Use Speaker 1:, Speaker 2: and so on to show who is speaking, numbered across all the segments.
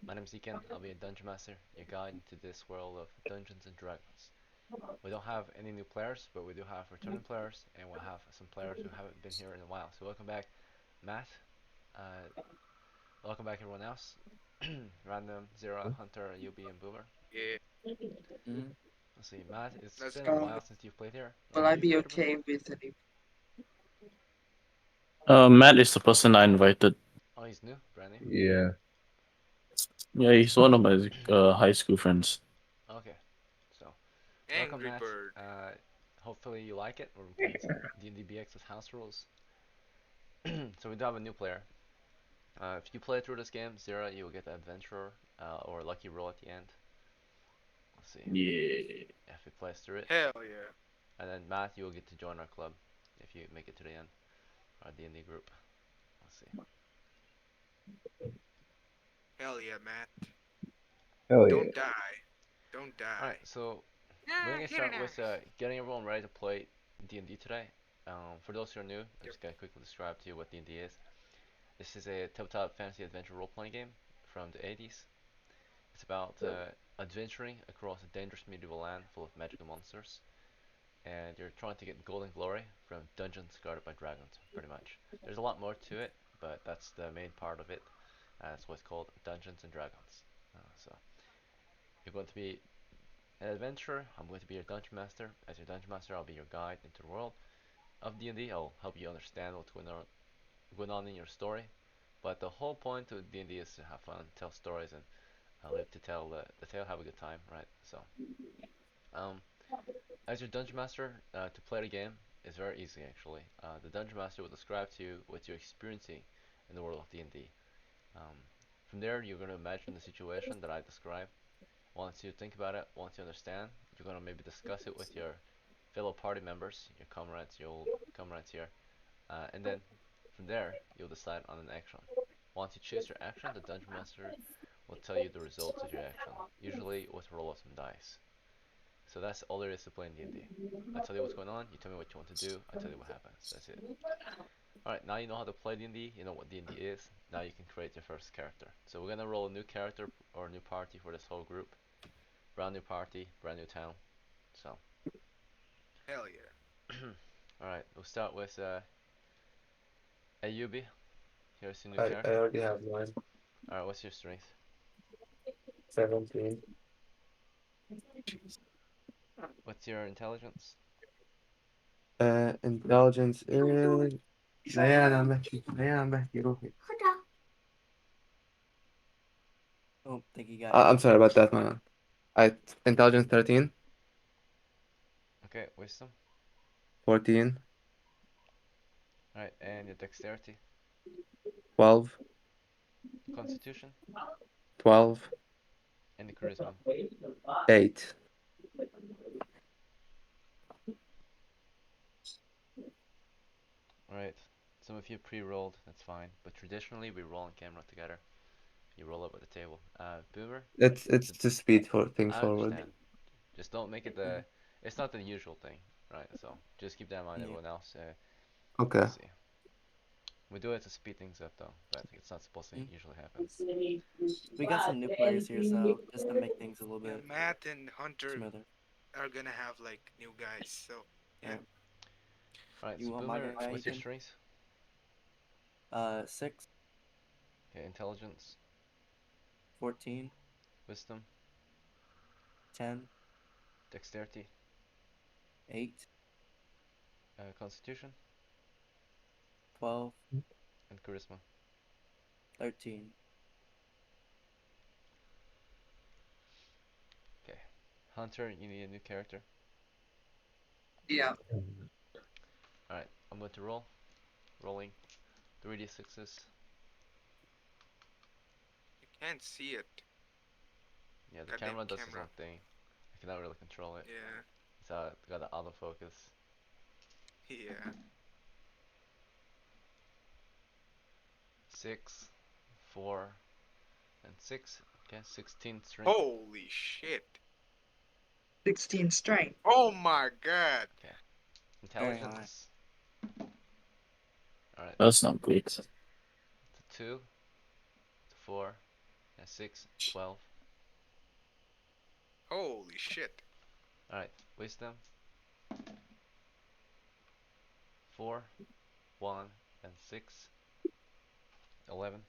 Speaker 1: My name is Iken. I'll be a Dungeon Master, your guide into this world of Dungeons and Dragons. We don't have any new players, but we do have returning players, and we'll have some players who haven't been here in a while. So welcome back, Matt. Uh, Welcome back, everyone else. Random, Zero, Hunter, UB, and Boomer.
Speaker 2: Yeah,
Speaker 3: Mm.
Speaker 1: Let's see, Matt. It's
Speaker 2: let's
Speaker 1: been a
Speaker 2: go.
Speaker 1: while since you've played here.
Speaker 4: Will
Speaker 1: Have
Speaker 4: I
Speaker 1: you
Speaker 4: be
Speaker 1: played here
Speaker 4: okay
Speaker 1: before?
Speaker 4: with it?
Speaker 3: Matt is the person I invited.
Speaker 1: Oh, he's new, brand new.
Speaker 5: Yeah.
Speaker 3: Yeah, he's one of my high school friends.
Speaker 1: Okay, so welcome,
Speaker 2: Angry
Speaker 1: Matt.
Speaker 2: Bird.
Speaker 1: Hopefully you like it. We're playing some D&D BX with house rules. So we do have a new player. If you play through this game, Zero, you'll get the adventurer or lucky roll at the end. Let's see
Speaker 3: Yeah.
Speaker 1: if he plays through it.
Speaker 2: Hell yeah.
Speaker 1: And then Matt, you will get to join our club if you make it to the end, our D&D group. Let's see.
Speaker 2: Hell yeah, Matt.
Speaker 5: Hell yeah.
Speaker 2: Don't die. Don't
Speaker 1: All right,
Speaker 2: die.
Speaker 1: so we're
Speaker 2: Yeah,
Speaker 1: gonna
Speaker 2: get an
Speaker 1: start with
Speaker 2: axe.
Speaker 1: getting everyone ready to play D&D today. For those who are new, I'm
Speaker 2: Yep.
Speaker 1: just gonna quickly describe to you what D&D is. This is a tabletop fantasy adventure role-playing game from the 80s. It's about adventuring across a dangerous medieval land full of magical monsters, and you're trying to get golden glory from dungeons guarded by dragons, pretty much. There's a lot more to it, but that's the main part of it. That's what's called Dungeons and Dragons. So you're going to be an adventurer. I'm going to be your dungeon master. As your dungeon master, I'll be your guide into the world of D&D. I'll help you understand what's going on in your story. But the whole point of D&D is to have fun, tell stories, and live to tell the tale, have a good time, right? So, um, as your dungeon master, to play the game is very easy actually. The dungeon master will describe to you what you're experiencing in the world of D&D. Um, from there, you're going to imagine the situation that I describe. Once you think about it, once you understand, you're going to maybe discuss it with your fellow party members, your comrades, your old comrades here, and then from there, you'll decide on an action. Once you choose your action, the dungeon master will tell you the results of your action, usually with a roll of some dice. So that's all there is to playing D&D. I tell you what's going on, you tell me what you want to do, I tell you what happens. That's it. Alright, now you know how to play D&D, you know what D&D is, now you can create your first character. So we're gonna roll a new character or a new party for this whole group. Brand new party, brand new town. So,
Speaker 2: Hell yeah.
Speaker 1: alright, we'll start with Ayubi. Here's your new
Speaker 6: I
Speaker 1: character.
Speaker 6: already have mine.
Speaker 1: Alright, what's your strength?
Speaker 6: 17.
Speaker 2: Jeez.
Speaker 1: What's your intelligence?
Speaker 6: Intelligence is. خلينا روحي.
Speaker 3: Oh, think he got
Speaker 6: I'm sorry about that, man. I intelligence 13,
Speaker 1: Okay, wisdom.
Speaker 6: 14,
Speaker 1: Alright, and your dexterity.
Speaker 6: 12,
Speaker 1: Constitution.
Speaker 6: 12,
Speaker 1: And the charisma.
Speaker 6: 8.
Speaker 1: Alright, some of you pre-rolled, that's fine. But traditionally, we roll on camera together. You roll up at the table. Boomer.
Speaker 6: It's
Speaker 1: So
Speaker 6: to speed for things
Speaker 1: I
Speaker 6: forward.
Speaker 1: understand. Just don't make it the. It's not the usual thing, right? So just keep that in mind,
Speaker 3: Yeah.
Speaker 1: everyone else.
Speaker 6: Okay.
Speaker 1: Let's see. We do it to speed things up, though, but it's not supposed to
Speaker 3: Mm.
Speaker 1: usually happen.
Speaker 3: We got some new players here, so just to make things a little
Speaker 2: Yeah,
Speaker 3: bit
Speaker 2: Matt and Hunter
Speaker 3: smoother.
Speaker 2: are gonna have like new guys. So
Speaker 3: All
Speaker 2: yeah.
Speaker 3: right.
Speaker 1: All right,
Speaker 3: You
Speaker 1: so
Speaker 3: want my
Speaker 1: Boomer,
Speaker 3: guy,
Speaker 1: what's your
Speaker 3: Ethan?
Speaker 1: strength?
Speaker 3: 6,
Speaker 1: Okay, intelligence,
Speaker 3: 14,
Speaker 1: wisdom,
Speaker 3: 10,
Speaker 1: dexterity,
Speaker 3: 8,
Speaker 1: constitution,
Speaker 3: 12,
Speaker 1: and charisma.
Speaker 3: 13.
Speaker 1: Okay, Hunter, you need a new character.
Speaker 4: Yeah.
Speaker 1: All right, I'm going to roll. Rolling 3d6s.
Speaker 2: You can't see it.
Speaker 1: Yeah, the
Speaker 2: Goddamn
Speaker 1: camera does its
Speaker 2: camera.
Speaker 1: own thing. I cannot really control it.
Speaker 2: Yeah.
Speaker 1: It's got the autofocus.
Speaker 2: Yeah.
Speaker 1: 6, 4, and 6. Okay, 16 strength.
Speaker 2: Holy shit.
Speaker 4: 16 strength.
Speaker 2: Oh my god.
Speaker 1: Okay,
Speaker 3: Very high.
Speaker 1: intelligence. All right,
Speaker 3: That's not great.
Speaker 1: it's a 2, it's a 4, and 6, 12.
Speaker 2: Holy shit.
Speaker 1: Alright, wisdom. 4, 1, and 6, 11.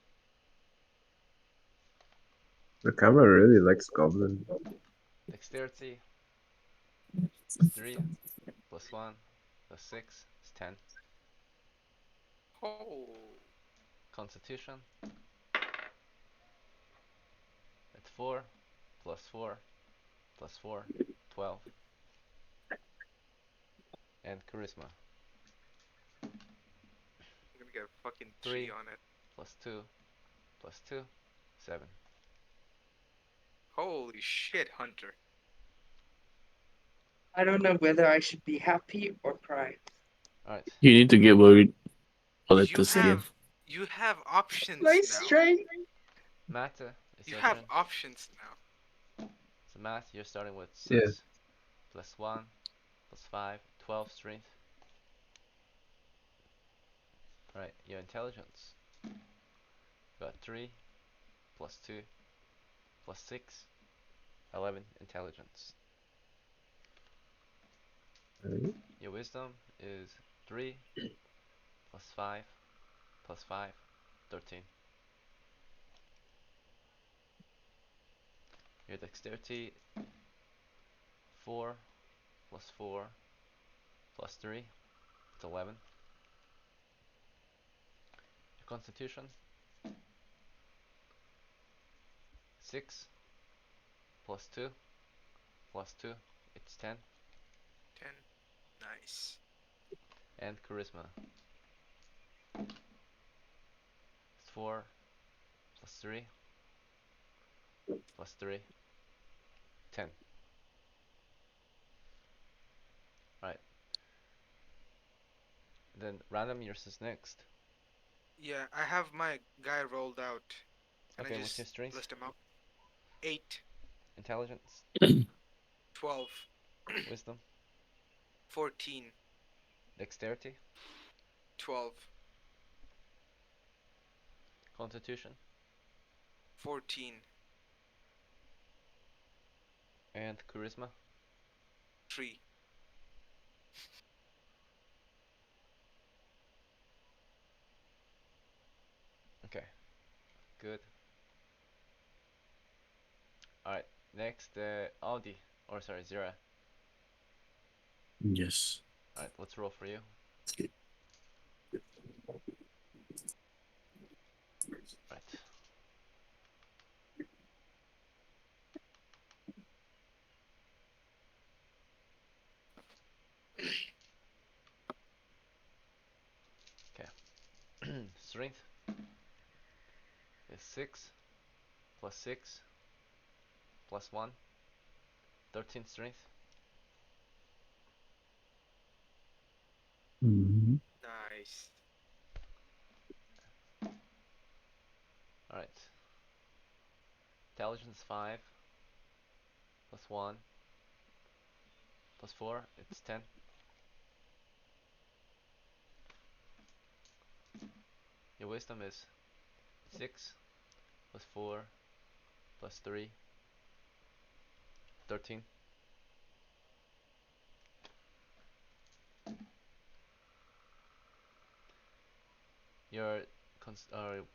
Speaker 5: The camera really likes goblin.
Speaker 1: Dexterity, 3, plus 1, plus 6 is 10.
Speaker 2: Oh.
Speaker 1: Constitution, at 4, plus 4, plus 4, 12. And charisma,
Speaker 2: I'm gonna get a fucking
Speaker 1: 3,
Speaker 2: G on it.
Speaker 1: plus 2, plus 2, 7.
Speaker 2: Holy shit, Hunter.
Speaker 4: I don't know whether I should be happy or cry.
Speaker 1: Alright,
Speaker 3: You need to get worried all at
Speaker 2: You
Speaker 3: the same.
Speaker 2: have options
Speaker 4: My
Speaker 2: now.
Speaker 4: strength.
Speaker 1: Matt, it's
Speaker 2: You
Speaker 1: your
Speaker 2: have
Speaker 1: turn.
Speaker 2: options now.
Speaker 1: So Matt, you're starting with 6,
Speaker 5: Yeah.
Speaker 1: plus 1, plus 5, 12 strength. Alright, your intelligence. Got 3, plus 2, plus 6, 11 intelligence.
Speaker 5: Alright.
Speaker 1: Your wisdom is 3, plus 5, plus 5, 13. Your dexterity, 4, plus 4, plus 3, it's 11. Your constitution, 6, plus 2, plus 2, it's 10.
Speaker 2: 10. Nice.
Speaker 1: And charisma, 4, plus 3, plus 3, 10. Right. Then random yours is next.
Speaker 2: Yeah, I have my guy rolled out. Can
Speaker 1: Okay,
Speaker 2: I
Speaker 1: what's your
Speaker 2: just
Speaker 1: strength?
Speaker 2: list him out? 8,
Speaker 1: Intelligence,
Speaker 2: 12,
Speaker 1: wisdom,
Speaker 2: 14,
Speaker 1: dexterity,
Speaker 2: 12,
Speaker 1: constitution,
Speaker 2: 14,
Speaker 1: and charisma.
Speaker 2: 3.
Speaker 1: Okay, good. Alright, next Audi, or sorry, Zira.
Speaker 3: Yes.
Speaker 1: Alright, let's roll for you. Right. Okay. Strength is 6, plus 6, plus 1, 13 strength.
Speaker 3: Mm-hmm.
Speaker 2: Nice.
Speaker 1: Alright. Intelligence 5, plus 1, plus 4, it's 10. Your wisdom is 6, plus 4, plus 3, 13. Your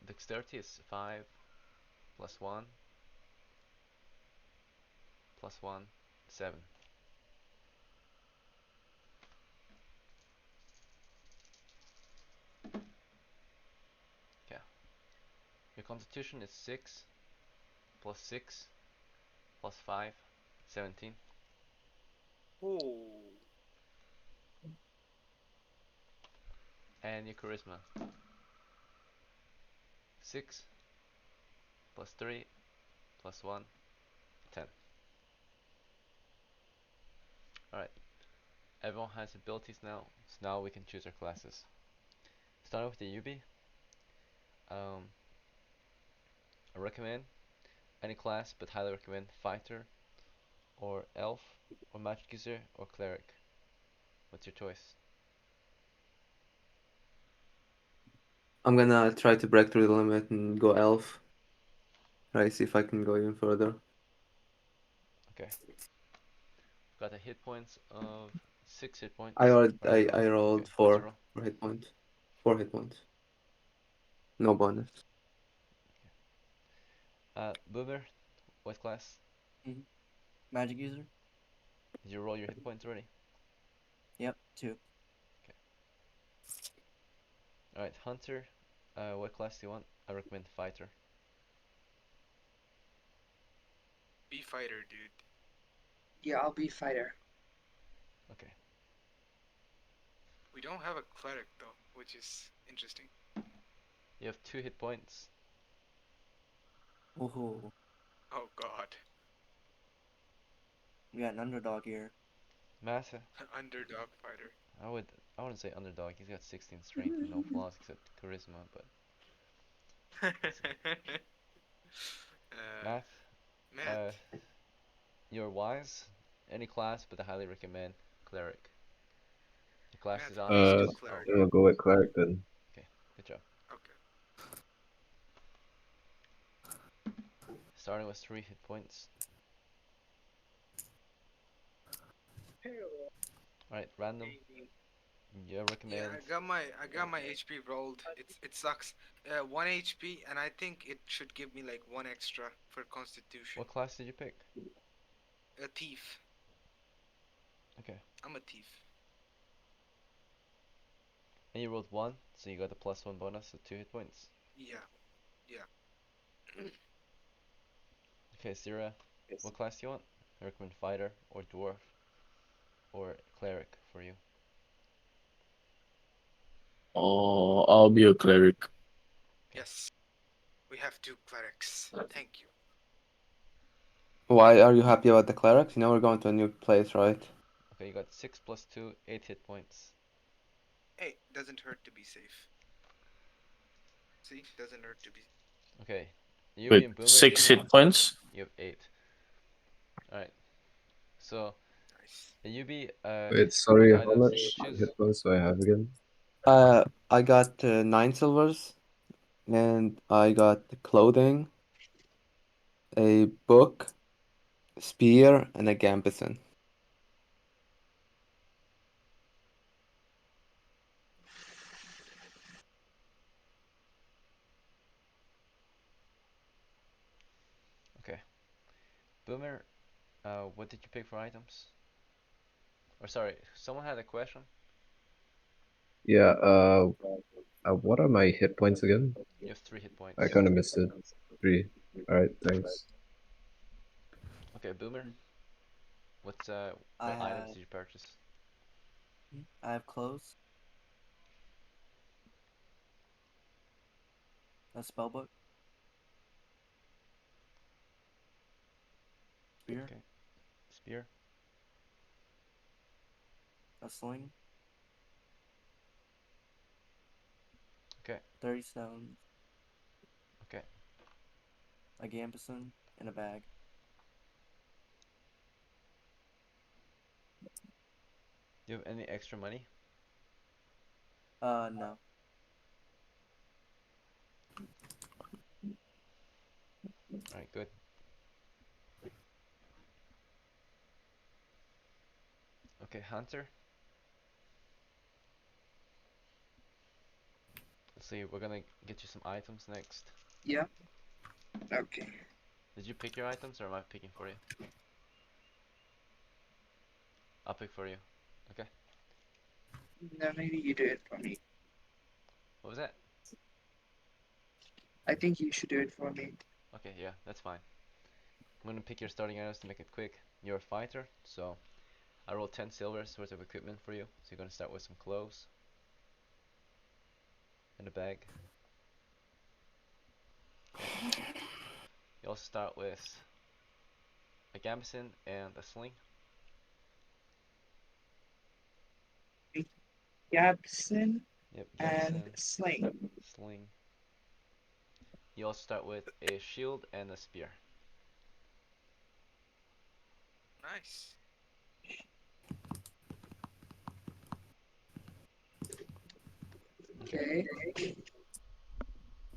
Speaker 1: dexterity is 5, plus 1, plus 1, 7. Okay. Your constitution is 6, plus 6, plus 5, 17.
Speaker 2: Oh.
Speaker 1: And your charisma, 6, plus 3, plus 1, 10. Alright. Everyone has abilities now, so now we can choose our classes. Starting with the UB, I recommend any class, but highly recommend fighter, or elf, or magic user, or cleric. What's your choice?
Speaker 6: I'm gonna try to break through the limit and go elf. Try to see if I can go even further.
Speaker 1: Okay. Got a hit points of 6 hit points.
Speaker 6: I rolled,
Speaker 1: Or you
Speaker 6: I rolled
Speaker 1: okay. What'd you
Speaker 6: 4
Speaker 1: roll?
Speaker 6: 4 hit points. 4 hit points. No bonus.
Speaker 1: Boomer, what class?
Speaker 7: Magic user?
Speaker 1: Did you roll your hit points already?
Speaker 7: Yep, 2.
Speaker 1: Alright, Hunter, what class do you want? I recommend Fighter.
Speaker 2: Be fighter, dude.
Speaker 4: Yeah, I'll be fighter.
Speaker 1: Okay.
Speaker 2: We don't have a cleric though, which is interesting.
Speaker 1: You have 2 hit points.
Speaker 7: Ooh,
Speaker 2: Oh god.
Speaker 7: we got an underdog here.
Speaker 1: Math,
Speaker 2: Underdog fighter.
Speaker 1: I wouldn't say underdog. He's got 16 strength and no flaws except charisma, but Math,
Speaker 2: Matt.
Speaker 1: you're wise. Any class, but I highly recommend cleric. The class
Speaker 2: Matt,
Speaker 1: design
Speaker 2: please do
Speaker 1: allows. Oh,
Speaker 2: cleric.
Speaker 5: Then we'll go with cleric then.
Speaker 1: okay, good job.
Speaker 2: Okay.
Speaker 1: Starting with 3 hit points. Alright, random. You
Speaker 2: Yeah,
Speaker 1: recommend.
Speaker 2: I got my HP rolled. It sucks. 1 HP, and I think it should give me like 1 extra for Constitution.
Speaker 1: What class did you pick?
Speaker 2: A thief.
Speaker 1: Okay.
Speaker 2: I'm a thief.
Speaker 1: And you rolled 1, so you got a +1 bonus of 2 hit points.
Speaker 2: Yeah.
Speaker 1: Okay, Syrah, what class do you want? I recommend fighter or dwarf or cleric for you.
Speaker 3: Oh, I'll be a cleric.
Speaker 2: Yes. We have 2 clerics. Thank you.
Speaker 6: Why are you happy about the clerics? You know we're going to a new place, right?
Speaker 1: Okay, you got 6 plus 2, 8 hit points.
Speaker 2: Hey, doesn't hurt to be safe. See, doesn't hurt to be.
Speaker 1: Okay, Yubi
Speaker 3: With
Speaker 1: and Boomer,
Speaker 3: 6
Speaker 1: you
Speaker 3: hit points.
Speaker 1: have 8. Alright, so
Speaker 2: Nice.
Speaker 1: Yubi,
Speaker 5: Wait,
Speaker 1: what
Speaker 5: sorry, how
Speaker 1: items
Speaker 5: much
Speaker 1: did you choose?
Speaker 5: hit points do I have again?
Speaker 6: I got 9 silvers, and I got clothing, a book, spear, and a gambeson.
Speaker 1: Okay, Boomer, what did you pick for items? Or sorry, someone had a question?
Speaker 5: Yeah, what are my hit points again?
Speaker 1: You have 3 hit
Speaker 5: I
Speaker 1: points.
Speaker 5: kind of missed it. 3. Alright, thanks.
Speaker 1: Okay, Boomer, what
Speaker 7: I
Speaker 1: items
Speaker 7: have
Speaker 1: did you purchase?
Speaker 7: clothes, a spellbook, spear,
Speaker 1: Okay, spear.
Speaker 7: a sling,
Speaker 1: Okay,
Speaker 7: 30 stones,
Speaker 1: okay.
Speaker 7: a gambeson, and a bag.
Speaker 1: Do you have any extra money?
Speaker 7: No.
Speaker 1: Alright, good. Okay, Hunter. Let's see, we're gonna get you some items next.
Speaker 4: Yeah. Okay.
Speaker 1: Did you pick your items or am I picking for you? I'll pick for you. Okay.
Speaker 4: No, maybe you do it for me.
Speaker 1: What was that?
Speaker 4: I think you should do it for me.
Speaker 1: Okay, yeah, that's fine. I'm gonna pick your starting items to make it quick. You're a fighter, so I rolled 10 silvers worth of equipment for you. So you're gonna start with some clothes and a bag. Okay. You also start with a gambeson and a sling.
Speaker 4: Gabson
Speaker 1: Yep,
Speaker 4: and
Speaker 1: gambeson,
Speaker 4: Sling.
Speaker 1: sling. You also start with a shield and a spear.
Speaker 2: Nice.
Speaker 1: Okay.
Speaker 4: Okay.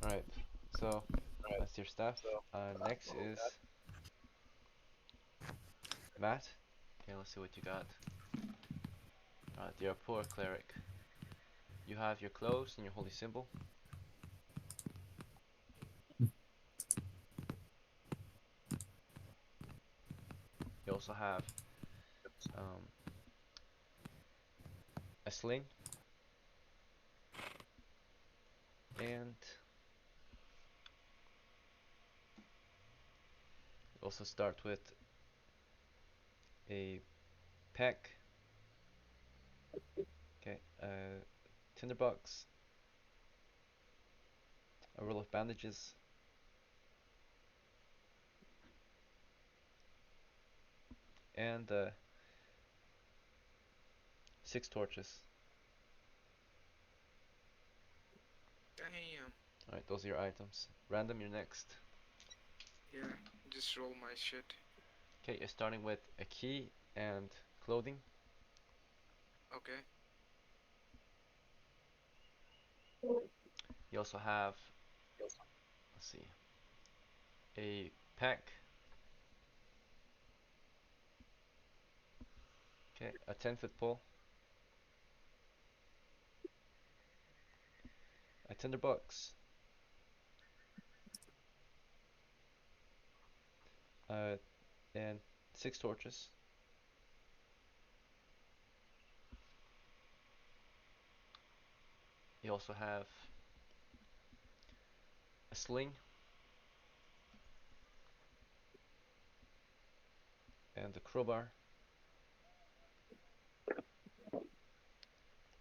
Speaker 1: Alright, so That's your stuff. Next is Matt. Okay, let's see what you got. You're a poor cleric. You have your clothes and your holy symbol. You also have um, a sling, and you also start with a pack. Okay, tinderbox, a roll of bandages, and 6 torches.
Speaker 2: Damn.
Speaker 1: Alright, those are your items. Random, you're next.
Speaker 2: Yeah, just roll my shit.
Speaker 1: Okay, you're starting with a key and clothing.
Speaker 2: Okay.
Speaker 1: You also have, let's see, a pack. Okay, a 10-foot pole, a tinderbox, uh, and 6 torches. You also have a sling and a crowbar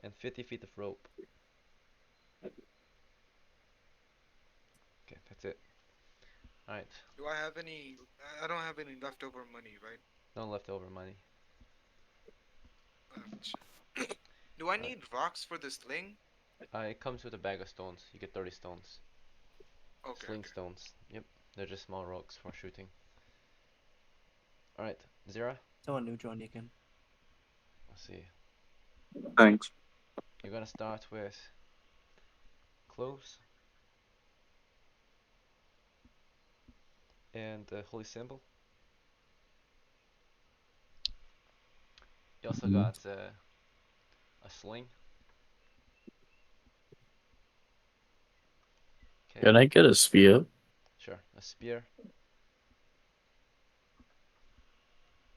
Speaker 1: and 50 feet of rope. Okay, that's it. Alright,
Speaker 2: Do I have any? I don't have any leftover money, right?
Speaker 1: no leftover money.
Speaker 2: Ouch. Do I
Speaker 1: Alright,
Speaker 2: need rocks for the sling?
Speaker 1: it comes with a bag of stones. You get 30 stones.
Speaker 2: Okay,
Speaker 1: Sling
Speaker 2: okay.
Speaker 1: stones. Yep, they're just small rocks for shooting. Alright, Zira,
Speaker 7: Someone new joined again.
Speaker 1: let's see.
Speaker 3: Thanks.
Speaker 1: You're gonna start with clothes and the holy symbol. You also
Speaker 5: Mhm.
Speaker 1: got a sling. Okay,
Speaker 3: Can I get a spear?
Speaker 1: sure, a spear.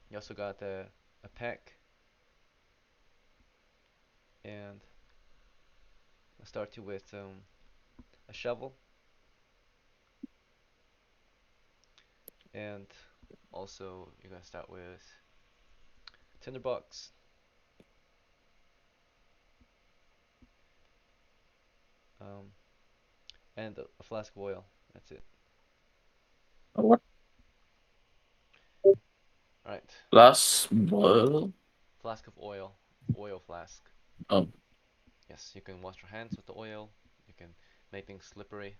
Speaker 1: You also got a pack, and I'll start you with a shovel, and also you're gonna start with tinderbox, um, and a flask of oil. That's it.
Speaker 3: What?
Speaker 1: All right,
Speaker 3: Last boil?
Speaker 1: flask of oil, oil flask.
Speaker 3: Um,
Speaker 1: Yes, you can wash your hands with the oil. You can make things slippery.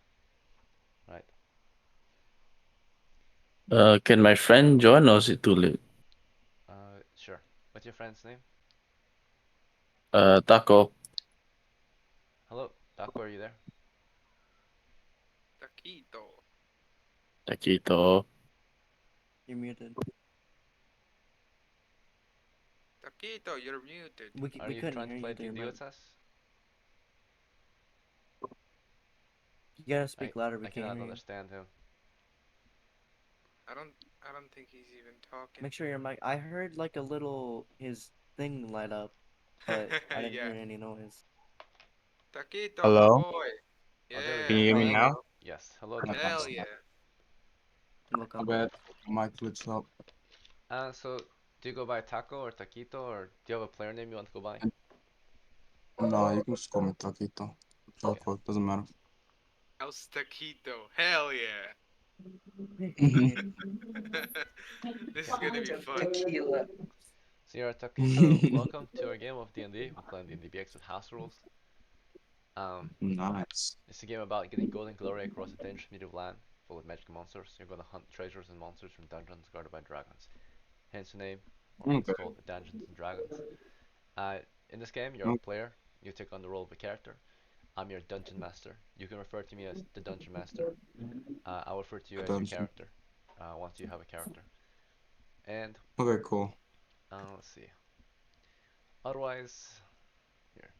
Speaker 1: Right.
Speaker 3: can my friend join or is it too late?
Speaker 1: Sure. What's your friend's name?
Speaker 3: Taco.
Speaker 1: Hello, Taco. Are you there?
Speaker 2: Taquito.
Speaker 3: Taquito.
Speaker 7: You're muted.
Speaker 2: Taquito, you're muted.
Speaker 1: Are
Speaker 7: We
Speaker 1: you
Speaker 7: couldn't
Speaker 1: trying to
Speaker 7: hear
Speaker 1: play
Speaker 7: you there,
Speaker 1: D&D
Speaker 7: man.
Speaker 1: with us?
Speaker 7: You gotta speak louder. We
Speaker 1: I
Speaker 7: can't
Speaker 1: cannot
Speaker 7: hear you.
Speaker 1: understand him.
Speaker 2: I don't think he's even talking.
Speaker 7: Make sure your mic. I heard like a little his thing light up, but I didn't
Speaker 2: Yeah.
Speaker 7: hear any noise.
Speaker 2: Taquito, my
Speaker 8: Hello?
Speaker 2: boy.
Speaker 1: Oh, there we
Speaker 8: Can
Speaker 1: go.
Speaker 8: you
Speaker 2: Yeah,
Speaker 8: hear
Speaker 2: there
Speaker 8: me
Speaker 2: you
Speaker 1: Hello.
Speaker 8: now?
Speaker 2: go.
Speaker 1: Yes. Hello,
Speaker 2: Hell
Speaker 1: Taquito.
Speaker 2: yeah.
Speaker 8: My
Speaker 7: Welcome.
Speaker 8: bad. My glitched up.
Speaker 1: So do you go by Taco or Taquito, or do you have a player name you want to go by?
Speaker 8: No, you can just call me Taquito.
Speaker 1: Okay.
Speaker 8: Short for it, doesn't matter.
Speaker 2: How's Taquito? Hell yeah. This is gonna be
Speaker 4: Hint of
Speaker 2: fun.
Speaker 4: tequila.
Speaker 1: So you're Taquito. Welcome to our game of D&D. We're playing D&D BX with house rules.
Speaker 8: Nice.
Speaker 1: It's a game about getting gold and glory across a dangerous medieval land full of magic monsters. You're going to hunt treasures and monsters from dungeons guarded by dragons. Hence the name, or it's
Speaker 8: Okay.
Speaker 1: called Dungeons and Dragons. In this game, you're a
Speaker 8: Mm,
Speaker 1: player. You take on the role of a character. I'm your dungeon master. You can refer to me as the dungeon master. I'll refer to you
Speaker 8: The
Speaker 1: as your
Speaker 8: dungeon.
Speaker 1: character once you have a character. And
Speaker 8: Okay, cool.
Speaker 1: let's see. Otherwise, here,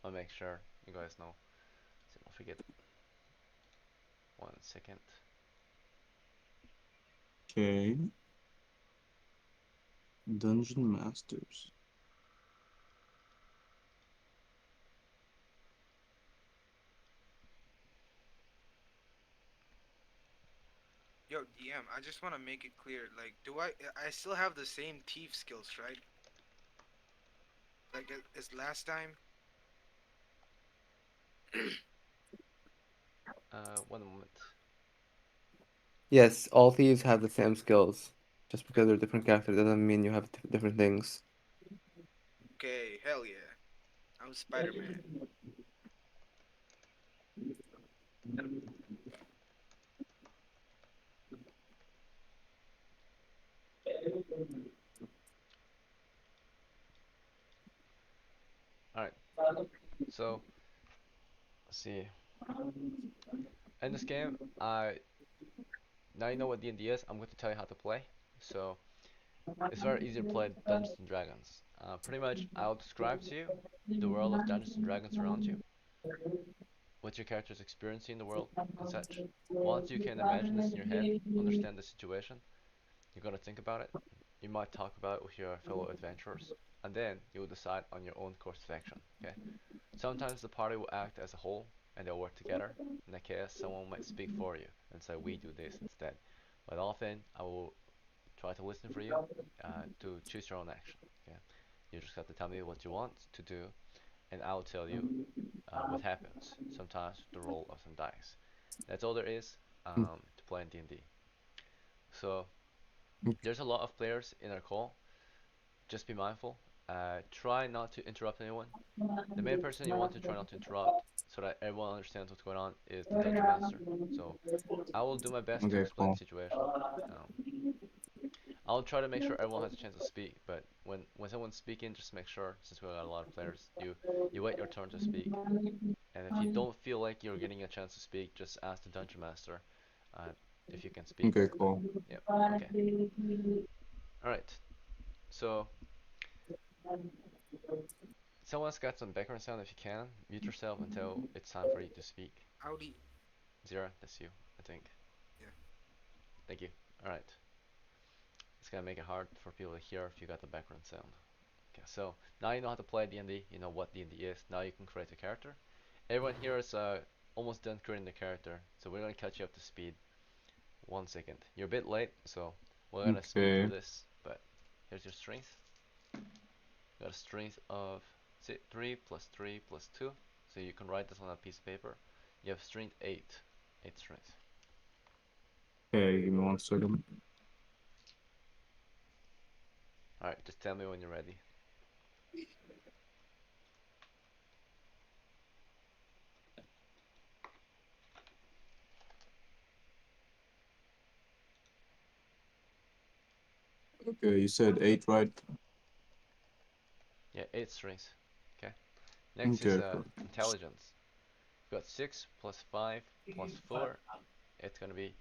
Speaker 1: I'll make sure you guys know. So don't forget. 1 second.
Speaker 8: Okay. Dungeon Masters.
Speaker 2: Yo, DM, I just want to make it clear. Like, I still have the same thief skills, right? Like as last time.
Speaker 1: 1 moment.
Speaker 6: Yes, all thieves have the same skills. Just because they're different characters doesn't mean you have different things.
Speaker 2: Okay, hell yeah. I'm Spider-Man.
Speaker 1: Alright, so let's see. In this game, now you know what D&D is. I'm going to tell you how to play. So it's very easy to play Dungeons and Dragons. Pretty much, I'll describe to you the world of Dungeons and Dragons around you, what your character's experiencing in the world, and such. Once you can imagine this in your head, understand the situation, you're gonna think about it. You might talk about it with your fellow adventurers, and then you will decide on your own course of action. Okay. Sometimes the party will act as a whole, and they'll work together. In that case, someone might speak for you and say, "We do this instead." But often, I will try to listen for you to choose your own action. Okay. You just have to tell me what you want to do, and I'll tell you what happens. Sometimes the roll of some dice. That's all there is to play in D&D. So there's a lot of players in our call. Just be mindful. Try not to interrupt anyone. The main person you want to try not to interrupt so that everyone understands what's going on is the dungeon master. So I will do my best to
Speaker 8: Okay,
Speaker 1: explain the
Speaker 8: cool.
Speaker 1: situation. Um, I'll try to make sure everyone has a chance to speak, but when someone's speaking, just make sure, since we got a lot of players, you wait your turn to speak. And if you don't feel like you're getting a chance to speak, just ask the dungeon master uh, if you can speak.
Speaker 8: Okay, cool.
Speaker 1: Yep. Okay. All right. So someone's got some background sound. If you can, mute yourself until it's time for you to speak.
Speaker 2: Howdy.
Speaker 1: Zira, that's you, I think.
Speaker 2: Yeah.
Speaker 1: Thank you. All right. It's gonna make it hard for people to hear if you got the background sound. Okay. So now you know how to play D&D. You know what D&D is. Now you can create a character. Everyone here is almost done creating the character, so we're gonna catch you up to speed. 1 second. You're a bit late, so we're gonna speed through
Speaker 8: Okay.
Speaker 1: this. But here's your strength. You got a strength of 3 plus 3 plus 2. So you can write this on a piece of paper. You have strength 8. 8 strength.
Speaker 8: Okay, give me 1 second.
Speaker 1: Alright, just tell me when you're ready.
Speaker 8: Okay, you said 8, right?
Speaker 1: Yeah, 8 strength. Okay. Next is
Speaker 8: Okay, cool.
Speaker 1: intelligence. You got 6 plus 5 plus 4. It's gonna be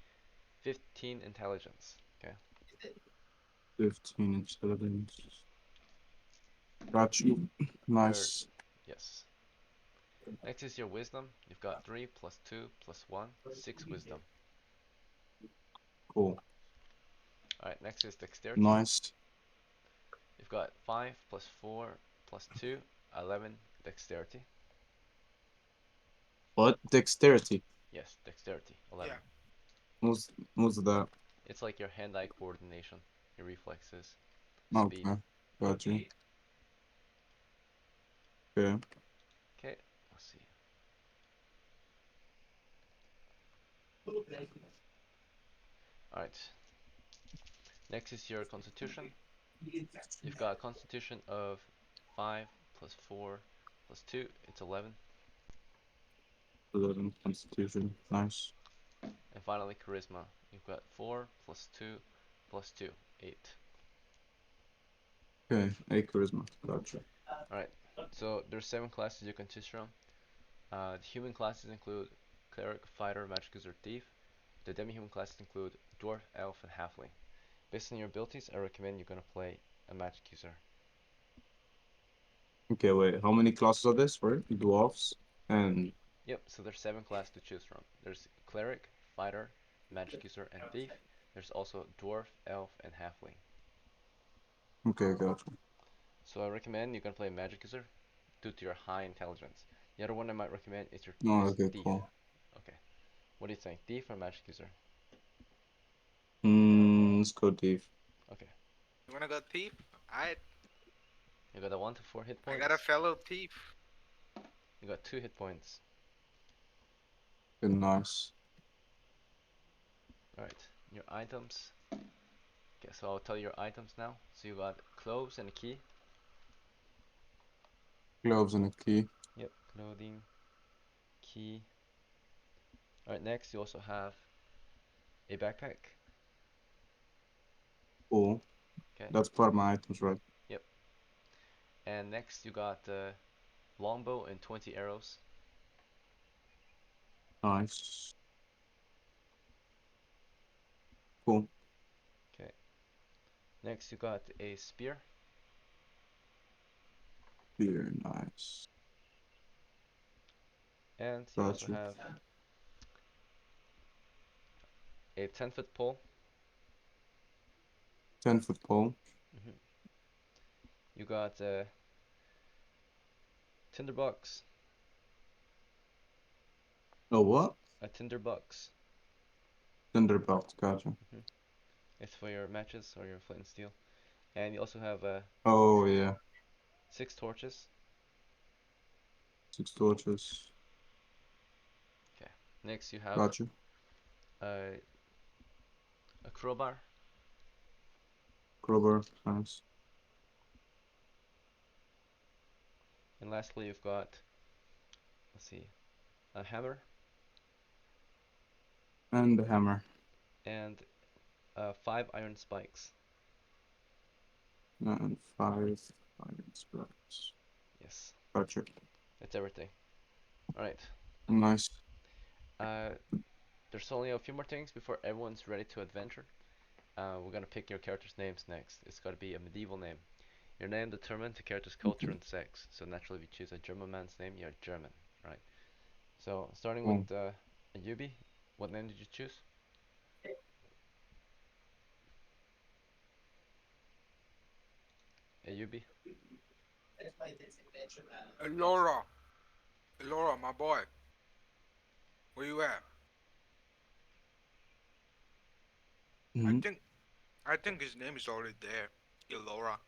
Speaker 1: 15 intelligence. Okay.
Speaker 8: 15 intelligence. Got you.
Speaker 1: Your
Speaker 8: Nice.
Speaker 1: yes. Next is your wisdom. You've got 3 plus 2 plus 1, 6 wisdom.
Speaker 8: Cool.
Speaker 1: Alright, next is dexterity.
Speaker 8: Nice.
Speaker 1: You've got 5 plus 4 plus 2, 11 dexterity.
Speaker 8: What? Dexterity.
Speaker 1: Yes, dexterity, 11.
Speaker 2: Yeah.
Speaker 8: What's that?
Speaker 1: It's like your hand-eye coordination, your reflexes, speed.
Speaker 8: Okay, got you. Okay.
Speaker 1: Okay, let's see. Alright, next is your constitution. You've got a constitution of 5 plus 4 plus 2, it's 11.
Speaker 8: 11 constitution. Nice.
Speaker 1: And finally, charisma. You've got 4 plus 2 plus 2, 8.
Speaker 8: Okay, 8 charisma. Gotcha.
Speaker 1: Alright, so there's 7 classes you can choose from. The human classes include cleric, fighter, magic user, thief. The demi-human classes include dwarf, elf, and halfling. Based on your abilities, I recommend you're gonna play a magic user.
Speaker 8: Okay, wait. How many classes are this, right? Dwarfs and
Speaker 1: Yep, so there's 7 classes to choose from. There's cleric, fighter, magic user, and thief. There's also dwarf, elf, and halfling.
Speaker 8: okay, gotcha.
Speaker 1: So I recommend you're gonna play magic user due to your high intelligence. The other one I might recommend is
Speaker 8: Oh,
Speaker 1: is
Speaker 8: okay,
Speaker 1: thief.
Speaker 8: cool.
Speaker 1: Okay, what do you think, thief or magic user?
Speaker 8: Let's go thief.
Speaker 1: Okay,
Speaker 2: You wanna go thief? I
Speaker 1: you got a 1 to 4 hit
Speaker 2: I
Speaker 1: points.
Speaker 2: got a fellow thief.
Speaker 1: You got 2 hit points.
Speaker 8: Okay, nice.
Speaker 1: All right, your items. Okay, so I'll tell you your items now. So you got clothes and a key.
Speaker 8: Gloves and a key.
Speaker 1: Yep, clothing, key. All right, next you also have a backpack.
Speaker 8: Cool.
Speaker 1: Okay,
Speaker 8: That's part of my items, right?
Speaker 1: yep. And next you got longbow and 20 arrows.
Speaker 8: Nice. Cool.
Speaker 1: Okay. Next you got a spear.
Speaker 8: Very nice.
Speaker 1: And you also
Speaker 8: Gotcha.
Speaker 1: have a 10-foot pole.
Speaker 8: 10-foot pole.
Speaker 1: Hmm. You got a tinderbox.
Speaker 8: Oh, what?
Speaker 1: A tinderbox.
Speaker 8: Thunderbolt. Gotcha.
Speaker 1: Hmm. It's for your matches or your flint and steel. And you also have
Speaker 8: Oh, yeah.
Speaker 1: 6 torches.
Speaker 8: 6 torches.
Speaker 1: Okay. Next you have
Speaker 8: Gotcha.
Speaker 1: uh, a crowbar.
Speaker 8: Crowbar. Nice.
Speaker 1: And lastly you've got, let's see, a hammer
Speaker 8: And the hammer.
Speaker 1: and 5 iron spikes.
Speaker 8: And 5 iron spikes.
Speaker 1: Yes,
Speaker 8: Gotcha.
Speaker 1: that's everything. Alright.
Speaker 8: Nice.
Speaker 1: Uh, there's only a few more things before everyone's ready to adventure. We're gonna pick your character's names next. It's gotta be a medieval name. Your name determines the character's culture and sex. So naturally, if you choose a German man's name, you're German, right? So starting with
Speaker 8: Cool.
Speaker 1: Ayubi, what name did you choose? Ayubi.
Speaker 2: Laura. Laura, my boy. Where you at? I
Speaker 8: Hmm.
Speaker 2: think I think his name is already there. Elora.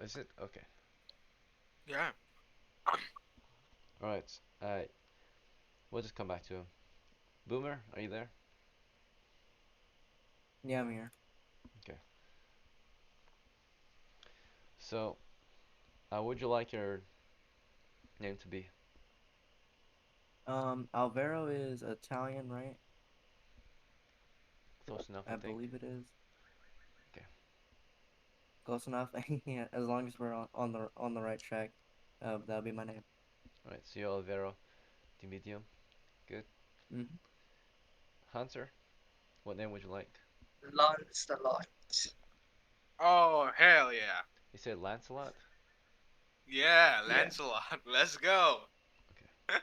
Speaker 1: Is it okay?
Speaker 2: Yeah.
Speaker 1: All right. We'll just come back to him. Boomer, are you there?
Speaker 7: Yeah, I'm here.
Speaker 1: Okay. So, what would you like your name to be?
Speaker 7: Alvaro is Italian, right?
Speaker 1: Close enough, I
Speaker 7: I
Speaker 1: think.
Speaker 7: believe it is.
Speaker 1: Okay.
Speaker 7: Close enough. Yeah, as long as we're on the right track, that'll be my name.
Speaker 1: All right. So you're Alvaro the medium. Good.
Speaker 7: Hmm.
Speaker 1: Hunter, what name would you like?
Speaker 4: Lancelot.
Speaker 2: Oh hell yeah.
Speaker 1: You said Lancelot.
Speaker 2: Yeah,
Speaker 4: Yeah.
Speaker 2: Lancelot. Let's go.
Speaker 1: Okay.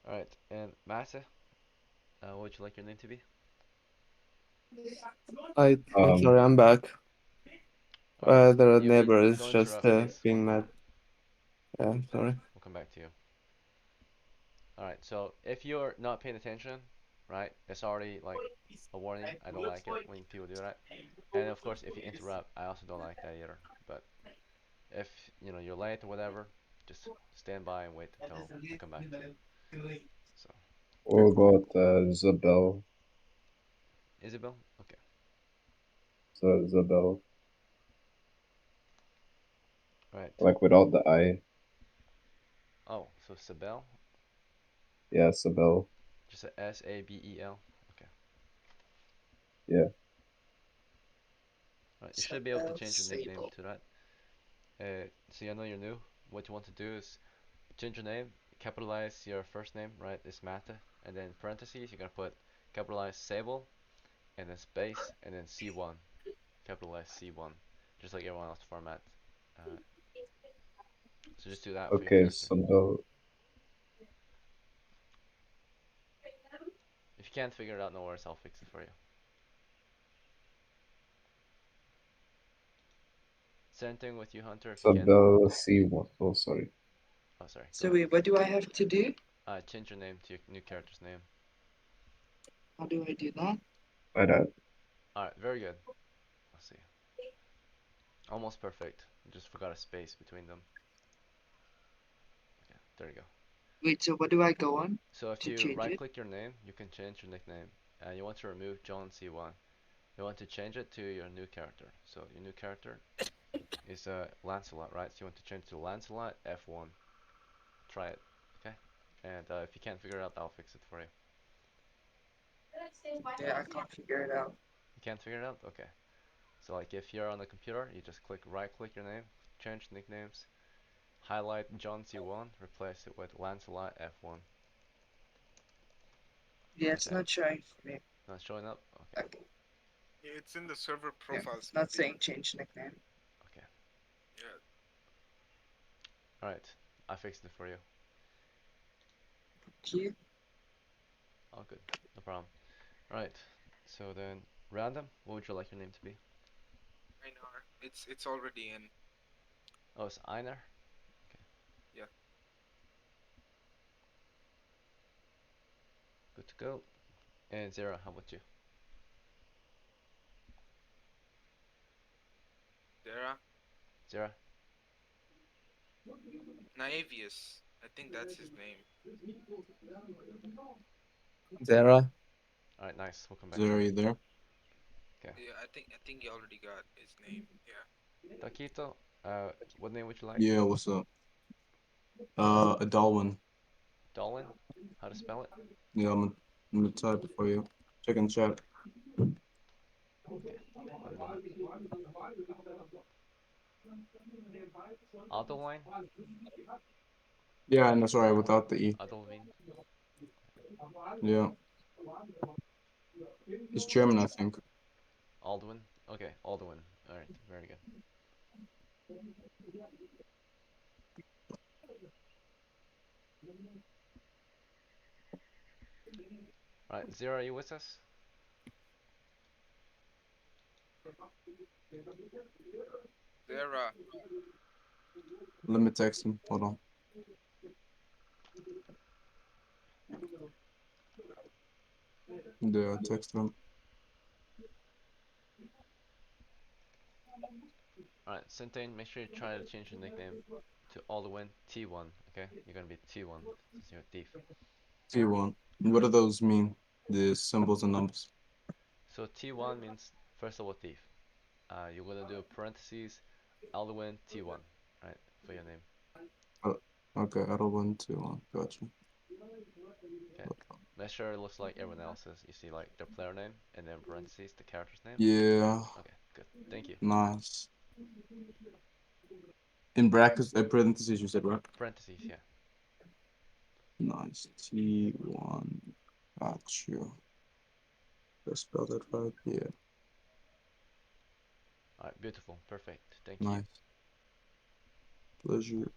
Speaker 1: All right. And Masa, what would you like your name to be?
Speaker 6: I'm
Speaker 5: Um,
Speaker 6: sorry, I'm back.
Speaker 1: All right.
Speaker 6: The
Speaker 1: Yubi,
Speaker 6: neighbor is
Speaker 1: don't
Speaker 6: just
Speaker 1: interrupt, please.
Speaker 6: being mad. Yeah, sorry.
Speaker 1: We'll come back to you. Alright, so if you're not paying attention, right, it's already like a warning. I don't like it when people do that. And of course, if you interrupt, I also don't like that either. But if you're late or whatever, just stand by and wait until I come back to you. So,
Speaker 8: Okay,
Speaker 5: what
Speaker 8: cool.
Speaker 5: about Zabel?
Speaker 1: Isabel, okay,
Speaker 5: So Zabel,
Speaker 1: right.
Speaker 5: like without the I.
Speaker 1: Oh, so Sabel,
Speaker 5: Yeah, Sabel.
Speaker 1: just a Sabel. Okay.
Speaker 5: Yeah.
Speaker 1: Right, you should be able to change your nickname
Speaker 4: Sable.
Speaker 1: to that. See, I know you're new. What you want to do is change your name, capitalize your first name, right? It's Mata, and then parentheses, you're gonna put capitalize Sable, and then space, and then C1, capitalize C1, just like everyone else format. Uh, so just do that for your
Speaker 5: Okay,
Speaker 1: character.
Speaker 5: so Bell.
Speaker 1: If you can't figure it out, no worries, I'll fix it for you. Same thing with you, Hunter. If you
Speaker 5: So
Speaker 1: can't,
Speaker 5: Bell C1. Oh, sorry.
Speaker 1: oh sorry, go
Speaker 4: So
Speaker 1: ahead.
Speaker 4: wait, what do I have to do?
Speaker 1: Change your name to your new character's name.
Speaker 4: How do I do that?
Speaker 5: My bad.
Speaker 1: All right, very good. Let's see. Almost perfect. Just forgot a space between them. Okay, there you go.
Speaker 4: Wait, so what do I go on
Speaker 1: So if
Speaker 4: to
Speaker 1: you
Speaker 4: change
Speaker 1: right
Speaker 4: it?
Speaker 1: click your name, you can change your nickname. You want to remove John C1. You want to change it to your new character. So your new character is Lancelot, right? So you want to change to Lancelot F1. Try it, okay? And if you can't figure it out, I'll fix it for you.
Speaker 4: Yeah, I can't figure it out.
Speaker 1: You can't figure it out? Okay. So like if you're on the computer, you just right click your name, change nicknames, highlight John C1, replace it with Lancelot F1.
Speaker 4: Yeah, it's
Speaker 1: Okay.
Speaker 4: not showing for me.
Speaker 1: Not showing up? Okay.
Speaker 4: Okay.
Speaker 2: It's in the server
Speaker 4: Yeah,
Speaker 2: profiles.
Speaker 4: it's not
Speaker 2: maybe.
Speaker 4: saying change nickname.
Speaker 1: Okay.
Speaker 2: Yeah.
Speaker 1: Alright. I fixed it for you.
Speaker 4: Thank you.
Speaker 1: All good. No problem. Alright. So then, random, what would you like your name to be?
Speaker 2: Einar. It's already in.
Speaker 1: Oh, it's Einar? Okay.
Speaker 2: Yeah.
Speaker 1: Good to go. And Zara, how about you?
Speaker 2: Dara.
Speaker 1: Zara?
Speaker 2: Naivius. I think that's his name.
Speaker 6: Zara.
Speaker 1: Alright, nice. We'll come back
Speaker 8: Zara,
Speaker 1: to
Speaker 8: are
Speaker 1: you.
Speaker 8: you there?
Speaker 2: Yeah, I think you already got his name. Yeah.
Speaker 1: Taquito, what name would you like?
Speaker 8: Yeah, what's up? A Darwin.
Speaker 1: Dolan? How to spell it?
Speaker 8: Yeah, I'm gonna type it for you. Check in chat.
Speaker 1: Okay. One moment. Adeline?
Speaker 8: Yeah, and that's right, without the E.
Speaker 1: Adelvin?
Speaker 8: Yeah. It's German, I think.
Speaker 1: Aldwin? Okay, Aldwin. Alright, very good. Alright, Zara, are you with us?
Speaker 2: Dara.
Speaker 8: Let me text him. Hold on. Yeah, I texted him.
Speaker 1: Alright, Centane, make sure you try to change your nickname to Aldwin T1, okay? You're gonna be T1 since you're a thief.
Speaker 8: T1. What do those mean? The symbols and numbers.
Speaker 1: So T1 means first level thief. You're gonna do parentheses Aldwin T1, right, for your name.
Speaker 8: Okay, I don't want to. Gotcha.
Speaker 1: Okay. Make sure it looks like everyone else's. You see like their player name and then parentheses the character's name.
Speaker 8: Yeah,
Speaker 1: Okay, good. Thank you.
Speaker 8: nice. In brackets, parentheses, you said, right?
Speaker 1: Parentheses, yeah.
Speaker 8: Nice. T1. Gotcha. Did I spell that right? Yeah,
Speaker 1: Alright, beautiful, perfect. Thank you.
Speaker 8: nice. Pleasure.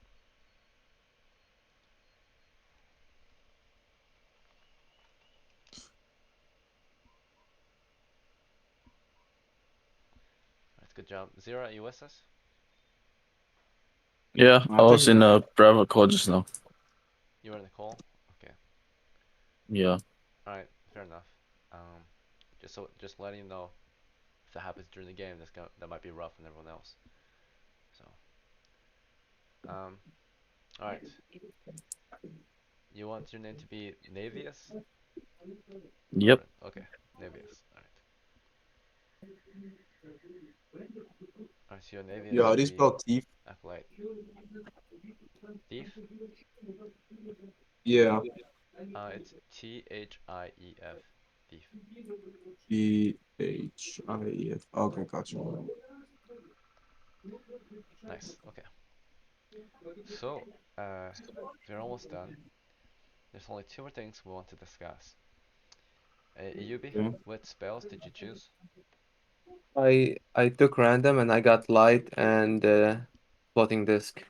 Speaker 1: That's good job. Zira, you with us?
Speaker 3: Yeah, I
Speaker 8: I
Speaker 3: was
Speaker 8: think
Speaker 3: in a private call just now.
Speaker 1: You were in the call? Okay.
Speaker 3: Yeah.
Speaker 1: Alright, fair enough. Just letting you know if that happens during the game, that might be rough on everyone else. So, alright. You want your name to be Navius?
Speaker 3: Yep.
Speaker 1: Okay, Navius. Alright. Alright, so your
Speaker 8: Yeah,
Speaker 1: Navius
Speaker 8: how
Speaker 1: will
Speaker 8: do you
Speaker 1: be
Speaker 8: spell thief?
Speaker 1: Acolyte. Thief?
Speaker 8: Yeah,
Speaker 1: It's Thief. Thief.
Speaker 8: Thief. Okay, gotcha.
Speaker 1: Nice. Okay. So, we're almost done. There's only two more things we want to discuss. Yubi,
Speaker 3: Yeah.
Speaker 1: what spells did you choose?
Speaker 6: I took random and I got light and floating disc.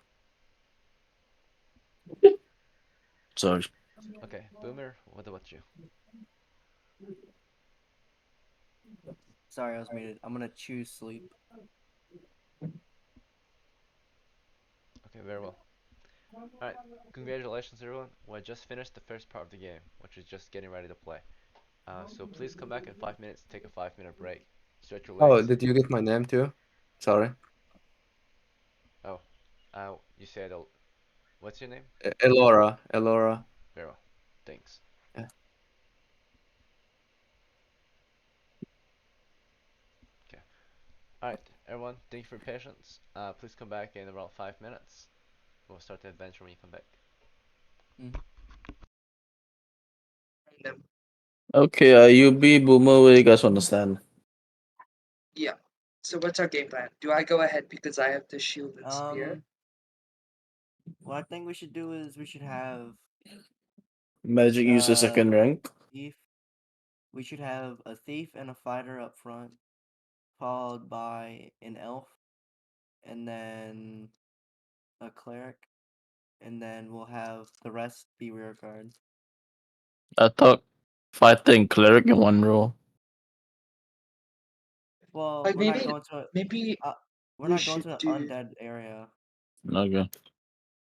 Speaker 3: Sorry.
Speaker 1: Okay, Boomer, what about you?
Speaker 7: Sorry, I was muted. I'm gonna choose sleep.
Speaker 1: Okay, very well. Alright, congratulations everyone. We just finished the first part of the game, which is just getting ready to play. So please come back in 5 minutes, take a 5 minute break, stretch your
Speaker 6: Oh,
Speaker 1: legs.
Speaker 6: did you get my name too? Sorry.
Speaker 1: Oh, you said, what's your name?
Speaker 6: Elora. Elora.
Speaker 1: Very well, thanks.
Speaker 6: Yeah.
Speaker 1: Okay, alright everyone, thank you for your patience. Please come back in around 5 minutes. We'll start the adventure when you come back.
Speaker 4: Random.
Speaker 3: Okay, UB Boomer, what do you guys understand?
Speaker 4: Yeah. So what's our game plan? Do I go ahead because I have the shield and spear?
Speaker 7: What I think we should do is we should have
Speaker 3: Magic user second rank.
Speaker 7: thief. We should have a thief and a fighter up front, followed by an elf, and then a cleric, and then we'll have the rest be rear guard.
Speaker 3: I thought fighting cleric in one row.
Speaker 7: Well,
Speaker 4: Like
Speaker 7: we're not
Speaker 4: maybe
Speaker 7: going to
Speaker 4: maybe
Speaker 7: we're
Speaker 4: we
Speaker 7: not going
Speaker 4: should
Speaker 7: to an
Speaker 4: do.
Speaker 7: undead area.
Speaker 3: Okay.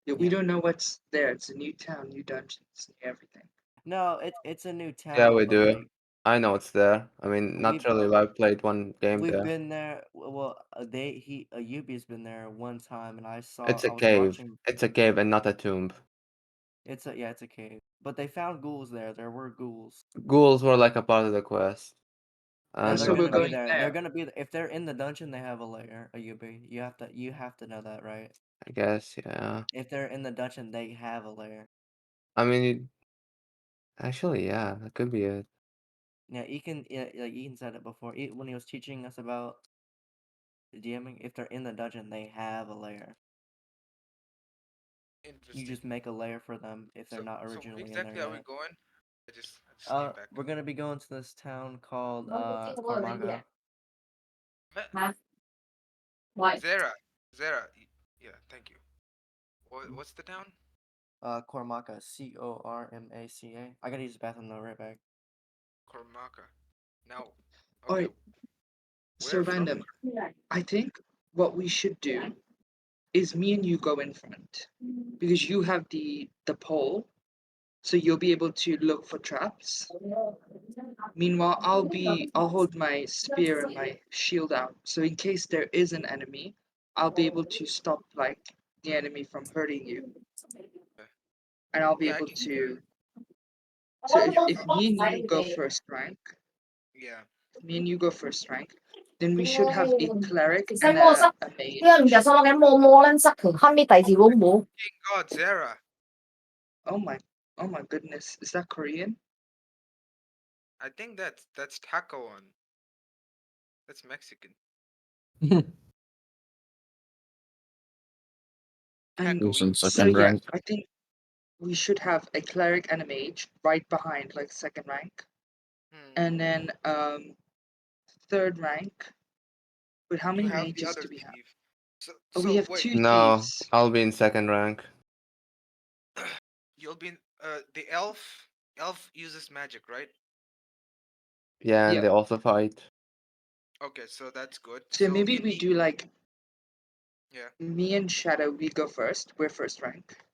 Speaker 4: Yeah, we
Speaker 7: Yeah.
Speaker 4: don't know what's there. It's a new town, new dungeons, new everything.
Speaker 7: No, it's a new town.
Speaker 6: Yeah, we
Speaker 7: but,
Speaker 6: do.
Speaker 7: like,
Speaker 6: I know it's there. I mean,
Speaker 7: we've
Speaker 6: naturally, I played one game
Speaker 7: we've
Speaker 6: there.
Speaker 7: been there. Well, Yubi's been there one time, and I
Speaker 6: It's a
Speaker 7: was
Speaker 6: cave.
Speaker 7: watching.
Speaker 6: It's a cave and not a tomb.
Speaker 7: It's a cave, but they found ghouls there. There were ghouls.
Speaker 6: Ghouls were like a part of the quest.
Speaker 7: Yeah,
Speaker 6: And
Speaker 7: they're
Speaker 4: So we're
Speaker 7: gonna be
Speaker 4: going
Speaker 7: there.
Speaker 4: there.
Speaker 7: They're gonna be if they're in the dungeon. They have a lair. A Yubi. You have to know that, right?
Speaker 6: I guess, yeah.
Speaker 7: If they're in the dungeon, they have a lair.
Speaker 6: I mean, actually, yeah, that could be it.
Speaker 7: Yeah, like Ethan said it before. When he was teaching us about DMing, if they're in the dungeon, they have a lair. You
Speaker 2: Interesting.
Speaker 7: just make a lair for them if they're not
Speaker 2: So
Speaker 7: originally in
Speaker 2: exactly
Speaker 7: there
Speaker 2: are we
Speaker 7: yet.
Speaker 2: going? I just came back.
Speaker 7: We're gonna be going to this town called Cormaga.
Speaker 2: Zera, Zera. Yeah, thank you. What's the town?
Speaker 7: Cormaca, Cormaca. I gotta use the bathroom though, right back.
Speaker 2: Kormaka. Now,
Speaker 4: All
Speaker 2: okay.
Speaker 4: right. So
Speaker 2: Where from?
Speaker 4: random. I think what we should do is me and you go in front because you have the pole, so you'll be able to look for traps. Meanwhile, I'll hold my spear and my shield out, so in case there is an enemy, I'll be able to stop like the enemy from hurting you, and I'll be
Speaker 2: Yeah, I
Speaker 4: able
Speaker 2: can do that.
Speaker 4: to. So if me and you go first rank,
Speaker 2: Yeah.
Speaker 4: if me and you go first rank, then we should have a cleric and a mage.
Speaker 2: King God, Zera.
Speaker 4: Oh my, oh my goodness, is that Korean?
Speaker 2: I think that's Tacoan. That's Mexican.
Speaker 4: And
Speaker 3: Who's in
Speaker 4: so
Speaker 3: second
Speaker 4: yeah,
Speaker 3: rank?
Speaker 4: I think we should have a cleric and a mage right behind, like second rank,
Speaker 2: Hmm.
Speaker 4: and then third rank. But how
Speaker 2: You
Speaker 4: many
Speaker 2: have the
Speaker 4: mages
Speaker 2: other
Speaker 4: do we have?
Speaker 2: thief. So
Speaker 4: Oh, we
Speaker 2: so
Speaker 4: have
Speaker 2: wait.
Speaker 4: two
Speaker 6: No,
Speaker 4: thieves.
Speaker 6: I'll be in second rank.
Speaker 2: You'll be in, the elf. Elf uses magic, right?
Speaker 6: Yeah, and
Speaker 4: Yep.
Speaker 6: they also fight.
Speaker 2: Okay, so that's good.
Speaker 4: So
Speaker 2: So
Speaker 4: maybe
Speaker 2: you
Speaker 4: we
Speaker 2: need.
Speaker 4: do like
Speaker 2: Yeah.
Speaker 4: me and Shadow. We go first. We're first rank.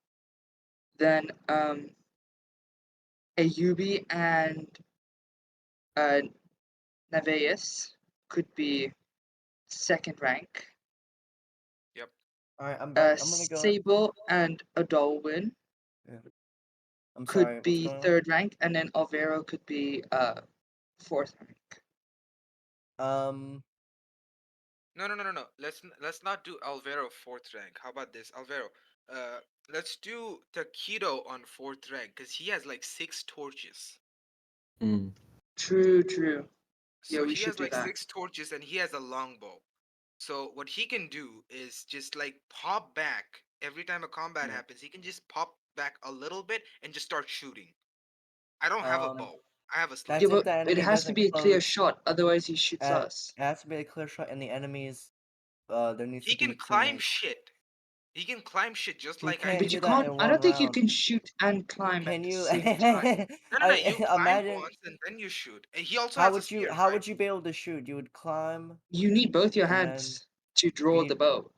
Speaker 4: Then a Yubi and Nevaeus could be second rank.
Speaker 2: Yep.
Speaker 7: All right, I'm back. I'm gonna go.
Speaker 4: Sable and Adolwyn
Speaker 7: Yeah. I'm
Speaker 4: could
Speaker 7: sorry. What's
Speaker 4: be
Speaker 7: going on?
Speaker 4: third rank, and then Alvaro could be fourth rank.
Speaker 2: No. Let's not do Alvaro fourth rank. How about this, Alvaro? Let's do Taquito on fourth rank because he has like 6 torches.
Speaker 4: True. Yeah,
Speaker 2: So
Speaker 4: we
Speaker 2: he
Speaker 4: should
Speaker 2: has
Speaker 4: do
Speaker 2: like
Speaker 4: that.
Speaker 2: 6 torches and he has a longbow. So what he can do is just like pop back every time a combat
Speaker 7: Yeah.
Speaker 2: happens. He can just pop back a little bit and just start shooting. I don't have a
Speaker 7: Um,
Speaker 2: bow. I have a
Speaker 4: Yeah,
Speaker 7: that's
Speaker 2: sling.
Speaker 7: if
Speaker 4: but
Speaker 7: the
Speaker 4: it
Speaker 7: enemy
Speaker 4: has to
Speaker 7: doesn't
Speaker 4: be a clear
Speaker 7: close.
Speaker 4: shot, otherwise he shoots
Speaker 7: At
Speaker 4: us.
Speaker 7: it has to be a clear shot, and the enemies. There needs to
Speaker 2: He can
Speaker 7: be some
Speaker 2: climb
Speaker 7: like.
Speaker 2: shit. He can climb shit just
Speaker 7: He
Speaker 2: like I
Speaker 7: can't
Speaker 4: But
Speaker 2: can.
Speaker 7: do
Speaker 4: you
Speaker 7: that
Speaker 4: can't.
Speaker 7: in
Speaker 4: I
Speaker 7: one
Speaker 4: don't think you
Speaker 7: round.
Speaker 4: can shoot and climb at
Speaker 7: Can
Speaker 4: the
Speaker 7: you?
Speaker 4: same time.
Speaker 2: No. You climb
Speaker 7: Imagine
Speaker 2: once and then you shoot. And he also
Speaker 7: how
Speaker 2: has a
Speaker 7: would you
Speaker 2: spear,
Speaker 7: how
Speaker 2: right?
Speaker 7: would you be able to shoot? You would climb
Speaker 4: You need both your
Speaker 7: and then
Speaker 4: hands to
Speaker 7: you
Speaker 4: draw the
Speaker 7: need
Speaker 4: bow.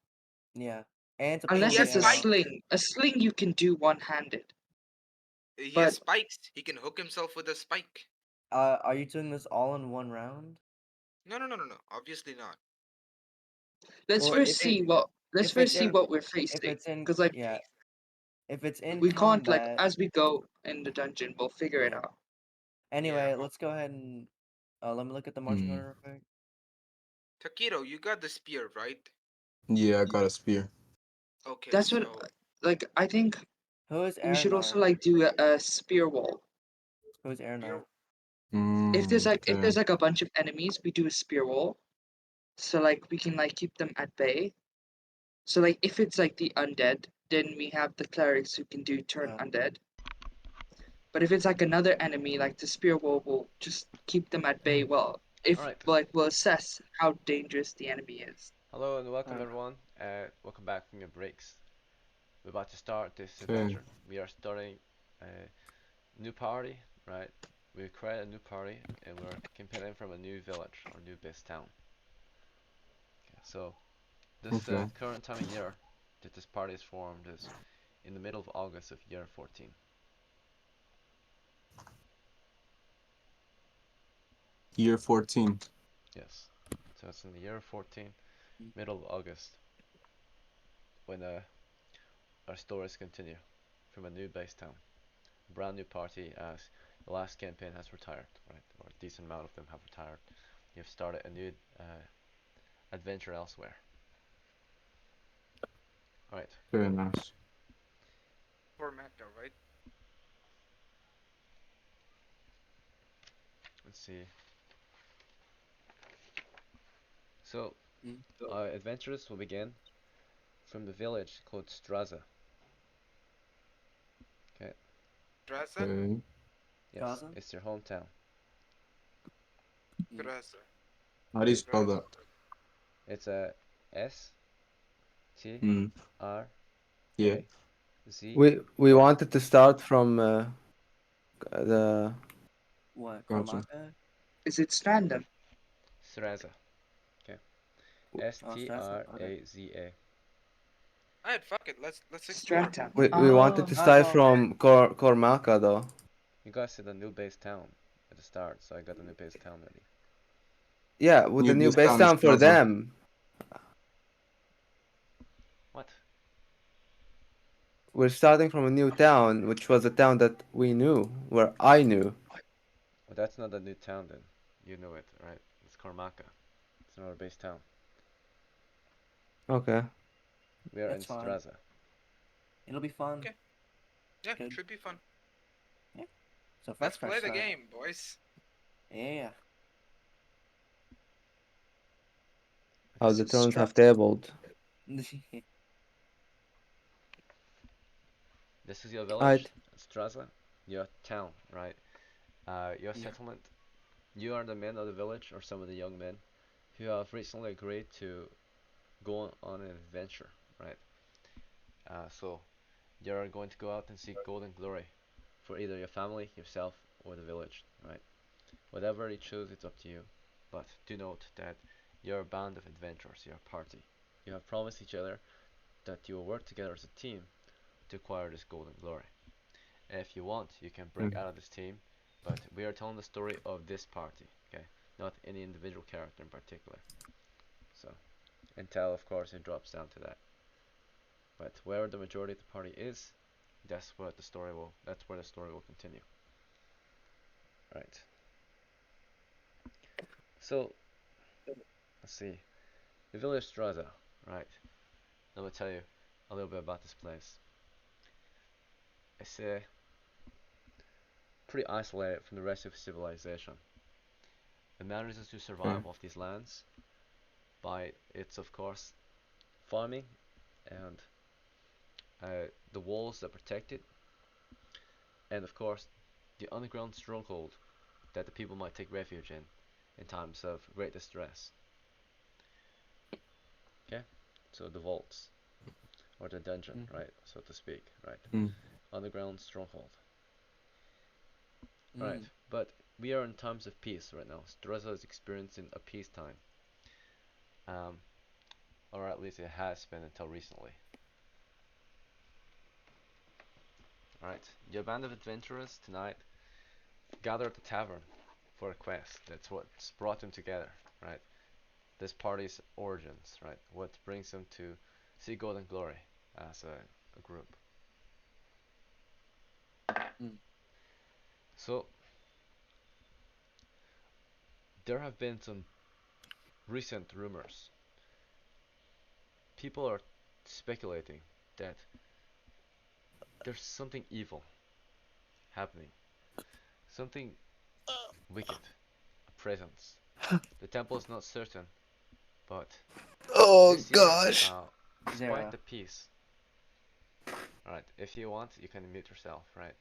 Speaker 7: yeah, and to
Speaker 2: And
Speaker 7: pull
Speaker 2: he
Speaker 4: Unless
Speaker 7: the
Speaker 2: has
Speaker 4: it's a
Speaker 7: arrow.
Speaker 2: spikes.
Speaker 4: sling. A sling you can do one-handed.
Speaker 2: He has
Speaker 4: But
Speaker 2: spikes. He can hook himself with a spike.
Speaker 7: Are you doing this all in one round?
Speaker 2: No. Obviously not.
Speaker 4: let's
Speaker 7: Well,
Speaker 4: first see what let's
Speaker 7: if it's
Speaker 4: first see
Speaker 7: in
Speaker 4: what we're
Speaker 7: if
Speaker 4: facing.
Speaker 7: it's in
Speaker 4: Because like
Speaker 7: yeah if it's in
Speaker 4: we can't like
Speaker 7: combat.
Speaker 4: as we go in the dungeon, we'll figure it
Speaker 7: Yeah.
Speaker 4: out.
Speaker 2: Yeah.
Speaker 7: Anyway, let's go ahead and let me look at the marching
Speaker 8: Hmm.
Speaker 7: order real quick.
Speaker 2: Takedo, you got the spear, right?
Speaker 8: Yeah, I got a spear.
Speaker 2: Okay,
Speaker 4: That's what
Speaker 2: so
Speaker 4: like I think
Speaker 7: Who is
Speaker 4: we should also
Speaker 7: Aranar?
Speaker 4: like do a spear wall.
Speaker 7: Who is Aranar?
Speaker 2: spear.
Speaker 4: If
Speaker 8: Okay.
Speaker 4: there's like a bunch of enemies, we do a spear wall. So like we can like keep them at bay. So like if it's like the undead, then we have the clerics who can do turn
Speaker 7: Yeah.
Speaker 4: undead. But if it's like another enemy, like the spear wall will just keep them at bay. Well, if
Speaker 1: Alright.
Speaker 4: like we'll assess how dangerous the enemy is.
Speaker 1: Hello and welcome
Speaker 7: Uh,
Speaker 1: everyone. Welcome back from your breaks. We're about to start this
Speaker 8: Okay.
Speaker 1: adventure. We are starting a new party, right? We create a new party and we're campaigning from a new village or new base town. Okay, so this
Speaker 8: Okay.
Speaker 1: current time of year that this party is formed is in the middle of August of year 14.
Speaker 8: Year 14.
Speaker 1: Yes. So it's in the year 14,
Speaker 7: mm,
Speaker 1: middle of August, when our stories continue from a new base town. A brand new party as the last campaign has retired, right? Or a decent amount of them have retired. You've started a new adventure elsewhere. Alright,
Speaker 8: Very nice.
Speaker 2: For Mecca, right?
Speaker 1: let's see. So,
Speaker 7: mm.
Speaker 1: our adventures will begin from the village called Straza. Okay,
Speaker 2: Draza?
Speaker 8: Okay.
Speaker 1: yes,
Speaker 7: Gaza?
Speaker 1: it's your hometown.
Speaker 7: Mm.
Speaker 2: Draza.
Speaker 8: How do you spell
Speaker 2: Draza.
Speaker 8: that?
Speaker 1: It's a S T
Speaker 8: Hmm.
Speaker 1: R
Speaker 8: Yeah.
Speaker 1: A Z
Speaker 6: We
Speaker 1: A.
Speaker 6: wanted to start from the
Speaker 7: What?
Speaker 8: Gotcha.
Speaker 7: Cormaca?
Speaker 4: Is it random?
Speaker 1: Straza. Okay, S
Speaker 7: Oh,
Speaker 1: T
Speaker 7: Strasza?
Speaker 1: R
Speaker 7: Okay.
Speaker 1: A Z A.
Speaker 2: Alright, fuck it. Let's explore.
Speaker 4: Strata.
Speaker 6: we wanted
Speaker 4: Oh,
Speaker 6: to
Speaker 7: Alright,
Speaker 6: start
Speaker 7: well,
Speaker 6: from Cormaca though.
Speaker 1: You guys said a new base town at the start, so I got a new base town ready.
Speaker 6: Yeah, with the
Speaker 8: New
Speaker 6: new
Speaker 8: base
Speaker 6: base
Speaker 8: town is
Speaker 6: town for
Speaker 8: Plaza.
Speaker 6: them.
Speaker 1: What?
Speaker 6: We're starting from a new town, which was a town that we knew, where I knew.
Speaker 1: Well, that's not a new town then. You know it, right? It's Karmaka. It's another base town.
Speaker 6: Okay.
Speaker 1: We are in
Speaker 7: that's fine.
Speaker 1: Straza.
Speaker 7: It'll be fun.
Speaker 2: Okay. Yeah,
Speaker 7: Good.
Speaker 2: should be fun.
Speaker 7: Yeah. So
Speaker 2: Let's
Speaker 7: first
Speaker 2: play
Speaker 7: fresh
Speaker 2: the
Speaker 7: start.
Speaker 2: game, boys.
Speaker 7: Yeah.
Speaker 6: How
Speaker 4: this
Speaker 6: the
Speaker 4: is
Speaker 6: turns have
Speaker 4: Strata.
Speaker 6: tabled.
Speaker 1: This is your village,
Speaker 6: Alright.
Speaker 1: Straza. Your town, right? Your
Speaker 7: Yeah.
Speaker 1: settlement. You are the men of the village, or some of the young men, who have recently agreed to go on an adventure, right? So you're going to go out and seek gold and glory for either your family, yourself, or the village, right? Whatever you choose, it's up to you. But do note that you're a band of adventurers, you're a party. You have promised each other that you will work together as a team to acquire this golden glory. And if you want, you can break
Speaker 8: Okay.
Speaker 1: out of this team, but we are telling the story of this party, okay? Not any individual character in particular. So, until of course it drops down to that. But where the majority of the party is, that's where the story will continue. Right. So, let's see. The village Straza, right? Let me tell you a little bit about this place. It's pretty isolated from the rest of civilization. It manages to
Speaker 8: Okay.
Speaker 1: survive off these lands by its, of course, farming and the walls that protect it, and of course, the underground stronghold that the people might take refuge in times of great distress. Okay, so the vaults or the dungeon,
Speaker 6: Mhm.
Speaker 1: right, so to speak, right,
Speaker 8: Mm.
Speaker 1: underground stronghold, right.
Speaker 7: Mm.
Speaker 1: But we are in times of peace right now. Stresa is experiencing a peacetime, um, or at least it has been until recently. All right, your band of adventurers tonight gather at the tavern for a quest. That's what's brought them together, right? This party's origins, right? What brings them to see golden glory as a group.
Speaker 7: Mm.
Speaker 1: So there have been some recent rumors. People are speculating that there's something evil happening, something wicked, a presence. The temple is not certain, but
Speaker 8: Oh
Speaker 1: this year,
Speaker 8: gosh.
Speaker 1: despite
Speaker 7: Zara.
Speaker 1: the peace, alright, if you want, you can mute yourself, right?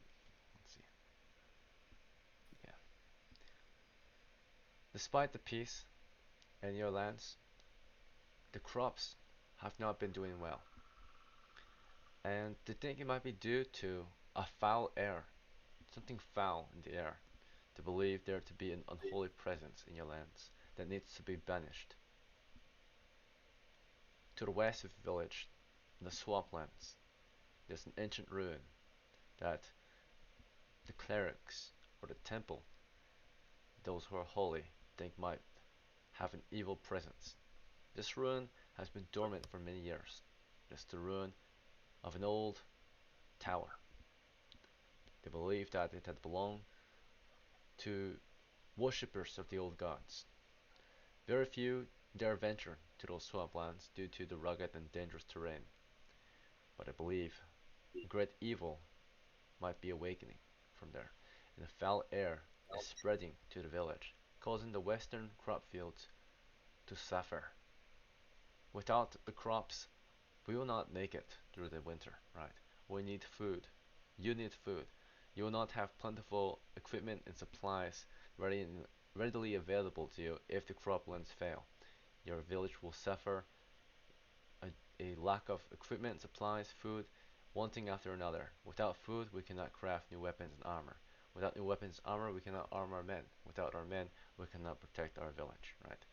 Speaker 1: Let's see. Yeah. Despite the peace in your lands, the crops have not been doing well. And they think it might be due to a foul air, something foul in the air. They believe there to be an unholy presence in your lands that needs to be banished. To the west of the village, in the swamplands, there's an ancient ruin that the clerics or the temple, those who are holy, think might have an evil presence. This ruin has been dormant for many years. It's the ruin of an old tower. They believe that it had belonged to worshippers of the old gods. Very few dare venture to those swamplands due to the rugged and dangerous terrain, but I believe great evil might be awakening from there, and the foul air is spreading to the village, causing the western crop fields to suffer. Without the crops, we will not make it through the winter, right? We need food. You need food. You will not have plentiful equipment and supplies ready and readily available to you if the croplands fail. Your village will suffer a, a lack of equipment, supplies, food, one thing after another. Without food, we cannot craft new weapons and armor. Without new weapons and armor, we cannot arm our men. Without our men, we cannot protect our village, right?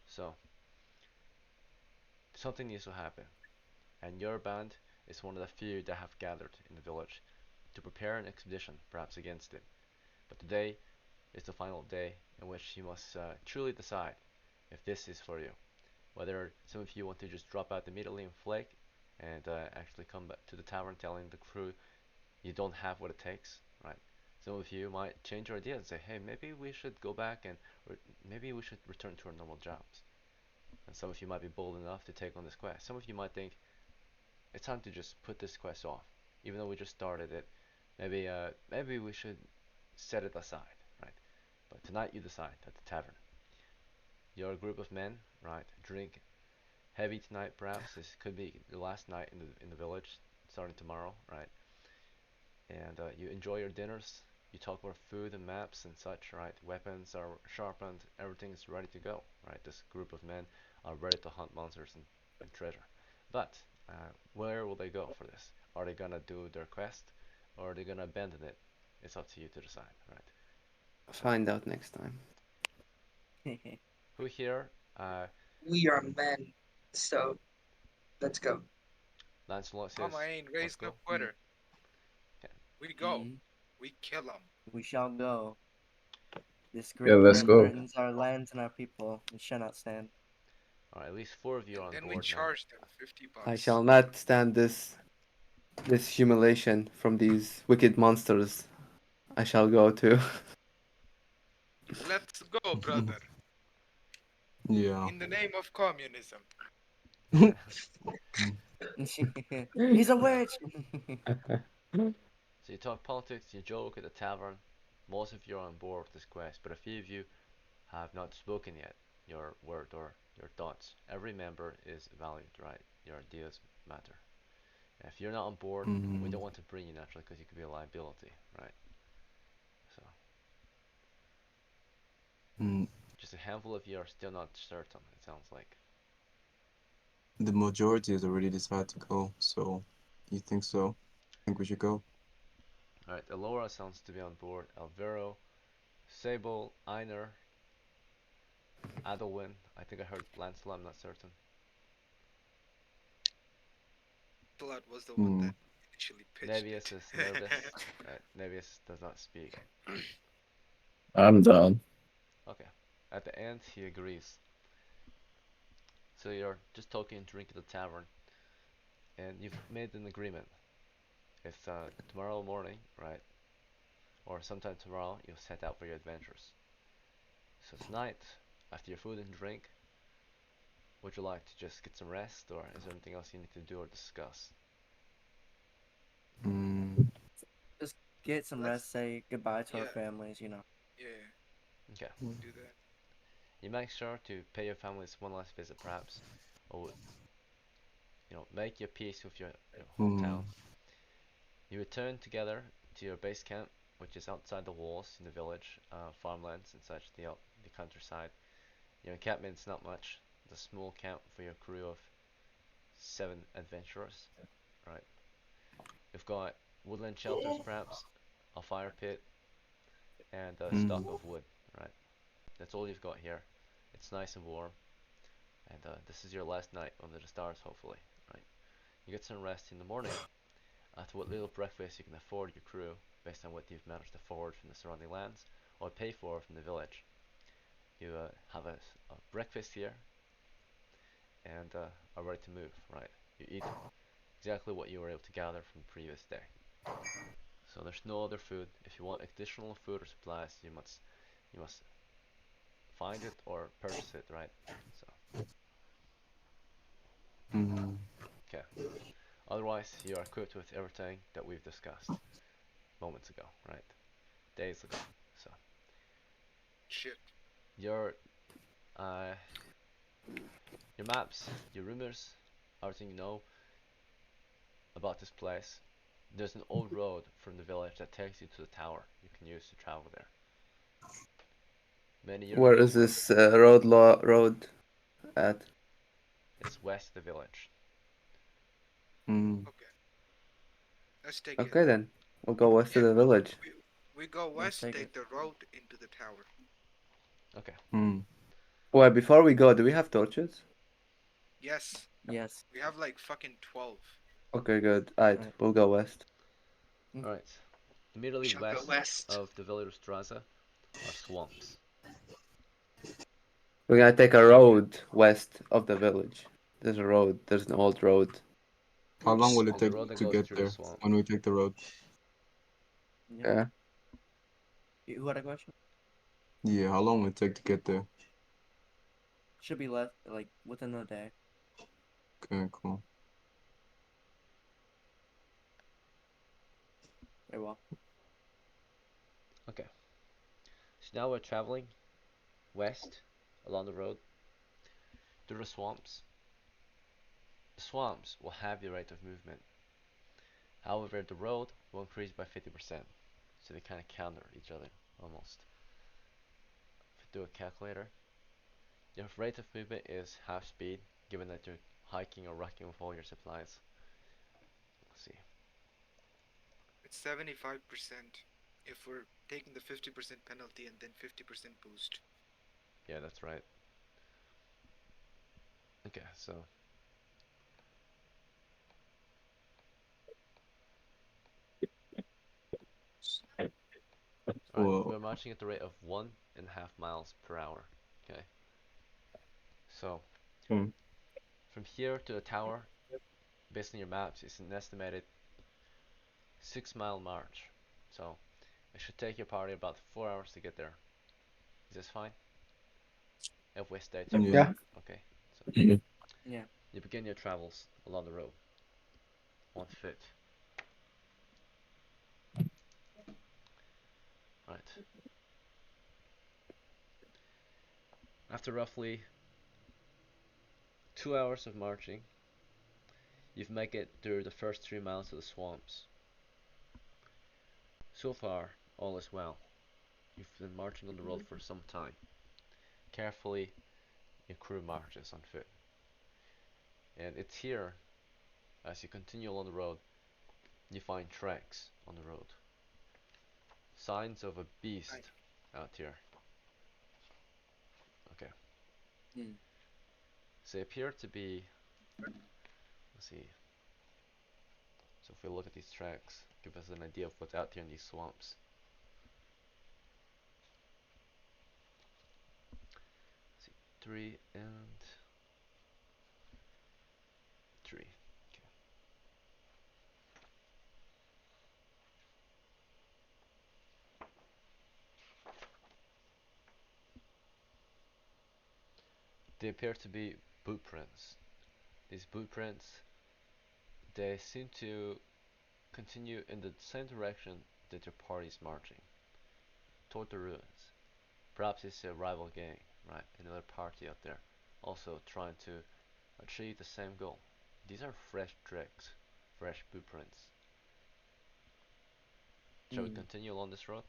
Speaker 1: So, something needs to happen. And your band is one of the few that have gathered in the village to prepare an expedition, perhaps against it. But today is the final day in which you must truly decide if this is for you. Whether some of you want to just drop out immediately and flake and actually come back to the tavern telling the crew you don't have what it takes, right? Some of you might change your idea and say, hey, maybe we should go back and maybe we should return to our normal jobs. And some of you might be bold enough to take on this quest. Some of you might think it's time to just put this quest off, even though we just started it. Maybe we should set it aside, right? But tonight you decide at the tavern. You're a group of men, right? Drink heavy tonight, perhaps. This could be the last night in the village, starting tomorrow, right? And you enjoy your dinners. You talk about food and maps and such, right? Weapons are sharpened. Everything is ready to go, right? This group of men are ready to hunt monsters and treasure. But where will they go for this? Are they gonna do their quest, or are they gonna abandon it? It's up to you to decide, right?
Speaker 6: Find out next time.
Speaker 1: Who here? Uh,
Speaker 4: We are men, so let's go.
Speaker 1: Lancelot says,
Speaker 2: Mama ain't
Speaker 1: "Let's
Speaker 2: raised no
Speaker 1: go."
Speaker 7: Mm.
Speaker 2: quitter.
Speaker 1: Okay.
Speaker 2: We go.
Speaker 7: Mm.
Speaker 2: We kill 'em.
Speaker 7: We shall go. This
Speaker 5: Yeah,
Speaker 7: great
Speaker 5: let's
Speaker 7: threat
Speaker 5: go.
Speaker 7: threatens our lands and our people. We shall not stand.
Speaker 1: All right. At least four of you are
Speaker 2: And
Speaker 1: on
Speaker 2: then we
Speaker 1: board now.
Speaker 2: charge them 50
Speaker 6: I
Speaker 2: bucks.
Speaker 6: shall not stand this humiliation from these wicked monsters. I shall go too.
Speaker 2: Let's go, brother.
Speaker 8: Yeah.
Speaker 2: In the name of communism.
Speaker 8: Mm.
Speaker 7: He's a witch.
Speaker 1: So you talk politics, you joke at the tavern. Most of you are on board with this quest, but a few of you have not spoken yet your word or your thoughts. Every member is valued, right? Your ideas matter. And if you're not on board, we
Speaker 8: Mm,
Speaker 1: don't want to bring you naturally because you could be a liability, right? So
Speaker 8: mm.
Speaker 1: just a handful of you are still not certain. It sounds like.
Speaker 8: The majority has already decided to go, so you think so? Think we should go?
Speaker 1: All right, Elora sounds to be on board. Alvaro, Sable, Einar, Adalwin. I think I heard Lancelot. I'm not certain.
Speaker 2: Blood was the one
Speaker 8: Hmm.
Speaker 2: that initially pitched
Speaker 1: Nevius
Speaker 2: it.
Speaker 1: is nervous. Nevius does not speak.
Speaker 3: I'm down.
Speaker 1: Okay. At the end, he agrees. So you're just talking and drinking at the tavern, and you've made an agreement. If tomorrow morning, right, or sometime tomorrow, you'll set out for your adventures. So tonight, after your food and drink, would you like to just get some rest, or is there anything else you need to do or discuss?
Speaker 8: Hmm.
Speaker 7: Just get some
Speaker 2: Let's
Speaker 7: rest, say goodbye to our
Speaker 2: yeah,
Speaker 7: families, you know.
Speaker 2: yeah,
Speaker 1: Okay.
Speaker 2: do that.
Speaker 1: You make sure to pay your families one last visit, perhaps, or make your peace with your
Speaker 8: Hmm.
Speaker 1: hometown. You return together to your base camp, which is outside the walls in the village, farmlands and such, the countryside. Your encampment's not much. It's a small camp for your crew of 7 adventurers. Right. You've got woodland shelters, perhaps, a fire pit, and a
Speaker 8: Hmm.
Speaker 1: stock of wood. Right. That's all you've got here. It's nice and warm, and this is your last night under the stars, hopefully. Right. You get some rest in the morning. After what little breakfast you can afford your crew, based on what you've managed to forage from the surrounding lands, or pay for from the village. You have a breakfast here, and are ready to move. Right. You eat exactly what you were able to gather from the previous day. So there's no other food. If you want additional food or supplies, you must find it or purchase it, right? So
Speaker 8: Hmm.
Speaker 1: okay. Otherwise, you are equipped with everything that we've discussed moments ago, right? Days ago. So
Speaker 2: Shit.
Speaker 1: your uh, your maps, your rumors, everything you know about this place. There's an old road from the village that takes you to the tower. You can use to travel there. Many years
Speaker 6: Where
Speaker 1: ago,
Speaker 6: is this road at?
Speaker 1: it's west of the village.
Speaker 8: Hmm.
Speaker 2: Okay, let's take it.
Speaker 6: Okay then, we'll go west of
Speaker 2: Yeah,
Speaker 6: the village.
Speaker 2: we go
Speaker 7: Let's
Speaker 2: west,
Speaker 7: take
Speaker 2: take
Speaker 7: it.
Speaker 2: the road into the tower.
Speaker 1: Okay.
Speaker 8: Hmm.
Speaker 6: Wait, before we go, do we have torches?
Speaker 2: Yes,
Speaker 7: Yes.
Speaker 2: we have like fucking 12.
Speaker 6: Okay, good. Alright,
Speaker 7: Right.
Speaker 6: we'll go west.
Speaker 1: All right.
Speaker 4: We
Speaker 1: Immediately
Speaker 4: shall go
Speaker 1: west
Speaker 4: west.
Speaker 1: of the village of Straza are swamps.
Speaker 6: We're gonna take a road west of the village. There's a road. There's an old road.
Speaker 8: How long
Speaker 4: Oops.
Speaker 8: will it
Speaker 1: There's a
Speaker 8: take
Speaker 1: road that
Speaker 8: to
Speaker 1: goes
Speaker 8: get
Speaker 1: through the
Speaker 8: there
Speaker 1: swamp.
Speaker 8: when we take the road?
Speaker 7: Yep.
Speaker 6: Yeah.
Speaker 7: Who had a question?
Speaker 8: Yeah, how long will it take to get there?
Speaker 7: Should be left like within a day.
Speaker 8: Okay, cool.
Speaker 7: Very well.
Speaker 1: Okay. So now we're traveling west along the road through the swamps. The swamps will have your rate of movement. However, the road will increase by 50%. So they kind of counter each other almost. If you do a calculator, your rate of movement is half speed, given that you're hiking or rucking with all your supplies. Let's see.
Speaker 2: It's 75% if we're taking the 50% penalty and then 50% boost.
Speaker 1: Yeah, that's right. Okay, so alright,
Speaker 8: Well,
Speaker 1: we're marching at the rate of 1.5 miles per hour. Okay, so
Speaker 8: hmm.
Speaker 1: from here to the tower, based on your maps, it's an estimated 6 mile march. So it should take your party about 4 hours to get there. Is this fine? If we stay
Speaker 7: Yep.
Speaker 1: together.
Speaker 8: Yeah.
Speaker 6: Yeah.
Speaker 1: Okay, so
Speaker 3: Yeah.
Speaker 7: Yeah.
Speaker 1: you begin your travels along the road on foot. Right. After roughly 2 hours of marching, you've made it through the first 3 miles of the swamps. So far, all is well. You've been marching on the road for some time. Carefully, your crew marches on foot. And it's here, as you continue along the road, you find tracks on the road. Signs of a beast out here. Okay.
Speaker 7: Mm.
Speaker 1: So they appear to be, let's see. So if we look at these tracks, give us an idea of what's out here in these swamps. Let's see, 3 and 3. Okay. They appear to be boot prints. These boot prints, they seem to continue in the same direction that your party is marching, toward the ruins. Perhaps it's a rival gang, right? Another party out there, also trying to achieve the same goal. These are fresh tracks, fresh blueprints. Shall we
Speaker 7: Mm.
Speaker 1: continue along this road?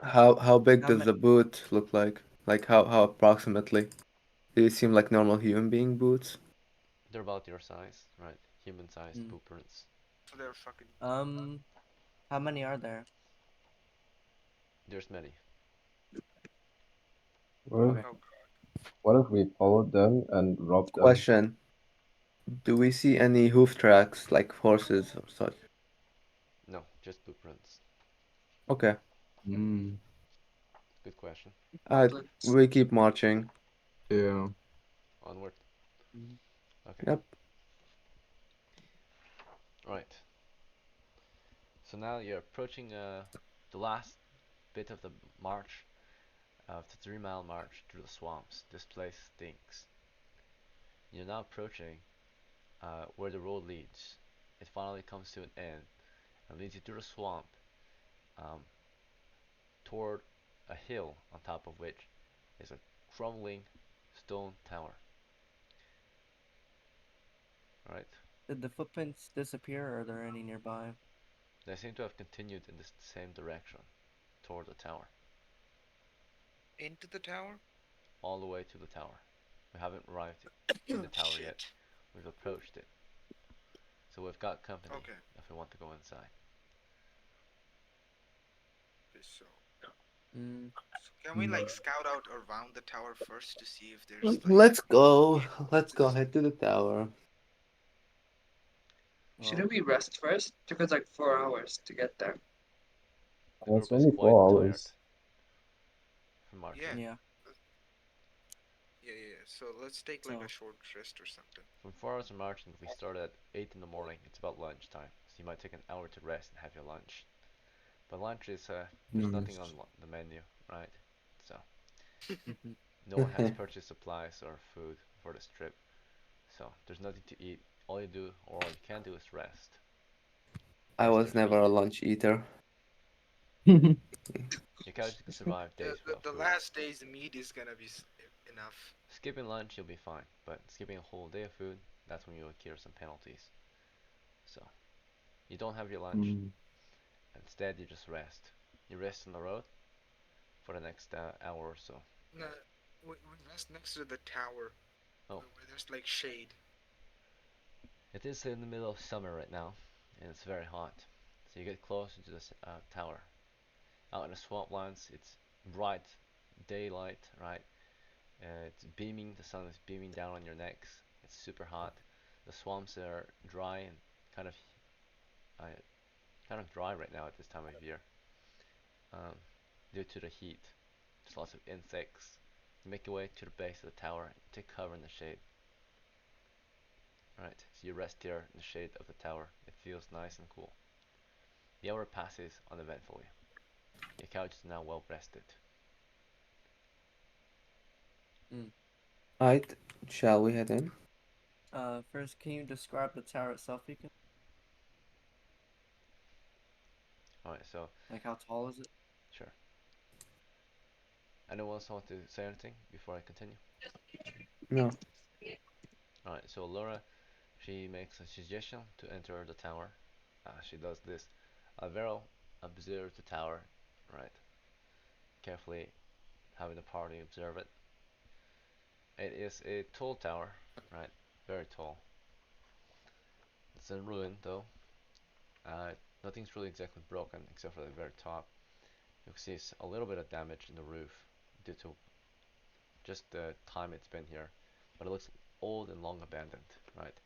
Speaker 6: How big
Speaker 7: How
Speaker 6: does
Speaker 7: ma-
Speaker 6: the boot look like? Like how approximately? Do they seem like normal human being boots?
Speaker 1: They're about your size, right? Human-sized
Speaker 7: Mm.
Speaker 1: blueprints.
Speaker 2: They're fucking.
Speaker 7: How many are there?
Speaker 1: There's many.
Speaker 5: What if,
Speaker 7: Okay.
Speaker 2: Oh,
Speaker 5: what if we followed them and robbed them?
Speaker 6: Question: do we see any hoof tracks like horses or such?
Speaker 1: No, just blueprints.
Speaker 6: Okay.
Speaker 8: Hmm.
Speaker 1: Good question.
Speaker 4: Let's
Speaker 6: We keep marching.
Speaker 8: Yeah.
Speaker 1: Onward.
Speaker 7: Mhm.
Speaker 1: Okay.
Speaker 6: Yep.
Speaker 1: Right. So now you're approaching the last bit of the march, of the 3 mile march through the swamps. This place stinks. You're now approaching where the road leads. It finally comes to an end and leads you through the swamp um, toward a hill on top of which is a crumbling stone tower. Right?
Speaker 7: Did the footprints disappear, or are there any nearby?
Speaker 1: They seem to have continued in the same direction toward the tower,
Speaker 2: into the tower.
Speaker 1: all the way to the tower. We haven't arrived in the tower yet.
Speaker 2: Shit.
Speaker 1: We've approached it. So we've got company
Speaker 2: Okay.
Speaker 1: if we want to go inside.
Speaker 2: Okay, so
Speaker 7: Mm.
Speaker 2: can we
Speaker 8: Hmm.
Speaker 2: like scout out around the tower first to see if there's like
Speaker 6: Let's go. Let's go
Speaker 2: this?
Speaker 6: head to the tower.
Speaker 7: Well,
Speaker 4: shouldn't we rest first? Took us like 4 hours to get there.
Speaker 1: The
Speaker 5: It's
Speaker 1: group is
Speaker 5: only
Speaker 1: quite
Speaker 5: four
Speaker 1: tired
Speaker 5: hours.
Speaker 1: from marching.
Speaker 2: Yeah.
Speaker 7: yeah.
Speaker 2: Yeah. So let's take like a
Speaker 7: So,
Speaker 2: short rest or something.
Speaker 1: From 4 hours of marching, if we start at 8 in the morning, it's about lunchtime. So you might take an hour to rest and have your lunch. But lunch is, there's nothing
Speaker 8: Nice.
Speaker 1: on the menu, right? So
Speaker 7: mhm.
Speaker 1: no one has purchased supplies or food for this trip. So there's nothing to eat. All you do, or all you can do, is rest.
Speaker 6: I
Speaker 1: Rest
Speaker 6: was
Speaker 1: your
Speaker 6: never
Speaker 1: feet.
Speaker 6: a lunch eater.
Speaker 1: Your couch can survive
Speaker 2: The,
Speaker 1: days
Speaker 2: the
Speaker 1: without
Speaker 2: the
Speaker 1: food.
Speaker 2: last day's meat is gonna be enough.
Speaker 1: Skipping lunch, you'll be fine. But skipping a whole day of food, that's when you'll incur some penalties. So you don't have your lunch.
Speaker 8: Hmm.
Speaker 1: Instead, you just rest. You rest on the road for the next hour or so.
Speaker 2: No, we rest next to the tower
Speaker 1: Oh,
Speaker 2: where there's like shade.
Speaker 1: it is in the middle of summer right now, and it's very hot. So you get closer to the tower. Out in the swamplands, it's bright daylight, right? It's beaming. The sun is beaming down on your necks. It's super hot. The swamps are dry and kind of uh, kind of dry right now at this time of year, um, due to the heat. There's lots of insects. You make your way to the base of the tower, take cover in the shade. Right, so you rest here in the shade of the tower. It feels nice and cool. The hour passes uneventfully. Your couch is now well rested.
Speaker 7: Mm.
Speaker 6: Alright, shall we head in?
Speaker 7: First, can you describe the tower itself, Ethan?
Speaker 1: Alright, so
Speaker 7: Like, how tall is it?
Speaker 1: sure. Anyone else want to say anything before I continue?
Speaker 6: No.
Speaker 1: Alright, so Laura, she makes a suggestion to enter the tower. She does this. Alvaro observes the tower, right? Carefully having the party observe it. It is a tall tower, right? Very tall. It's in ruin though. Uh, Nothing's really exactly broken except for the very top. You can see a little bit of damage in the roof due to just the time it's been here, but it looks old and long abandoned, right?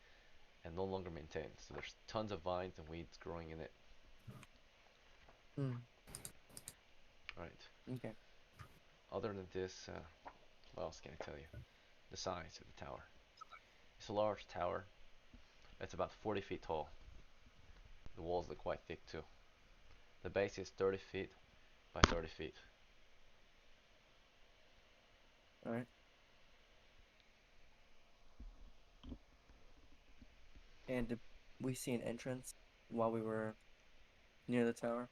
Speaker 1: And no longer maintained. So there's tons of vines and weeds growing in it.
Speaker 7: Hmm.
Speaker 1: Right.
Speaker 7: Okay.
Speaker 1: Other than this, what else can I tell you? The size of the tower. It's a large tower. It's about 40 feet tall. The walls are quite thick too. The base is 30 feet by 30 feet.
Speaker 7: All right. And did we see an entrance while we were near the tower?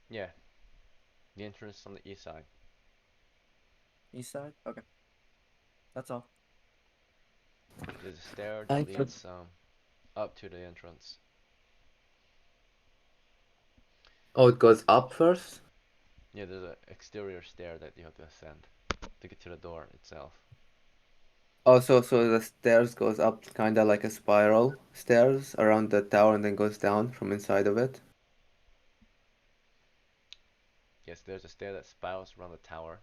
Speaker 1: Yeah, the entrance on the east side.
Speaker 7: East side? Okay. That's all.
Speaker 1: There's a stair
Speaker 6: I
Speaker 1: that
Speaker 6: could.
Speaker 1: leads up to the entrance.
Speaker 6: Oh, it goes up first?
Speaker 1: Yeah, there's an exterior stair that you have to ascend to get to the door itself.
Speaker 6: Oh, so the stairs goes up kind of like a spiral stairs around the tower and then goes down from inside of it.
Speaker 1: Yes, there's a stair that spirals around the tower.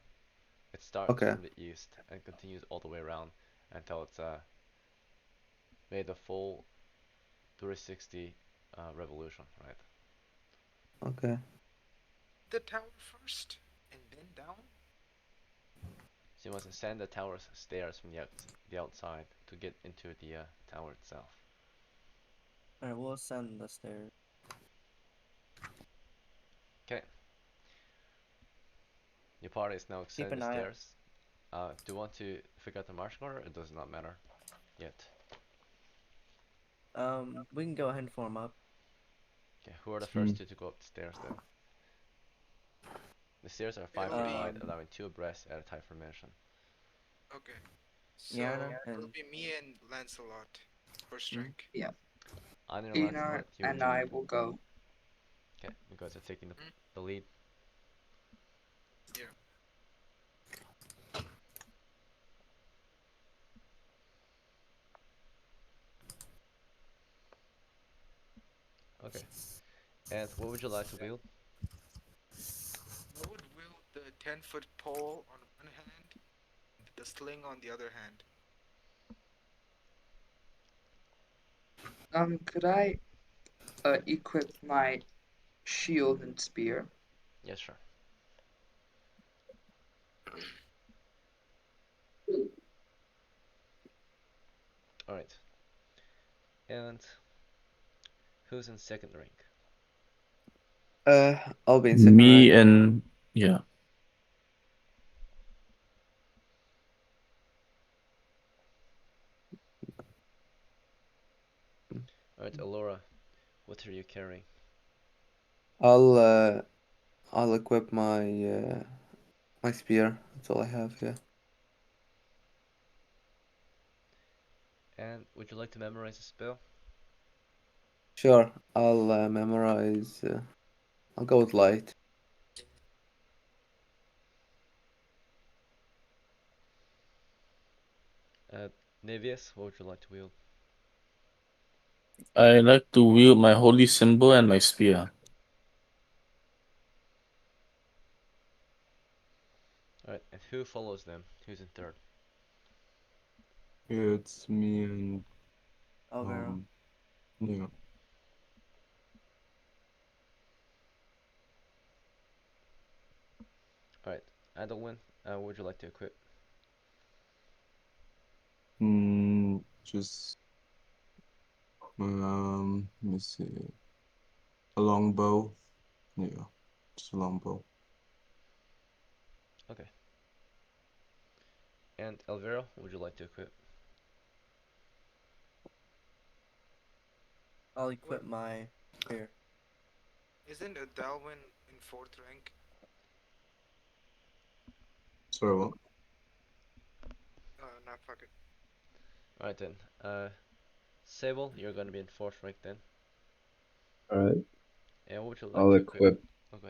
Speaker 1: It starts
Speaker 6: Okay,
Speaker 1: from the east and continues all the way around until it's made a full 360 revolution, right?
Speaker 6: okay.
Speaker 2: The tower first and then down.
Speaker 1: So you must ascend the tower's stairs from the outside to get into the tower itself.
Speaker 7: All right, we'll ascend the stairs.
Speaker 1: Okay, your party is now
Speaker 7: Keep
Speaker 1: ascending
Speaker 7: an
Speaker 1: the
Speaker 7: eye out.
Speaker 1: stairs. Do you want to figure out the marching order? It does not matter yet.
Speaker 7: We can go ahead and form up.
Speaker 1: Okay, who are the
Speaker 8: Hmm.
Speaker 1: first two to go up the stairs then? The stairs are 5
Speaker 2: It'll
Speaker 1: feet
Speaker 2: be
Speaker 1: wide,
Speaker 7: Um,
Speaker 1: allowing two abreast at a time formation.
Speaker 2: okay. So
Speaker 7: Yana
Speaker 2: it'll
Speaker 7: and
Speaker 2: be me and Lancelot, first
Speaker 7: hmm?
Speaker 2: rank.
Speaker 4: Yeah.
Speaker 1: Either
Speaker 4: Ina
Speaker 1: Lancelot, you and
Speaker 4: and
Speaker 1: Yana.
Speaker 4: I will go.
Speaker 1: Okay, you guys are taking
Speaker 2: Hmm?
Speaker 1: the lead.
Speaker 2: Yeah.
Speaker 1: Okay, and what would you like to wield?
Speaker 2: I would wield the 10-foot pole on one hand, the sling on the other hand.
Speaker 4: Could I equip my shield and spear?
Speaker 1: Yes, sure. Alright, and who's in second rank?
Speaker 6: I'll be in second
Speaker 3: Me
Speaker 6: rank.
Speaker 3: and yeah.
Speaker 1: Alright, Alora, what are you carrying?
Speaker 6: I'll uh I'll equip my spear. That's all I have here.
Speaker 1: And would you like to memorize a spell?
Speaker 6: Sure, I'll memorize. I'll go with light.
Speaker 1: Uh, Nevius, what would you like to wield?
Speaker 3: I like to wield my holy symbol and my spear.
Speaker 1: Alright, and who follows them? Who's in third?
Speaker 8: It's me and
Speaker 7: Alvaro.
Speaker 8: yeah.
Speaker 1: Alright, Adelwin, what would you like to equip?
Speaker 8: Just let me see. A longbow. Yeah, just a longbow.
Speaker 1: Okay. And Elvira, what would you like to equip?
Speaker 7: I'll
Speaker 2: What?
Speaker 7: equip my spear.
Speaker 2: Isn't a Dalwin in fourth rank?
Speaker 8: Sorry, what?
Speaker 2: Nah, fuck it.
Speaker 1: Alright then. Sable, you're gonna be in fourth rank then.
Speaker 5: Alright,
Speaker 1: And what would you like
Speaker 5: I'll
Speaker 1: to equip?
Speaker 5: equip
Speaker 1: Oh, go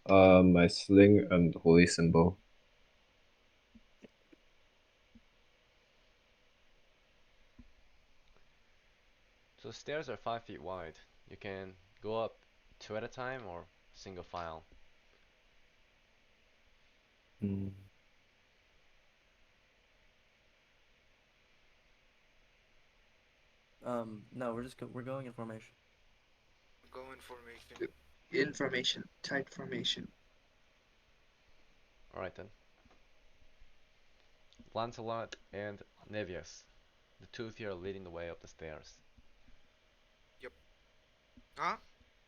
Speaker 1: ahead.
Speaker 5: my sling and holy symbol.
Speaker 1: So the stairs are 5 feet wide. You can go up two at a time or single file.
Speaker 3: Hmm.
Speaker 7: No, we're going in formation.
Speaker 2: Go in formation.
Speaker 4: Information, tight formation.
Speaker 1: Alright then. Lancelot and Nevius. The two of you are leading the way up the stairs.
Speaker 2: Yep. Huh?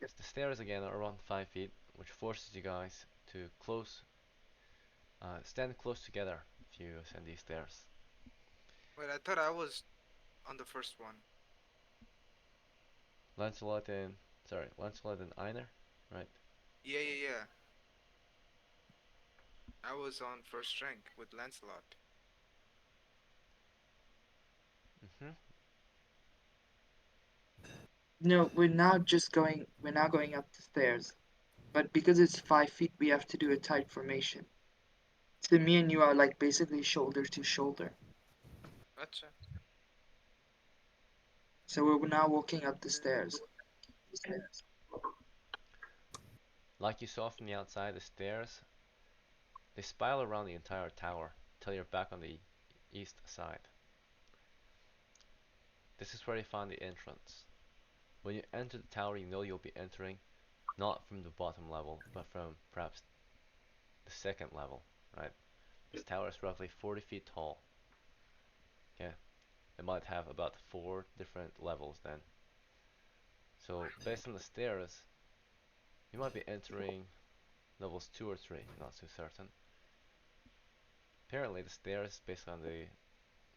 Speaker 1: So the stairs again are around 5 feet, which forces you guys to stand close together if you ascend these stairs.
Speaker 2: Wait, I thought I was on the first one.
Speaker 1: Lancelot and Einar, right?
Speaker 2: Yeah. I was on first rank with Lancelot.
Speaker 1: Mhm.
Speaker 4: No, we're now going up the stairs. But because it's 5 feet, we have to do a tight formation. So me and you are like basically shoulder to shoulder.
Speaker 2: Gotcha.
Speaker 4: So we're now walking up the stairs.
Speaker 1: Like you saw from the outside, the stairs they spiral around the entire tower till you're back on the east side. This is where you find the entrance. When you enter the tower, you know you'll be entering not from the bottom level, but from perhaps the second level, right? This tower is roughly 40 feet tall. Okay, it might have about 4 different levels then. So based on the stairs, you might be entering levels 2 or 3, not too certain. Apparently the stairs, based on the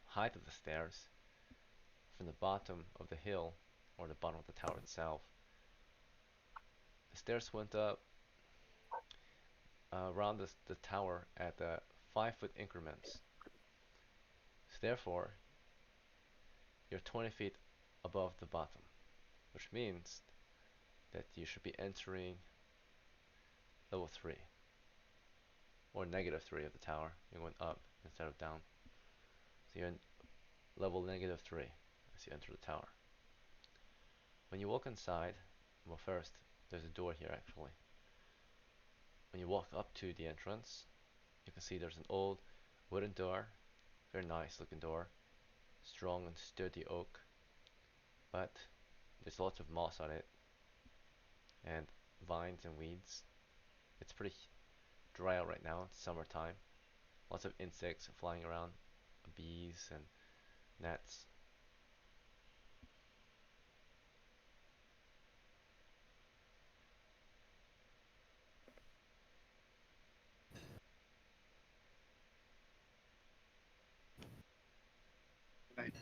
Speaker 1: height of the stairs, from the bottom of the hill, or the bottom of the tower itself, the stairs went up around the tower at 5 foot increments. So therefore, you're 20 feet above the bottom, which means that you should be entering level 3 or -3 of the tower. You're going up instead of down. So you're in level -3 as you enter the tower. When you walk inside, well, first, there's a door here actually. When you walk up to the entrance, you can see there's an old wooden door, very nice looking door, strong and sturdy oak, but there's lots of moss on it and vines and weeds. It's pretty dry out right now, it's summertime. Lots of insects flying around, bees and gnats.
Speaker 4: Right.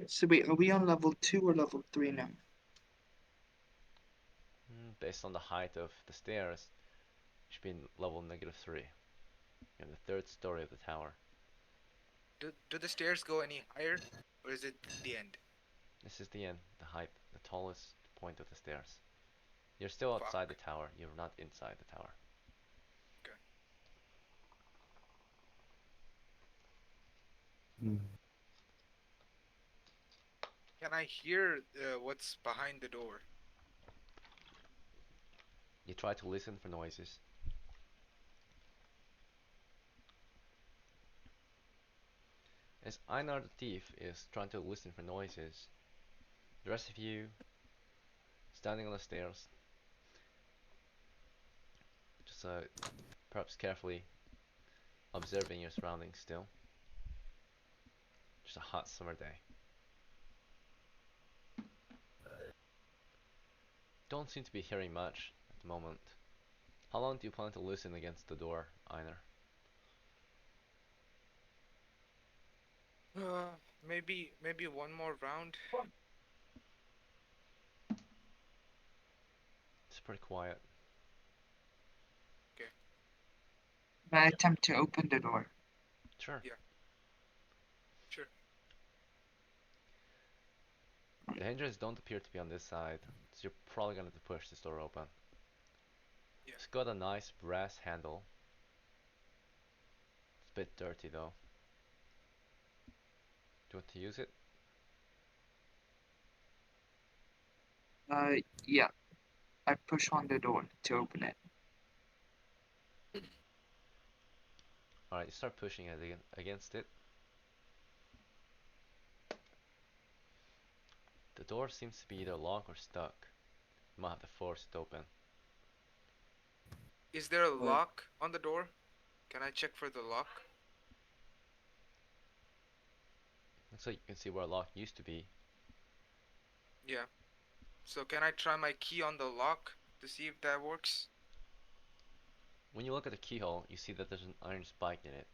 Speaker 4: So wait, are we on level 2 or level 3 now?
Speaker 1: Based on the height of the stairs, you should be in level -3. You're in the third story of the tower.
Speaker 2: Do the stairs go any higher, or is it the end?
Speaker 1: This is the end, the height, the tallest point of the stairs. You're still outside the
Speaker 2: Fuck.
Speaker 1: tower, you're not inside the tower.
Speaker 2: Okay.
Speaker 3: Hmm.
Speaker 2: Can I hear what's behind the door?
Speaker 1: You try to listen for noises. As Einar the thief is trying to listen for noises, the rest of you standing on the stairs, just perhaps carefully observing your surroundings still. Just a hot summer day. Don't seem to be hearing much at the moment. How long do you plan to listen against the door, Einar?
Speaker 2: Maybe one more round.
Speaker 1: It's pretty quiet.
Speaker 2: Okay.
Speaker 4: I attempt to open the door.
Speaker 1: Sure.
Speaker 2: Yeah.
Speaker 1: The hinges don't appear to be on this side, so you're probably gonna have to push this door open.
Speaker 2: Yeah.
Speaker 1: It's got a nice brass handle. It's a bit dirty though. Do you want to use it?
Speaker 4: Yeah. I push on the door to open it.
Speaker 1: Alright, you start pushing it against it. The door seems to be either locked or stuck. You might have to force it open.
Speaker 2: Is there a
Speaker 7: Wait.
Speaker 2: lock on the door? Can I check for the lock?
Speaker 1: Looks like you can see where a lock used to be.
Speaker 2: Yeah. So can I try my key on the lock to see if that works?
Speaker 1: When you look at the keyhole, you see that there's an iron spike in it.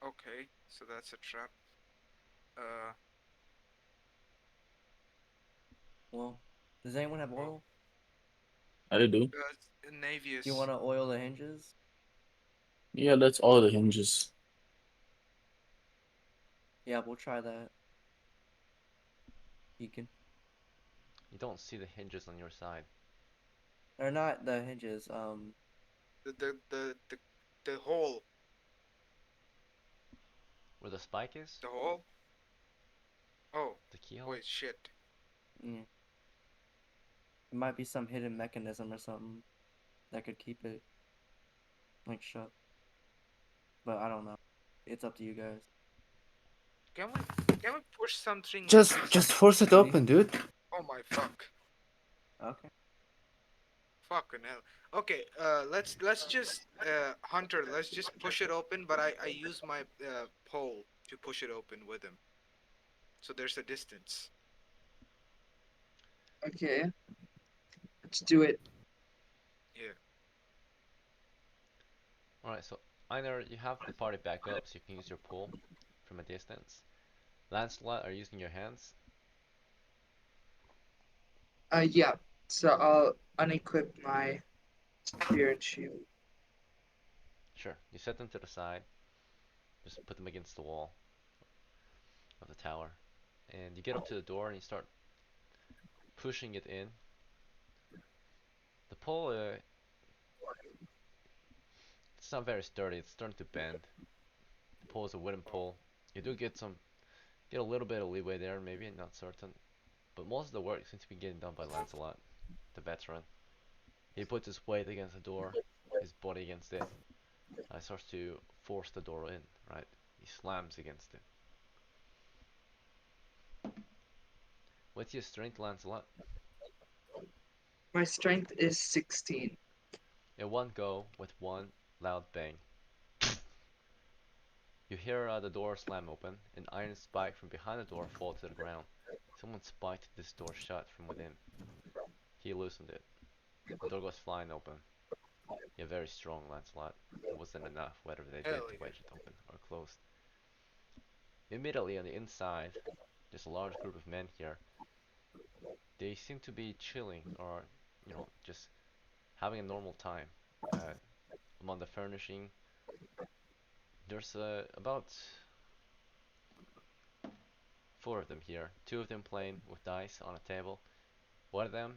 Speaker 2: Okay, so that's a trap. Uh,
Speaker 7: Well, does anyone have
Speaker 2: well,
Speaker 7: oil?
Speaker 3: I do.
Speaker 2: Navius.
Speaker 7: Do you want to oil the hinges?
Speaker 3: Yeah, that's all the hinges.
Speaker 7: Yeah, we'll try that. You can.
Speaker 1: You don't see the hinges on your side.
Speaker 7: Or not the hinges.
Speaker 2: The hole.
Speaker 1: Where the spike is?
Speaker 2: The hole? Oh,
Speaker 1: The keyhole?
Speaker 2: wait, shit.
Speaker 7: Yeah. It might be some hidden mechanism or something that could keep it like shut. But I don't know. It's up to you guys.
Speaker 2: Can we push something
Speaker 6: Just
Speaker 2: inside?
Speaker 6: force it open, dude.
Speaker 2: Oh my fuck.
Speaker 7: Okay.
Speaker 2: Fucking hell. Okay, let's just Hunter, let's just push it open, but I use my pole to push it open with him. So there's a distance.
Speaker 4: Okay. Let's do it.
Speaker 2: Yeah.
Speaker 1: Alright, so either you have the party back up so you can use your pull from a distance. Lancelot, are you using your hands?
Speaker 4: Yeah. So I'll unequip my spear and shield.
Speaker 1: Sure. You set them to the side. Just put them against the wall of the tower. And you get up to the door and you start pushing it in. The pole, it's not very sturdy. It's starting to bend. The pole is a wooden pole. You do get a little bit of leeway there, maybe, not certain. But most of the work seems to be getting done by Lancelot, the veteran. He puts his weight against the door, his body against it, and starts to force the door in, right? He slams against it. What's your strength, Lancelot?
Speaker 4: My strength is 16.
Speaker 1: In one go, with one loud bang, you hear the door slam open. An iron spike from behind the door fall to the ground. Someone spiked this door shut from within. He loosened it. The door goes flying open. You're very strong, Lancelot. It wasn't enough, whatever they did,
Speaker 2: Hell
Speaker 1: to
Speaker 2: yeah.
Speaker 1: wedge it open or closed. Immediately on the inside, there's a large group of men here. They seem to be chilling or, just having a normal time. Uh, Among the furnishing, there's about four of them here. Two of them playing with dice on a table. One of them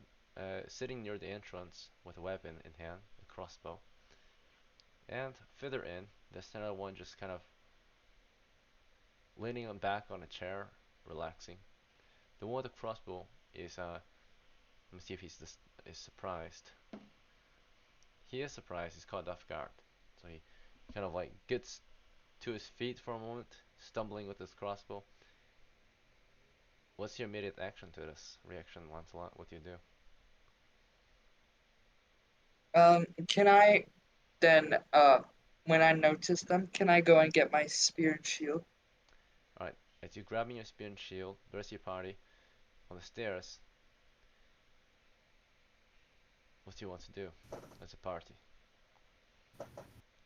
Speaker 1: sitting near the entrance with a weapon in hand, a crossbow. And further in, there's another one just kind of leaning on back on a chair, relaxing. The one with the crossbow is let me see if is surprised. He is surprised. He's caught off guard, so he kind of like gets to his feet for a moment, stumbling with his crossbow. What's your immediate action to this reaction, Lancelot? What do you do?
Speaker 4: Can I then when I notice them, can I go and get my spear and shield?
Speaker 1: Alright, as you grabbing your spear and shield, the rest of your party on the stairs, what do you want to do as a party?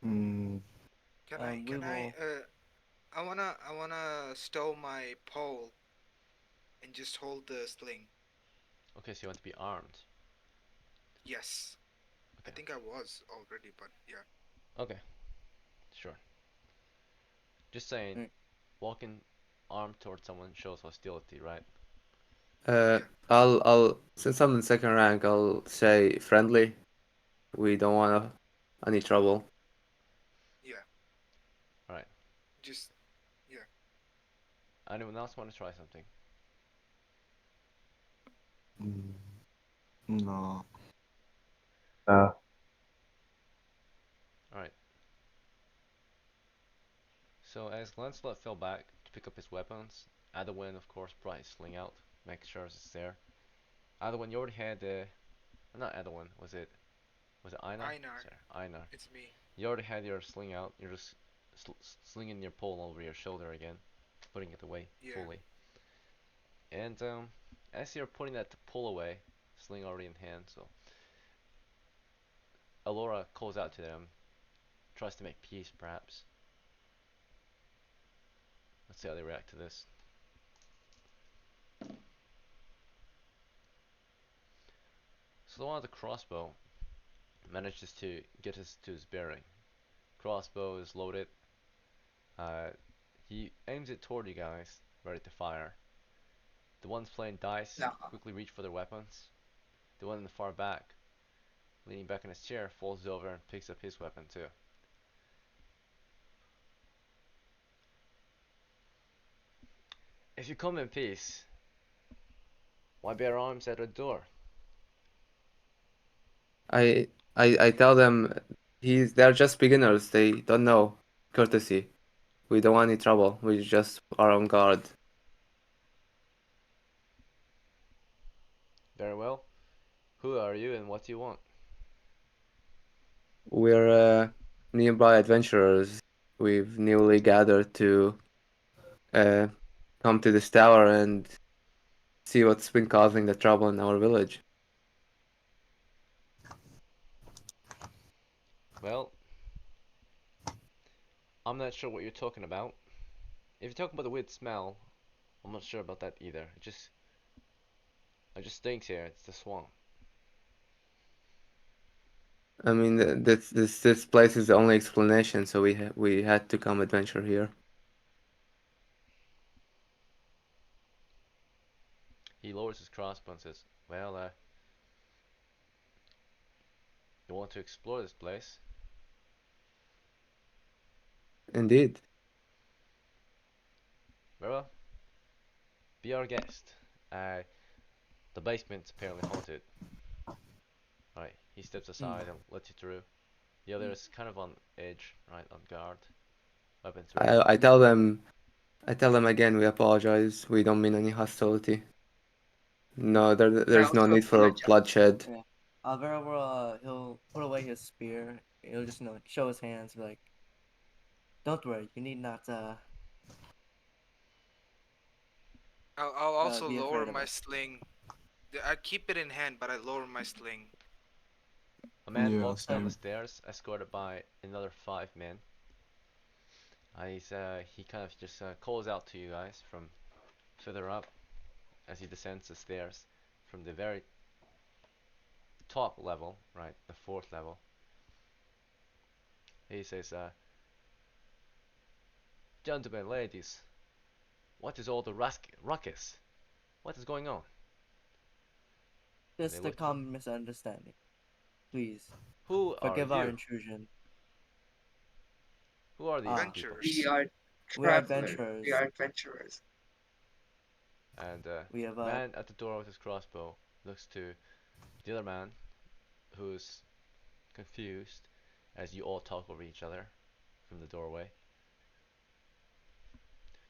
Speaker 8: Mm,
Speaker 2: Can I
Speaker 7: We
Speaker 2: can I
Speaker 7: will.
Speaker 2: I wanna stow my pole and just hold the sling.
Speaker 1: Okay, so you want to be armed.
Speaker 2: Yes. I
Speaker 1: Okay.
Speaker 2: think I was already, but yeah.
Speaker 1: Okay, sure. Just saying,
Speaker 7: Mm.
Speaker 1: walking arm towards someone shows hostility, right?
Speaker 6: Uh,
Speaker 2: Yeah.
Speaker 6: I'll since I'm in second rank, I'll say friendly. We don't want any trouble.
Speaker 2: Yeah.
Speaker 1: Right.
Speaker 2: Just yeah.
Speaker 1: Anyone else want to try something?
Speaker 8: Mm, no.
Speaker 5: Uh,
Speaker 1: Alright. So as Lancelot fell back to pick up his weapons, Adwin of course brought his sling out, make sure it's there. Adwin, you already had not Adwin, was it Einar?
Speaker 2: Einar.
Speaker 1: Sorry, Einar.
Speaker 2: It's me.
Speaker 1: You already had your sling out. You're just slinging your pole over your shoulder again, putting it away
Speaker 2: Yeah.
Speaker 1: fully. And as you're putting that pole away, sling already in hand, so Alora calls out to them, tries to make peace, perhaps. Let's see how they react to this. So the one with the crossbow manages to get us to his bearing. Crossbow is loaded. Uh, he aims it toward you guys, ready to fire. The ones playing dice
Speaker 4: No.
Speaker 1: quickly reach for their weapons. The one in the far back, leaning back in his chair, falls over and picks up his weapon too. If you come in peace, why bear arms at a door?
Speaker 6: I tell them they're just beginners. They don't know courtesy. We don't want any trouble. We just are on guard.
Speaker 1: Very well. Who are you and what do you want?
Speaker 6: We're nearby adventurers. We've newly gathered to uh, come to this tower and see what's been causing the trouble in our village.
Speaker 1: Well, I'm not sure what you're talking about. If you're talking about the weird smell, I'm not sure about that either. It just stinks here. It's the swamp.
Speaker 6: I mean, this place is the only explanation, so we had to come adventure here.
Speaker 1: He lowers his crossbow and says, "Well, you want to explore this place?
Speaker 6: Indeed.
Speaker 1: Very well. Be our guest. The basement's apparently haunted." Right. He steps
Speaker 7: Mm,
Speaker 1: aside and lets you through. The other
Speaker 7: mm.
Speaker 1: is kind of on edge, right, on guard, weapons ready.
Speaker 6: I I tell them again we apologize. We don't mean any hostility. No,
Speaker 4: I
Speaker 6: there's no
Speaker 4: also
Speaker 6: need for
Speaker 4: apologize.
Speaker 6: bloodshed.
Speaker 7: Yeah. Alvaro will he'll put away his spear. He'll just show his hands, be like, "Don't worry, you need not
Speaker 2: I'll also
Speaker 7: be
Speaker 2: lower
Speaker 7: afraid of
Speaker 2: my
Speaker 7: us."
Speaker 2: sling. I keep it in hand, but I lower my sling.
Speaker 1: A man
Speaker 8: Yeah,
Speaker 1: walks down the
Speaker 8: same.
Speaker 1: stairs, escorted by another 5 men. He kind of just calls out to you guys from further up as he descends the stairs from the very top level, right, the fourth level. He says, "Gentlemen, ladies, what is all the ruckus? What is going on?" And they
Speaker 7: Just a
Speaker 1: look to you.
Speaker 7: common misunderstanding. Please
Speaker 1: Who are
Speaker 7: forgive our
Speaker 1: you?
Speaker 7: intrusion.
Speaker 1: Who are these
Speaker 7: Ah,
Speaker 1: people?
Speaker 4: We
Speaker 2: Adventurers.
Speaker 4: are
Speaker 7: we are
Speaker 4: travelers. We
Speaker 7: adventurers.
Speaker 4: are adventurers.
Speaker 1: And
Speaker 7: We have
Speaker 1: the man at the door with his crossbow looks to the other man, who's confused as you all talk over each other from the doorway.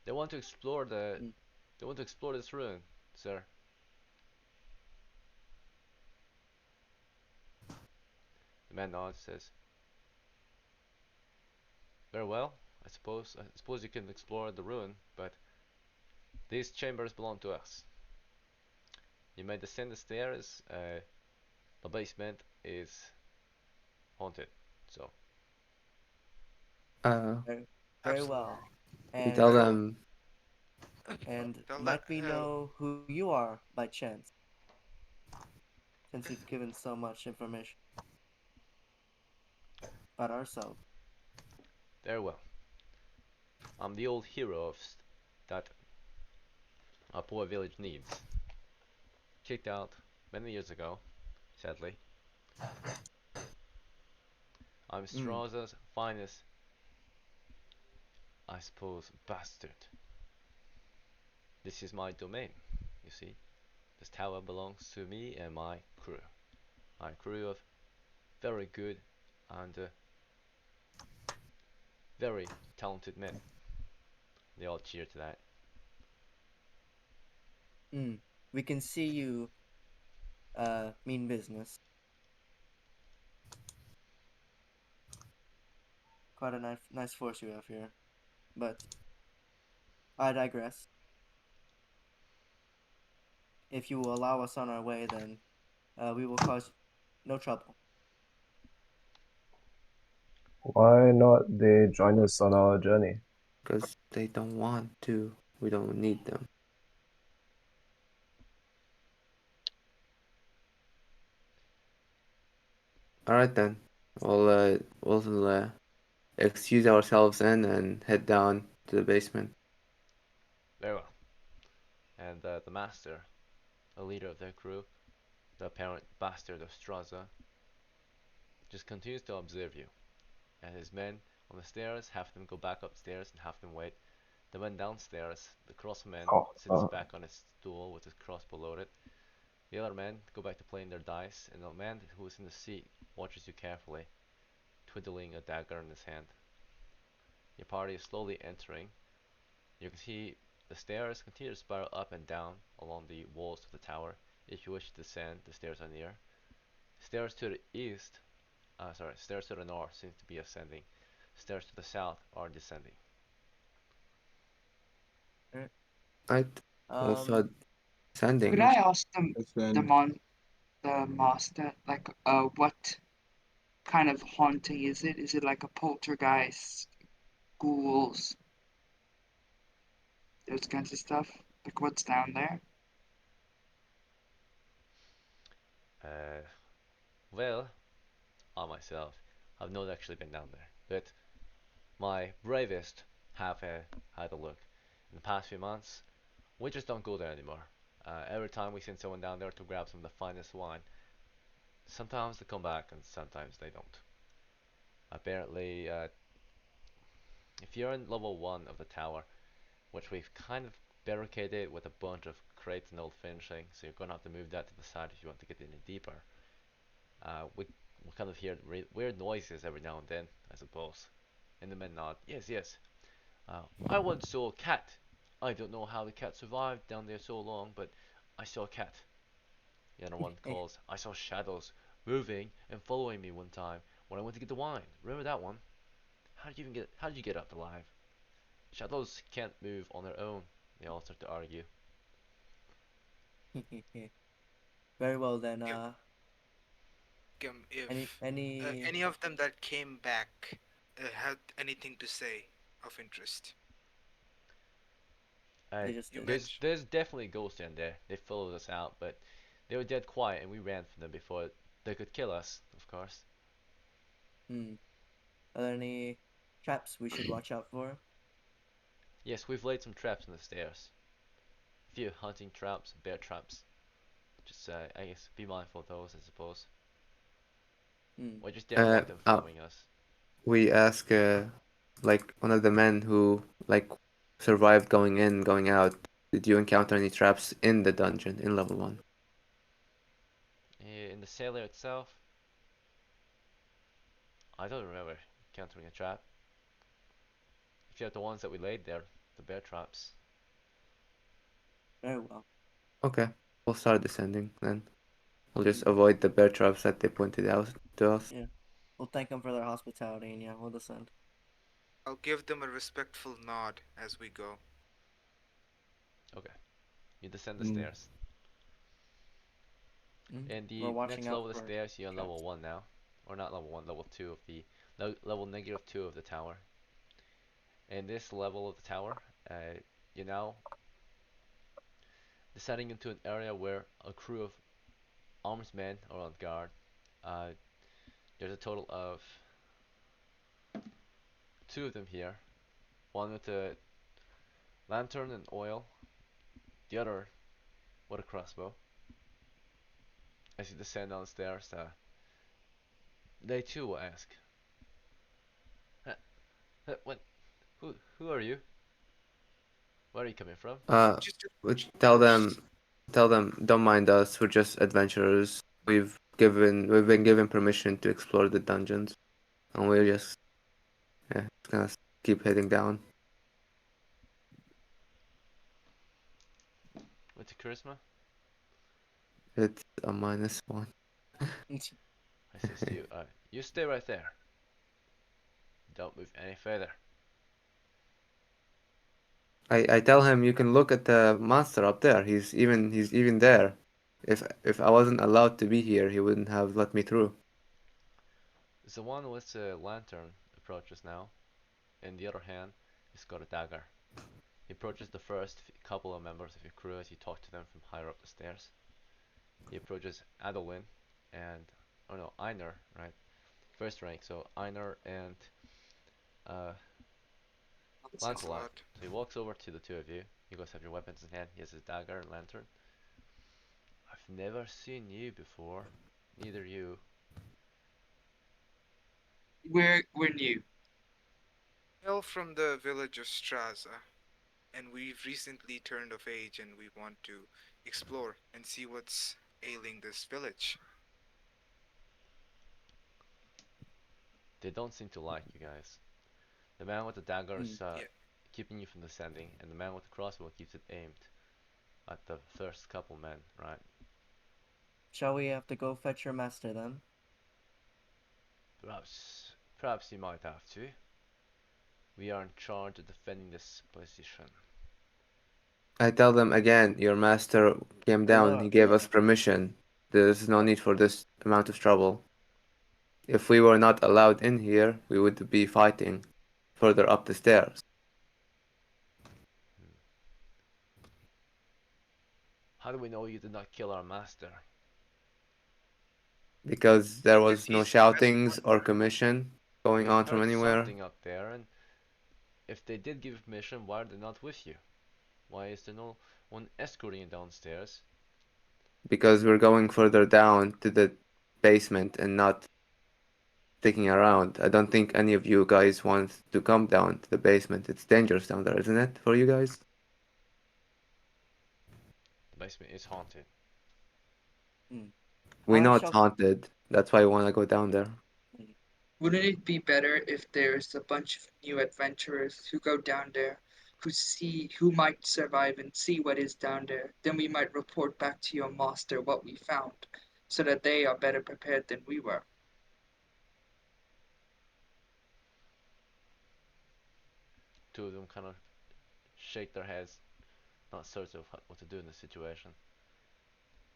Speaker 1: They want to explore the.
Speaker 7: mm,
Speaker 1: They want to explore this ruin, sir. The man nods, says, "Very well. I suppose you can explore the ruin, but these chambers belong to us. You may descend the stairs. The basement is haunted, so
Speaker 6: Uh,
Speaker 7: very, very
Speaker 2: Absolutely.
Speaker 7: well.
Speaker 6: we tell
Speaker 7: And
Speaker 2: Very well.
Speaker 6: them
Speaker 2: Tell that.
Speaker 7: might we know who you are by chance, since you've given so much information about ourselves?
Speaker 1: very well. I'm the old hero of that our poor village needs. Kicked out many years ago, sadly. I'm
Speaker 7: Hmm.
Speaker 1: Straza's finest, I suppose, bastard. This is my domain, you see. This tower belongs to me and my crew. My crew of very good and very talented men. They all cheer to that.
Speaker 7: Hmm. We can see you mean business. Quite a nice force you have here. But I digress. If you will allow us on our way, then we will cause no trouble.
Speaker 5: Why not they join us on our journey?
Speaker 6: Because they don't want to. We don't need them. Alright then. We'll excuse ourselves in and head down to the basement.
Speaker 1: Very well. And the master, the leader of their crew, the apparent bastard of Straza, just continues to observe you. And his men on the stairs have them go back upstairs and have them wait. The man downstairs, the crossman,
Speaker 5: Oh,
Speaker 1: sits back on his stool with his crossbow loaded. The other men go back to playing their dice, and the man who is in the seat watches you carefully, twiddling a dagger in his hand. Your party is slowly entering. You can see the stairs continue to spiral up and down along the walls of the tower. If you wish to descend, the stairs are near. Stairs to the east, stairs to the north seem to be ascending. Stairs to the south are descending.
Speaker 7: Alright.
Speaker 6: Right? We'll
Speaker 7: Um.
Speaker 6: start
Speaker 4: Could
Speaker 6: sending.
Speaker 4: I ask
Speaker 8: Let's
Speaker 4: the
Speaker 8: then.
Speaker 4: mon the master like what kind of haunting is it? Is it like a poltergeist, ghouls, those kinds of stuff? Like what's down there?
Speaker 1: Uh, well, I myself have not actually been down there, but my bravest have had a look. In the past few months, we just don't go there anymore. Every time we send someone down there to grab some of the finest wine, sometimes they come back and sometimes they don't. Apparently, if you're in level 1 of the tower, which we've kind of barricaded with a bunch of crates and old finishing, so you're gonna have to move that to the side if you want to get any deeper. We kind of hear weird noises every now and then, I suppose. And the men nod. Yes, yes. I once saw a cat. I don't know how the cat survived down there so long, but I saw a cat. The other one calls. I saw shadows moving and following me one time when I went to get the wine. Remember that one? How did you get up alive? Shadows can't move on their own. They all start to argue.
Speaker 7: Very well then.
Speaker 2: Yep. If
Speaker 7: Any
Speaker 2: any of them that came back had anything to say of interest.
Speaker 1: Uh,
Speaker 7: they just
Speaker 2: You
Speaker 7: did.
Speaker 2: mentioned.
Speaker 1: there's definitely ghosts in there. They followed us out, but they were dead quiet and we ran from them before they could kill us, of course.
Speaker 7: Hmm. Are there any traps we should watch out for?
Speaker 1: Yes, we've laid some traps on the stairs. A few hunting traps, bear traps. Just, I guess, be mindful of those, I suppose.
Speaker 7: Hmm.
Speaker 1: We just didn't want them
Speaker 6: Uh,
Speaker 1: following us.
Speaker 6: we ask like one of the men who like survived going in, going out. Did you encounter any traps in the dungeon in level 1?
Speaker 1: In the cellar itself, I don't remember encountering a trap. If you have the ones that we laid there, the bear traps.
Speaker 7: Very well.
Speaker 6: Okay, we'll start descending then. We'll just
Speaker 7: Hmm.
Speaker 6: avoid the bear traps that they pointed out to us.
Speaker 7: Yeah. We'll thank them for their hospitality, and yeah, we'll descend.
Speaker 2: I'll give them a respectful nod as we go.
Speaker 1: Okay, you descend the
Speaker 8: Mm,
Speaker 1: stairs.
Speaker 7: Hmm.
Speaker 1: In
Speaker 7: We're
Speaker 1: the
Speaker 7: watching
Speaker 1: next
Speaker 7: out
Speaker 1: level of the
Speaker 7: for
Speaker 1: stairs, you're on level
Speaker 7: traps.
Speaker 1: 1 now. Or not level 1, level 2 of the level negative 2 of the tower. In this level of the tower, you're now descending into an area where a crew of armed men are on guard. Uh, there's a total of 2 of them here. One with a lantern and oil, The other with a crossbow. As you descend downstairs, they too will ask, what? Who are you? Where are you coming from?
Speaker 2: Just
Speaker 6: We
Speaker 2: approach,
Speaker 6: tell
Speaker 2: approach.
Speaker 6: them, don't mind us. We're just adventurers. We've been given permission to explore the dungeons, and we're just gonna keep heading down.
Speaker 1: With the charisma,
Speaker 6: It's a -1.
Speaker 1: I says to you, you stay right there. Don't move any further.
Speaker 6: I tell him you can look at the monster up there. He's even there. If I wasn't allowed to be here, he wouldn't have let me through.
Speaker 1: The one with the lantern approaches now. In the other hand, he's got a dagger. He approaches the first couple of members of your crew as you talk to them from higher up the stairs. He approaches Adolin and, oh no, Einar, right? First rank, so Einar and uh, Lancelot.
Speaker 2: Lancelot.
Speaker 1: So he walks over to the two of you. You guys have your weapons in hand. He has his dagger and lantern. I've never seen you before. Neither you.
Speaker 4: We're new.
Speaker 2: Hail from the village of Straza, and we've recently turned of age and we want to explore and see what's ailing this village.
Speaker 1: They don't seem to like you guys. The man with the dagger is
Speaker 2: Yeah.
Speaker 1: keeping you from descending, and the man with the crossbow keeps it aimed at the first couple men, right?
Speaker 7: Shall we have to go fetch your master then?
Speaker 1: Perhaps you might have to. We are in charge of defending this position.
Speaker 6: I tell them again, your master came
Speaker 7: My
Speaker 6: down. He
Speaker 7: lord.
Speaker 6: gave us permission. There's no need for this amount of trouble. If we were not allowed in here, we would be fighting further up the stairs.
Speaker 1: Hmm. How do we know you did not kill our master?
Speaker 6: Because there
Speaker 2: Because
Speaker 6: was no
Speaker 2: he's the best
Speaker 6: shoutings or
Speaker 2: hunter.
Speaker 6: commission going on from
Speaker 1: Heard
Speaker 6: anywhere.
Speaker 1: something up there, and if they did give permission, why are they not with you? Why is there no one escorting you downstairs?
Speaker 6: Because we're going further down to the basement and not sticking around. I don't think any of you guys want to come down to the basement. It's dangerous down there, isn't it, for you guys?
Speaker 1: The basement is haunted.
Speaker 7: Hmm.
Speaker 6: We
Speaker 7: I
Speaker 6: know it's
Speaker 7: shall.
Speaker 6: haunted. That's why we want to go down there.
Speaker 7: Hmm.
Speaker 4: Wouldn't it be better if there's a bunch of new adventurers who go down there, who might survive and see what is down there? Then we might report back to your master what we found, so that they are better prepared than we were.
Speaker 1: Two of them kind of shake their heads, not certain of what to do in this situation.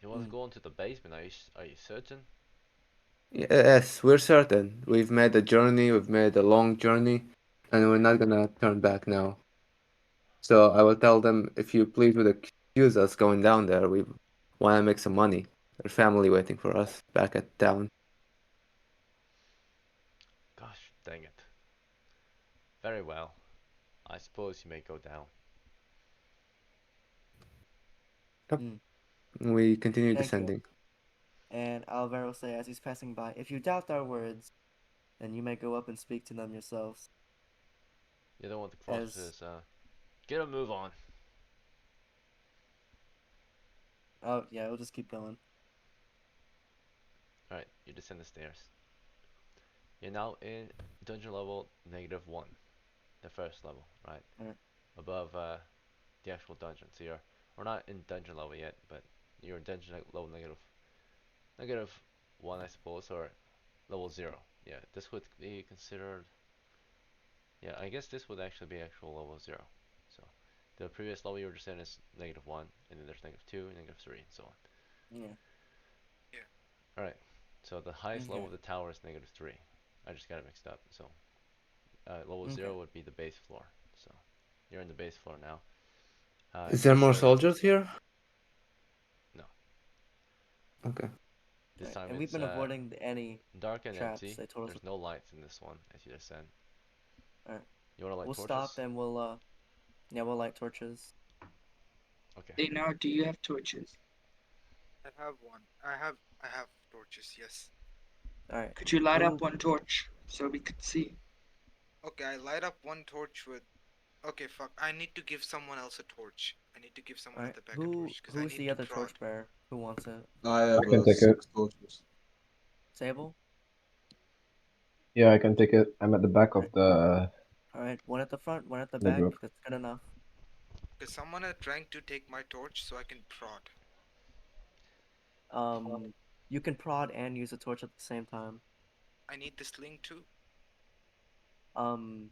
Speaker 1: You want to
Speaker 7: Hmm.
Speaker 1: go into the basement? Are you certain?
Speaker 6: Yes, we're certain. We've made a journey, we've made a long journey, and we're not gonna turn back now. So I will tell them, if you please would excuse us going down there, we want to make some money. There's family waiting for us back at town.
Speaker 1: Gosh, dang it. Very well. I suppose you may go down.
Speaker 7: Hmm.
Speaker 6: We continue
Speaker 7: Thank you.
Speaker 6: descending.
Speaker 7: And Alvaro will say as he's passing by, if you doubt our words, then you may go up and speak to them yourselves.
Speaker 1: The other one with the cross
Speaker 7: As
Speaker 1: says, get a move on.
Speaker 7: oh yeah, we'll just keep going.
Speaker 1: Alright, you descend the stairs. You're now in dungeon level -1, the first level, right?
Speaker 7: Alright.
Speaker 1: Above the actual dungeon. So we're not in dungeon level yet, but you're in dungeon level -1, I suppose, or level 0. Yeah, this would be considered. Yeah, I guess this would actually be actual level 0. So the previous level you were just in is -1, and then there's -2, -3, and so on.
Speaker 7: Yeah.
Speaker 2: Yeah.
Speaker 1: Alright, so the highest level
Speaker 7: Okay.
Speaker 1: of the tower is -3. I just got it mixed up. So level
Speaker 7: Okay.
Speaker 1: 0 would be the base floor. So you're in the base floor now.
Speaker 6: Is there
Speaker 1: You
Speaker 6: more
Speaker 1: show
Speaker 6: soldiers here?
Speaker 1: no.
Speaker 6: Okay.
Speaker 1: This
Speaker 7: Alright.
Speaker 1: time
Speaker 7: And we've
Speaker 1: it's
Speaker 7: been avoiding any
Speaker 1: dark and
Speaker 7: traps
Speaker 1: empty.
Speaker 7: they told us.
Speaker 1: There's no lights in this one as you descend.
Speaker 7: Alright.
Speaker 1: You wanna light
Speaker 7: We'll
Speaker 1: torches?
Speaker 7: stop and we'll light torches.
Speaker 1: Okay.
Speaker 4: Einar, do you have torches?
Speaker 2: I have one. I have torches. Yes.
Speaker 7: All right.
Speaker 4: Could you light up
Speaker 7: Who?
Speaker 4: one torch so we could see?
Speaker 2: Okay, I light up one torch with. Okay, fuck. I need to give someone else a torch. I need to give
Speaker 7: All
Speaker 2: someone at
Speaker 7: right.
Speaker 2: the back a
Speaker 7: Who?
Speaker 2: torch because I
Speaker 7: Who's
Speaker 2: need
Speaker 7: the
Speaker 2: to
Speaker 7: other
Speaker 2: prod.
Speaker 7: torchbearer? Who wants it?
Speaker 8: I have
Speaker 5: I can take it.
Speaker 8: 6 torches.
Speaker 7: Sable.
Speaker 5: Yeah, I can take it. I'm at the back of
Speaker 7: Right.
Speaker 5: the
Speaker 7: All right. One at the front, one at the
Speaker 5: the
Speaker 7: back.
Speaker 5: group.
Speaker 7: That's good enough.
Speaker 2: Because someone is trying to take my torch so I can prod.
Speaker 7: Um, you can prod and use a torch at the same time.
Speaker 2: I need the sling too.
Speaker 7: Um,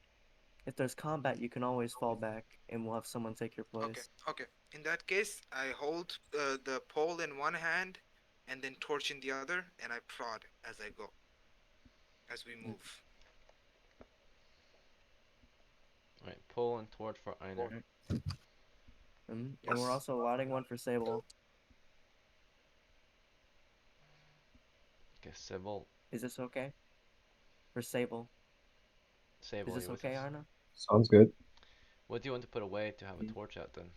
Speaker 7: if there's combat, you can always fall back, and we'll have someone take your
Speaker 2: Okay,
Speaker 7: place.
Speaker 2: okay. In that case, I hold the pole in one hand and then torch in the other, and I prod as I go, as we
Speaker 7: Mm.
Speaker 2: move.
Speaker 1: Alright, pull and torch for Einar.
Speaker 7: Right. And we're
Speaker 2: Yes.
Speaker 7: also lighting one for Sable.
Speaker 1: Okay, Sybil.
Speaker 7: Is this okay? For Sable. Is
Speaker 1: Sable, are
Speaker 7: this
Speaker 1: you with
Speaker 7: okay,
Speaker 1: us?
Speaker 7: Arna?
Speaker 5: Sounds good.
Speaker 1: What do you want to put away to have a
Speaker 7: Mm.
Speaker 1: torch out then?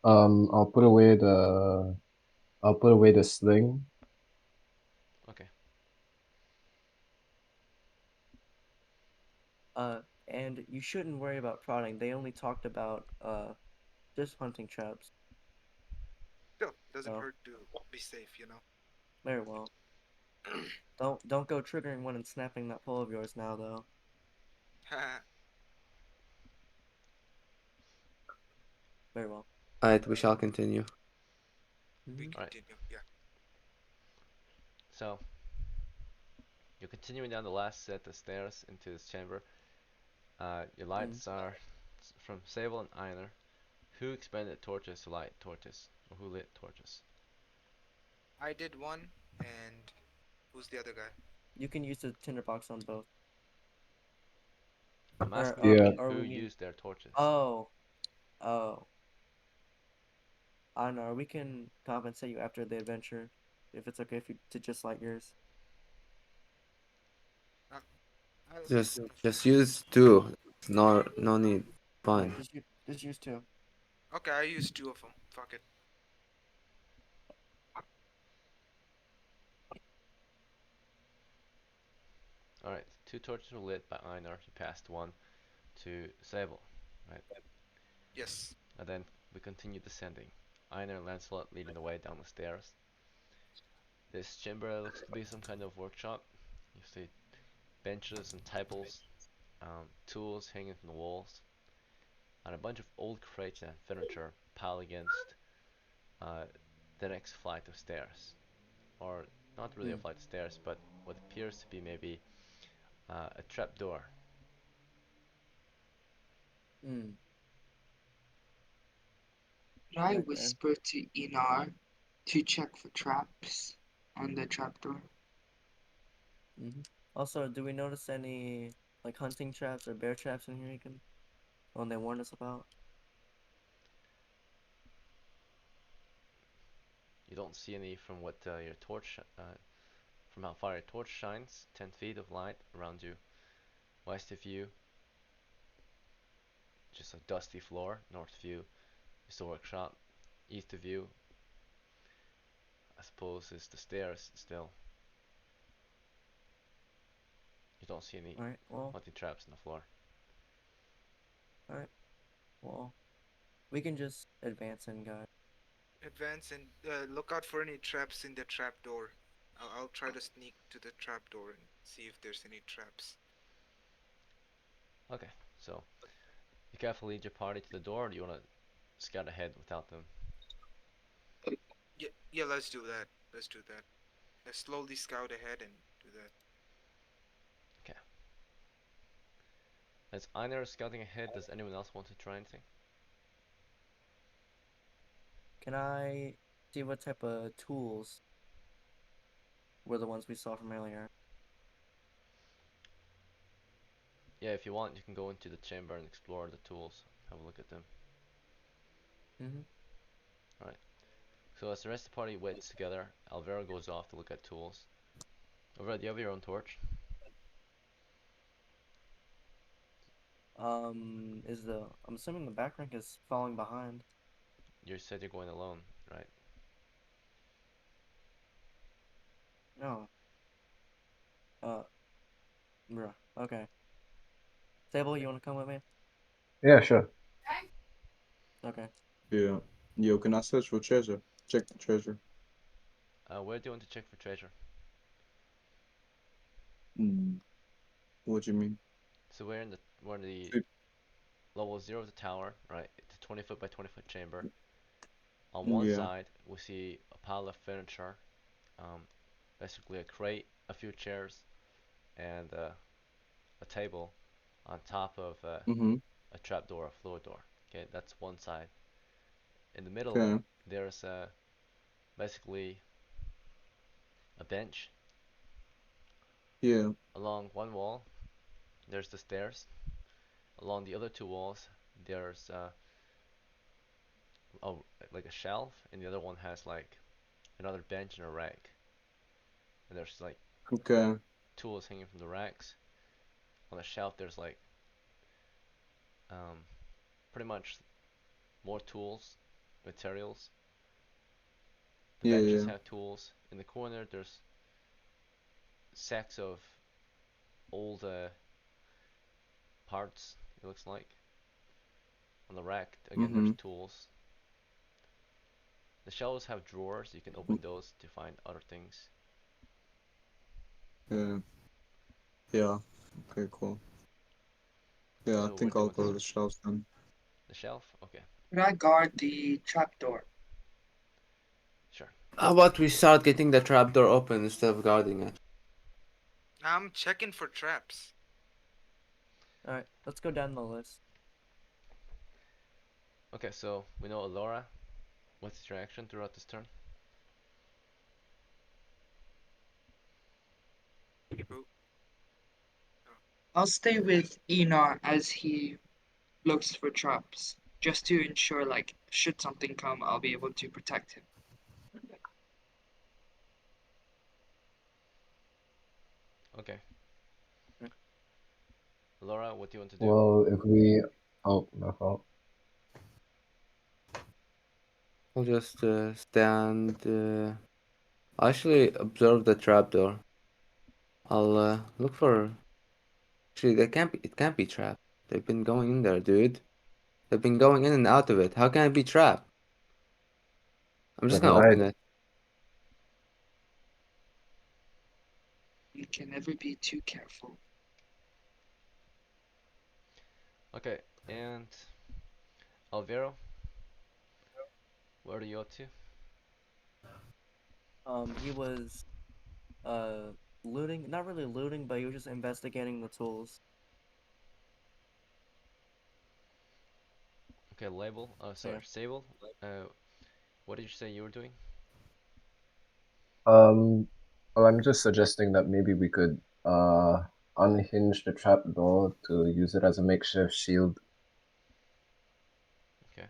Speaker 5: I'll put away the sling.
Speaker 1: Okay.
Speaker 7: And you shouldn't worry about prodding. They only talked about just hunting traps.
Speaker 2: Still, doesn't
Speaker 7: So
Speaker 2: hurt to be safe, you know.
Speaker 7: very well. Don't go triggering one and snapping that pole of yours now though. Very well.
Speaker 6: All right, we shall continue.
Speaker 2: We
Speaker 7: Mm-hmm.
Speaker 1: Alright,
Speaker 2: continue. Yeah.
Speaker 1: so you're continuing down the last set of stairs into this chamber. Your
Speaker 7: Mm.
Speaker 1: lights are from Sable and Einar. Who expended torches to light torches? Or who lit torches?
Speaker 2: I did one, and who's the other guy?
Speaker 7: You can use the tinderbox on both.
Speaker 1: I'm
Speaker 7: Or
Speaker 1: asking
Speaker 5: Yeah.
Speaker 7: or
Speaker 1: who
Speaker 7: we mean
Speaker 1: used their torches.
Speaker 7: oh oh. Anna, we can compensate you after the adventure, if it's okay if you to just light yours.
Speaker 2: Uh, I'll,
Speaker 6: Just use two. No need.
Speaker 7: Alright,
Speaker 6: Fine.
Speaker 7: just use two.
Speaker 2: okay, I used two of them. Fuck it.
Speaker 1: Alright, two torches were lit by Einar. He passed one to Sable. Right?
Speaker 2: Yes.
Speaker 1: And then we continue descending. Einar and Lancelot leading the way down the stairs. This chamber looks to be some kind of workshop. You see benches and tables, tools hanging from the walls, and a bunch of old crates and furniture piled against uh, the next flight of stairs. Or not really a
Speaker 7: Hmm.
Speaker 1: flight of stairs, but what appears to be maybe a trap door.
Speaker 7: Hmm.
Speaker 4: Could I
Speaker 7: Right then.
Speaker 4: whisper to Einar to check for traps on the trapdoor?
Speaker 7: Mm-hmm. Also, do we notice any like hunting traps or bear traps in here you can one they warned us about?
Speaker 1: You don't see any from what your torch, from how far your torch shines. 10 feet of light around you. West of you, just a dusty floor. North of you is the workshop. East of you, I suppose, is the stairs still. You don't see any
Speaker 7: Alright, well,
Speaker 1: hunting traps on the floor.
Speaker 7: alright, well, we can just advance in, guys.
Speaker 2: Advance and look out for any traps in the trap door. I'll try to sneak to the trap door and see if there's any traps.
Speaker 1: Okay, so you carefully lead your party to the door, or do you want to scout ahead without them?
Speaker 2: Yeah, yeah. Let's do that. Let's do that. Let's slowly scout ahead and do that.
Speaker 1: Okay. As Einar is scouting ahead, does anyone else want to try anything?
Speaker 7: Can I see what type of tools were the ones we saw from earlier?
Speaker 1: Yeah, if you want, you can go into the chamber and explore the tools. Have a look at them.
Speaker 7: Mm-hmm.
Speaker 1: Alright. So as the rest of the party waits together, Alvaro goes off to look at tools. Alvaro, do you have your own torch?
Speaker 7: Is the I'm assuming the back rank is falling behind.
Speaker 1: You said you're going alone, right?
Speaker 7: No. Bruh. Okay. Sable, you wanna come with me?
Speaker 5: Yeah, sure.
Speaker 7: Okay.
Speaker 8: Yeah. Yo, can I search for treasure? Check the treasure.
Speaker 1: Where do you want to check for treasure?
Speaker 8: Hmm. What do you mean?
Speaker 1: So we're in the
Speaker 8: It-
Speaker 1: level 0 of the tower, right? It's a 20 foot by 20 foot chamber. On one
Speaker 8: Yeah.
Speaker 1: side, we see a pile of furniture, um, basically a crate, a few chairs, and a table on top of
Speaker 8: Mm-hmm.
Speaker 1: a trapdoor, a floor door. Okay, that's one side. In the middle,
Speaker 8: Okay.
Speaker 1: there's basically a bench.
Speaker 8: Yeah.
Speaker 1: Along one wall, there's the stairs. Along the other two walls, there's oh, like a shelf, and the other one has like another bench and a rack. And there's like
Speaker 8: Okay.
Speaker 1: tools hanging from the racks. On the shelf, there's like um, pretty much more tools, materials. The
Speaker 8: Yeah.
Speaker 1: benches
Speaker 8: Yeah.
Speaker 1: have tools. In the corner, there's sacks of old parts. It looks like. On the rack, again, there's
Speaker 8: Mm-hmm.
Speaker 1: tools. The shelves have drawers. You can open those to find other things.
Speaker 8: Yeah. Yeah. Okay. Cool. Yeah. I
Speaker 1: So where
Speaker 8: think
Speaker 1: do you
Speaker 8: I'll
Speaker 1: want to
Speaker 8: go to the
Speaker 1: search?
Speaker 8: shelves then.
Speaker 1: The shelf? Okay,
Speaker 4: Could I guard the trapdoor?
Speaker 1: sure.
Speaker 6: How about we start getting the trapdoor open instead of guarding it?
Speaker 2: I'm checking for traps.
Speaker 7: Alright, let's go down the list.
Speaker 1: Okay, so we know Alora. What's your action throughout this turn?
Speaker 2: Who?
Speaker 4: I'll stay with Enoch as he looks for traps, just to ensure, like, should something come, I'll be able to protect him.
Speaker 1: Okay.
Speaker 7: Okay.
Speaker 1: Alora, what do you want to do?
Speaker 5: Well, if we. Oh, my fault.
Speaker 6: I'll just stand. I'll actually observe the trapdoor. I'll look for. Actually, they can't be. It can't be trapped. They've been going in there, dude. They've been going in and out of it. How can it be trapped? I'm just
Speaker 5: Never
Speaker 6: gonna open
Speaker 5: mind.
Speaker 6: it.
Speaker 4: You can never be too careful.
Speaker 1: Okay, and Alvaro, what are you up to?
Speaker 7: He was looting, not really looting, but he was just investigating the tools.
Speaker 1: Okay, label. Oh,
Speaker 7: So
Speaker 1: sorry,
Speaker 7: yeah.
Speaker 1: Sable. Uh, what did you say you were doing?
Speaker 5: Um, well, I'm just suggesting that maybe we could unhinge the trapdoor to use it as a makeshift shield.
Speaker 1: Okay.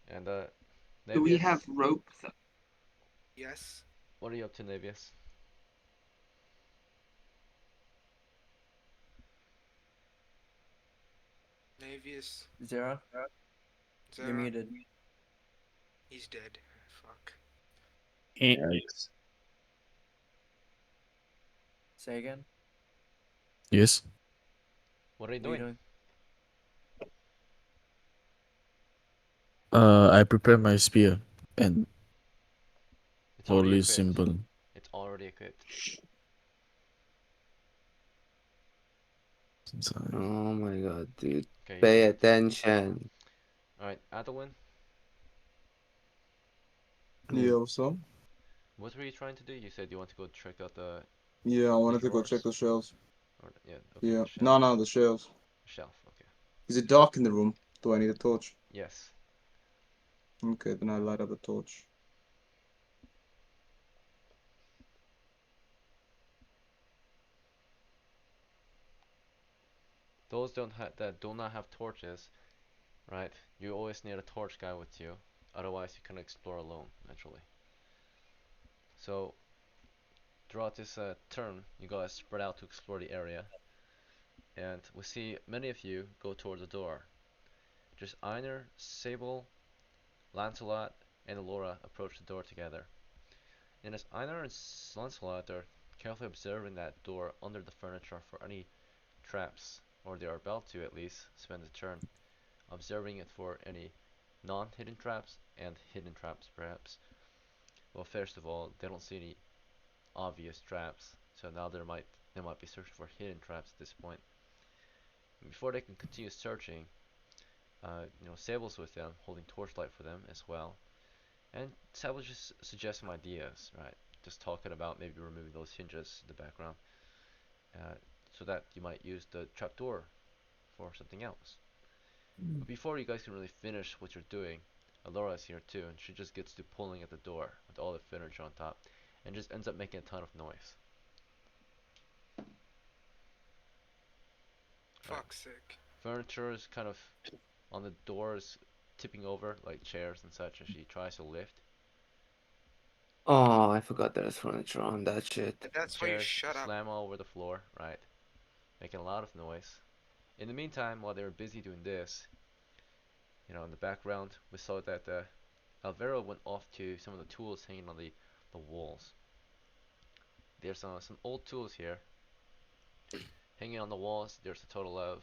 Speaker 1: And
Speaker 4: Do we
Speaker 1: Navius,
Speaker 4: have rope though?
Speaker 2: Yes.
Speaker 1: what are you up to, Navius?
Speaker 2: Navius.
Speaker 7: Zero, you're
Speaker 2: Zara.
Speaker 7: muted.
Speaker 2: He's dead. Fuck.
Speaker 5: Yikes.
Speaker 7: Say again.
Speaker 3: Yes.
Speaker 1: What are you
Speaker 7: What are you
Speaker 1: doing?
Speaker 7: doing?
Speaker 3: I prepare my spear and
Speaker 1: It's already
Speaker 3: holy
Speaker 1: equipped.
Speaker 3: symbol.
Speaker 1: It's already equipped.
Speaker 3: Inside.
Speaker 6: Oh my god, dude.
Speaker 1: Okay, you
Speaker 6: Pay
Speaker 1: don't.
Speaker 6: attention.
Speaker 1: All right, Adeline,
Speaker 8: Yeah. What's up?
Speaker 1: what were you trying to do? You said you want to go check out
Speaker 8: Yeah. I
Speaker 1: the
Speaker 8: wanted to go check
Speaker 1: drawers.
Speaker 8: the shelves.
Speaker 1: Or yeah, okay,
Speaker 8: Yeah.
Speaker 1: the shelf.
Speaker 8: No, no, the shelves.
Speaker 1: Shelf. Okay.
Speaker 8: Is it dark in the room? Do I need a torch?
Speaker 1: Yes.
Speaker 8: Okay, then I light up the torch.
Speaker 1: Those that do not have torches, right? You always need a torch guy with you. Otherwise, you can explore alone, naturally. So throughout this turn, you guys spread out to explore the area. and we see many of you go toward the door. Just Einar, Sable, Lancelot, and Alora approach the door together. And as Einar and Lancelot are carefully observing that door under the furniture for any traps, or they are about to at least spend a turn observing it for any non-hidden traps and hidden traps perhaps. Well, first of all, they don't see any obvious traps, so now they might be searching for hidden traps at this point. And before they can continue searching, Sable's with them, holding torchlight for them as well. And Sable just suggests some ideas, right? Just talking about maybe removing those hinges in the background, uh, so that you might use the trapdoor for something else. But before you guys can really finish what you're doing, Alora's here too, and she just gets to pulling at the door with all the furniture on top, and just ends up making a ton of noise. Right.
Speaker 2: Fuck's sake.
Speaker 1: Furniture is kind of on the doors, tipping over like chairs and such as she tries to lift.
Speaker 6: Oh, I forgot there's furniture on that shit.
Speaker 2: That's why you
Speaker 1: Chairs
Speaker 2: shut up.
Speaker 1: slam all over the floor, right? Making a lot of noise. In the meantime, while they were busy doing this, in the background, we saw that Alvaro went off to some of the tools hanging on the walls. There's some old tools here hanging on the walls. There's a total of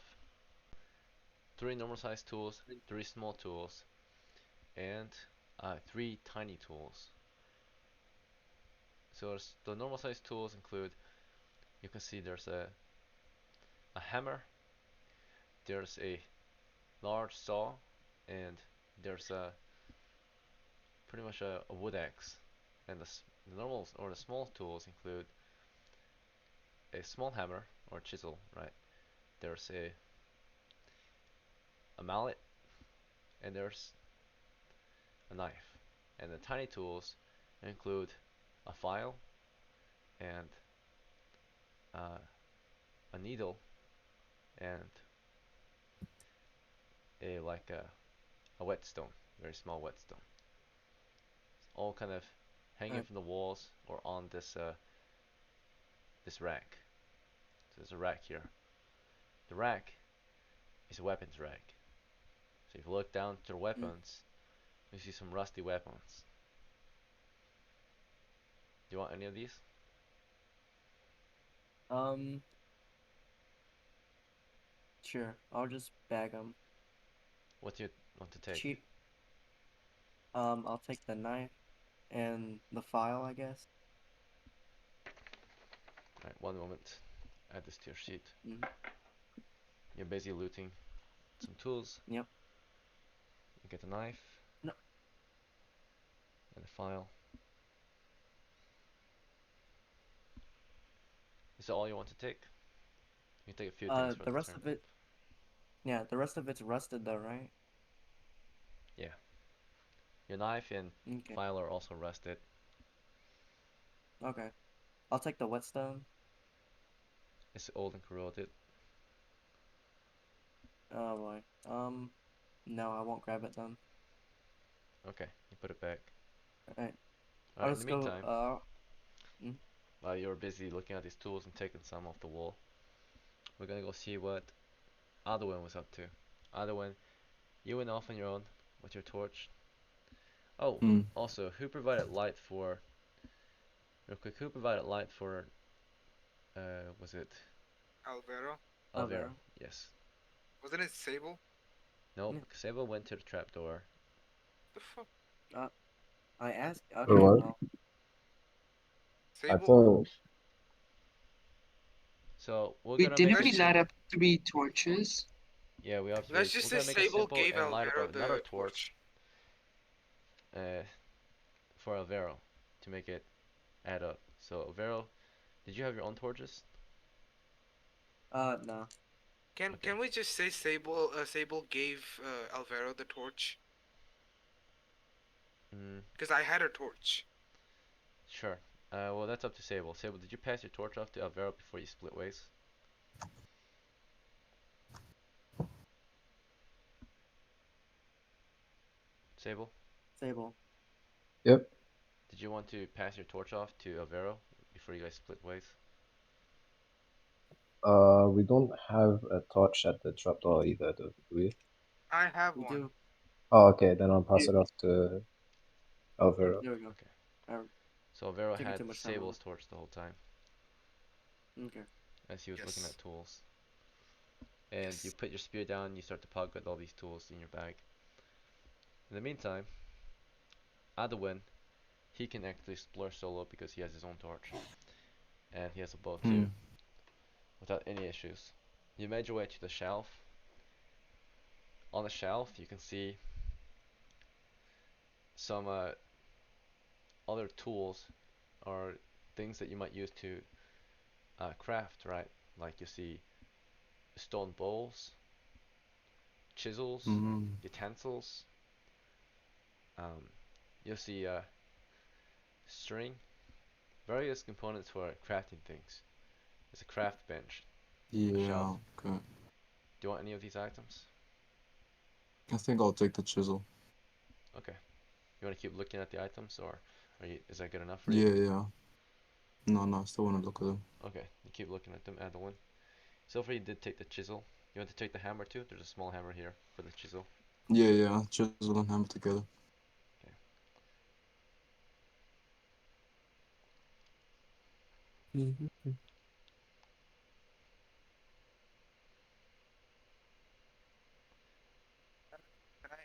Speaker 1: 3 normal-sized tools, 3 small tools, and 3 tiny tools. So the normal-sized tools include, you can see there's a hammer, there's a large saw, and there's pretty much a wood axe. And the normal or the small tools include a small hammer or chisel, right? There's a mallet, and there's a knife. And the tiny tools include a file and uh, a needle and a whetstone, very small whetstone. It's all kind of hanging from the walls or on this rack. So there's a rack here. The rack is a weapons rack. So if you look down to the weapons, you see some rusty weapons. Do you want any of these?
Speaker 7: Um, sure. I'll just bag them.
Speaker 1: What do you want to take?
Speaker 7: Cheap. I'll take the knife and the file, I guess.
Speaker 1: Alright, one moment. Add this to your sheet.
Speaker 7: Mhm.
Speaker 1: You're busy looting some tools.
Speaker 7: Yep.
Speaker 1: You get a knife
Speaker 7: No.
Speaker 1: and a file. Is that all you want to take? You can take a few things for
Speaker 7: The
Speaker 1: the
Speaker 7: rest
Speaker 1: turn.
Speaker 7: of it. Yeah, the rest of it's rusted though, right?
Speaker 1: Yeah. Your knife and
Speaker 7: Okay.
Speaker 1: file are also rusted.
Speaker 7: Okay. I'll take the whetstone.
Speaker 1: It's old and corroded.
Speaker 7: Oh boy. No, I won't grab it then.
Speaker 1: Okay, you put it back.
Speaker 7: Alright. I'll
Speaker 1: Alright, in the
Speaker 7: just go.
Speaker 1: meantime,
Speaker 7: Mm,
Speaker 1: while you're busy looking at these tools and taking some off the wall, we're gonna go see what Adwin was up to. Adwin, you went off on your own with your torch. Oh,
Speaker 8: Hmm.
Speaker 1: also, who provided light for, real quick, who provided light for, was it
Speaker 2: Alvaro.
Speaker 1: Alvaro?
Speaker 7: Alvaro.
Speaker 1: Yes.
Speaker 2: Wasn't it Sable?
Speaker 1: Nope,
Speaker 7: Yeah.
Speaker 1: Sable went to the trapdoor.
Speaker 2: The fuck?
Speaker 7: I asked.
Speaker 5: Wait,
Speaker 7: Okay,
Speaker 5: what?
Speaker 7: well,
Speaker 5: I
Speaker 2: Sable.
Speaker 5: thought.
Speaker 1: So we're
Speaker 4: Wait,
Speaker 1: gonna make
Speaker 4: didn't
Speaker 2: Let's
Speaker 4: we
Speaker 1: this,
Speaker 2: just
Speaker 4: light up 3 torches?
Speaker 1: yeah, we have to,
Speaker 2: let's just
Speaker 1: we're
Speaker 2: say
Speaker 1: gonna make it
Speaker 2: Sable
Speaker 1: simple
Speaker 2: gave
Speaker 1: and light up
Speaker 2: Alvaro
Speaker 1: another
Speaker 2: the
Speaker 1: torch,
Speaker 2: torch.
Speaker 1: uh, for Alvaro to make it add up. So Alvaro, did you have your own torches?
Speaker 7: no.
Speaker 1: Okay,
Speaker 2: Can we just say Sable gave Alvaro the torch?
Speaker 1: mm,
Speaker 2: Because I had a torch.
Speaker 1: sure. Well, that's up to Sable. Sable, did you pass your torch off to Alvaro before you split ways? Sable,
Speaker 7: Sable.
Speaker 5: Yep.
Speaker 1: did you want to pass your torch off to Alvaro before you guys split ways?
Speaker 5: We don't have a torch at the trapdoor either, do we?
Speaker 2: I have
Speaker 7: We
Speaker 2: one.
Speaker 7: do.
Speaker 5: Oh, okay, then I'll pass
Speaker 4: Yeah.
Speaker 5: it off to Elvira.
Speaker 7: There we go.
Speaker 1: Okay.
Speaker 7: I
Speaker 1: So Vero
Speaker 7: taking
Speaker 1: had
Speaker 7: too much time on
Speaker 1: Sable's torch the whole time
Speaker 7: it. Okay.
Speaker 1: as he was looking
Speaker 2: Yes.
Speaker 1: at tools. And you
Speaker 2: Yes.
Speaker 1: put your spear down, you start to pocket all these tools in your bag. In the meantime, Adwin, he can actually explore solo because he has his own torch. And he has a bow
Speaker 8: Hmm.
Speaker 1: too, without any issues. You made your way to the shelf. On the shelf, you can see some other tools or things that you might use to craft, right? Like you see stone bowls, chisels,
Speaker 8: Hmm.
Speaker 1: utensils. Um, you'll see string, various components for crafting things. There's a craft bench on the shelf.
Speaker 8: Yeah, okay.
Speaker 1: Do you want any of these items?
Speaker 8: I think I'll take the chisel.
Speaker 1: Okay. You want to keep looking at the items, or is that good enough for you?
Speaker 8: Yeah, yeah. No, I still want to look at them.
Speaker 1: Okay, you keep looking at them. Add the one. So far, you did take the chisel. You want to take the hammer too? There's a small hammer here for the chisel.
Speaker 8: Yeah, yeah. Chisel and hammer together.
Speaker 1: Okay.
Speaker 6: Mhm.
Speaker 2: Can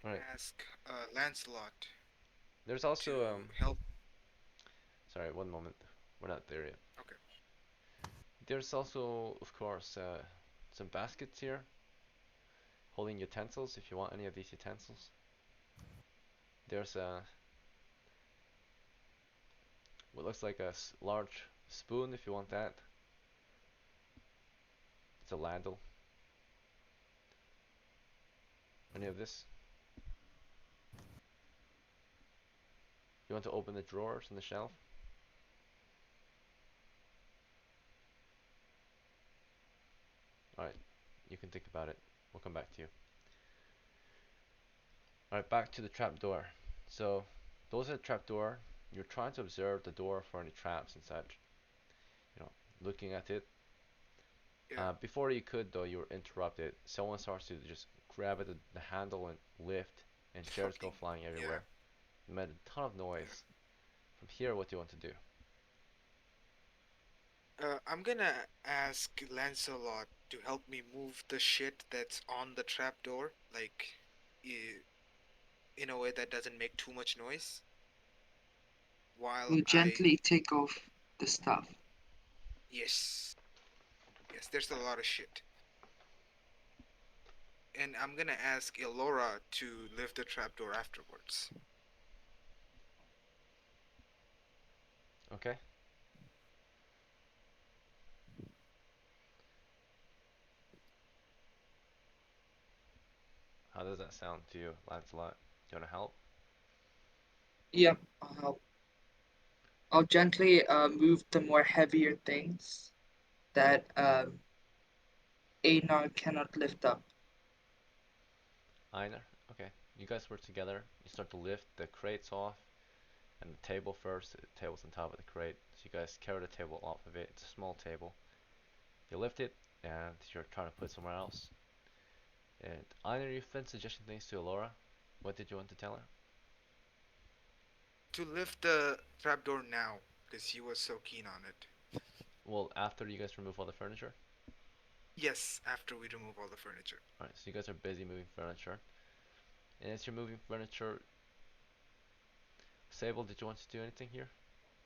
Speaker 1: All right.
Speaker 2: I ask Lancelot
Speaker 1: There's
Speaker 2: to
Speaker 1: also
Speaker 2: help?
Speaker 1: Sorry, one moment. We're not there yet.
Speaker 2: Okay.
Speaker 1: There's also, of course, some baskets here holding utensils. If you want any of these utensils, there's a what looks like a large spoon. If you want that, it's a ladle. Any of this? You want to open the drawers in the shelf? All right, you can think about it. We'll come back to you. All right, back to the trap door. So, those are the trap door. You're trying to observe the door for any traps and such. You know, looking at it.
Speaker 2: Yeah.
Speaker 1: Before you could, though, you were interrupted. Someone starts to just grab at the handle and lift, and chairs go
Speaker 2: Fucking.
Speaker 1: flying
Speaker 2: Yeah.
Speaker 1: everywhere. It made a ton of
Speaker 2: Yeah.
Speaker 1: noise. From here, what do you want to do?
Speaker 2: I'm gonna ask Lancelot to help me move the shit that's on the trapdoor, like, i- in a way that doesn't make too much noise. While
Speaker 4: You
Speaker 2: I,
Speaker 4: gently take off the stuff.
Speaker 2: yes, yes, there's a lot of shit. And I'm gonna ask Elora to lift the trapdoor afterwards.
Speaker 1: Okay. How does that sound to you, Lancelot? Do you want to help?
Speaker 4: Yep, I'll help. I'll gently move the more heavier things that Einar cannot lift up.
Speaker 1: Einar? Okay. You guys work together. You start to lift the crates off, and the table first. The table's on top of the crate. So you guys carry the table off of it. It's a small table. You lift it, and you're trying to put it somewhere else. And Einar, you've been suggesting things to Alora. What did you want to tell her?
Speaker 2: To lift the trapdoor now, because he was so keen on it.
Speaker 1: Well, after you guys remove all the furniture.
Speaker 2: Yes, after we remove all the furniture.
Speaker 1: Alright, so you guys are busy moving furniture. And as you're moving furniture, Sable, did you want to do anything here?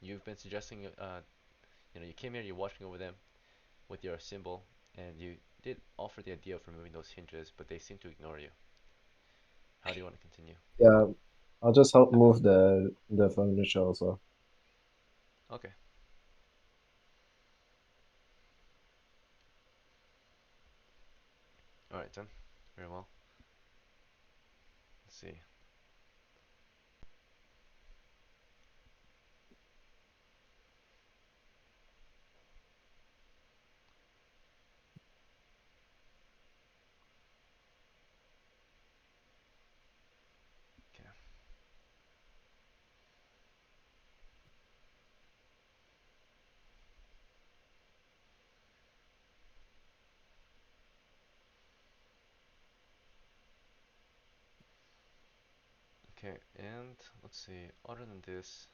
Speaker 1: You've been suggesting, you came here, you're watching over them with your symbol, and you did offer the idea of removing those hinges, but they seem to ignore you. How do you want to continue?
Speaker 5: Yeah, I'll just help move the furniture also.
Speaker 1: Okay. Alright then. Very well. Let's see. Okay. Okay, and let's see. Other than this,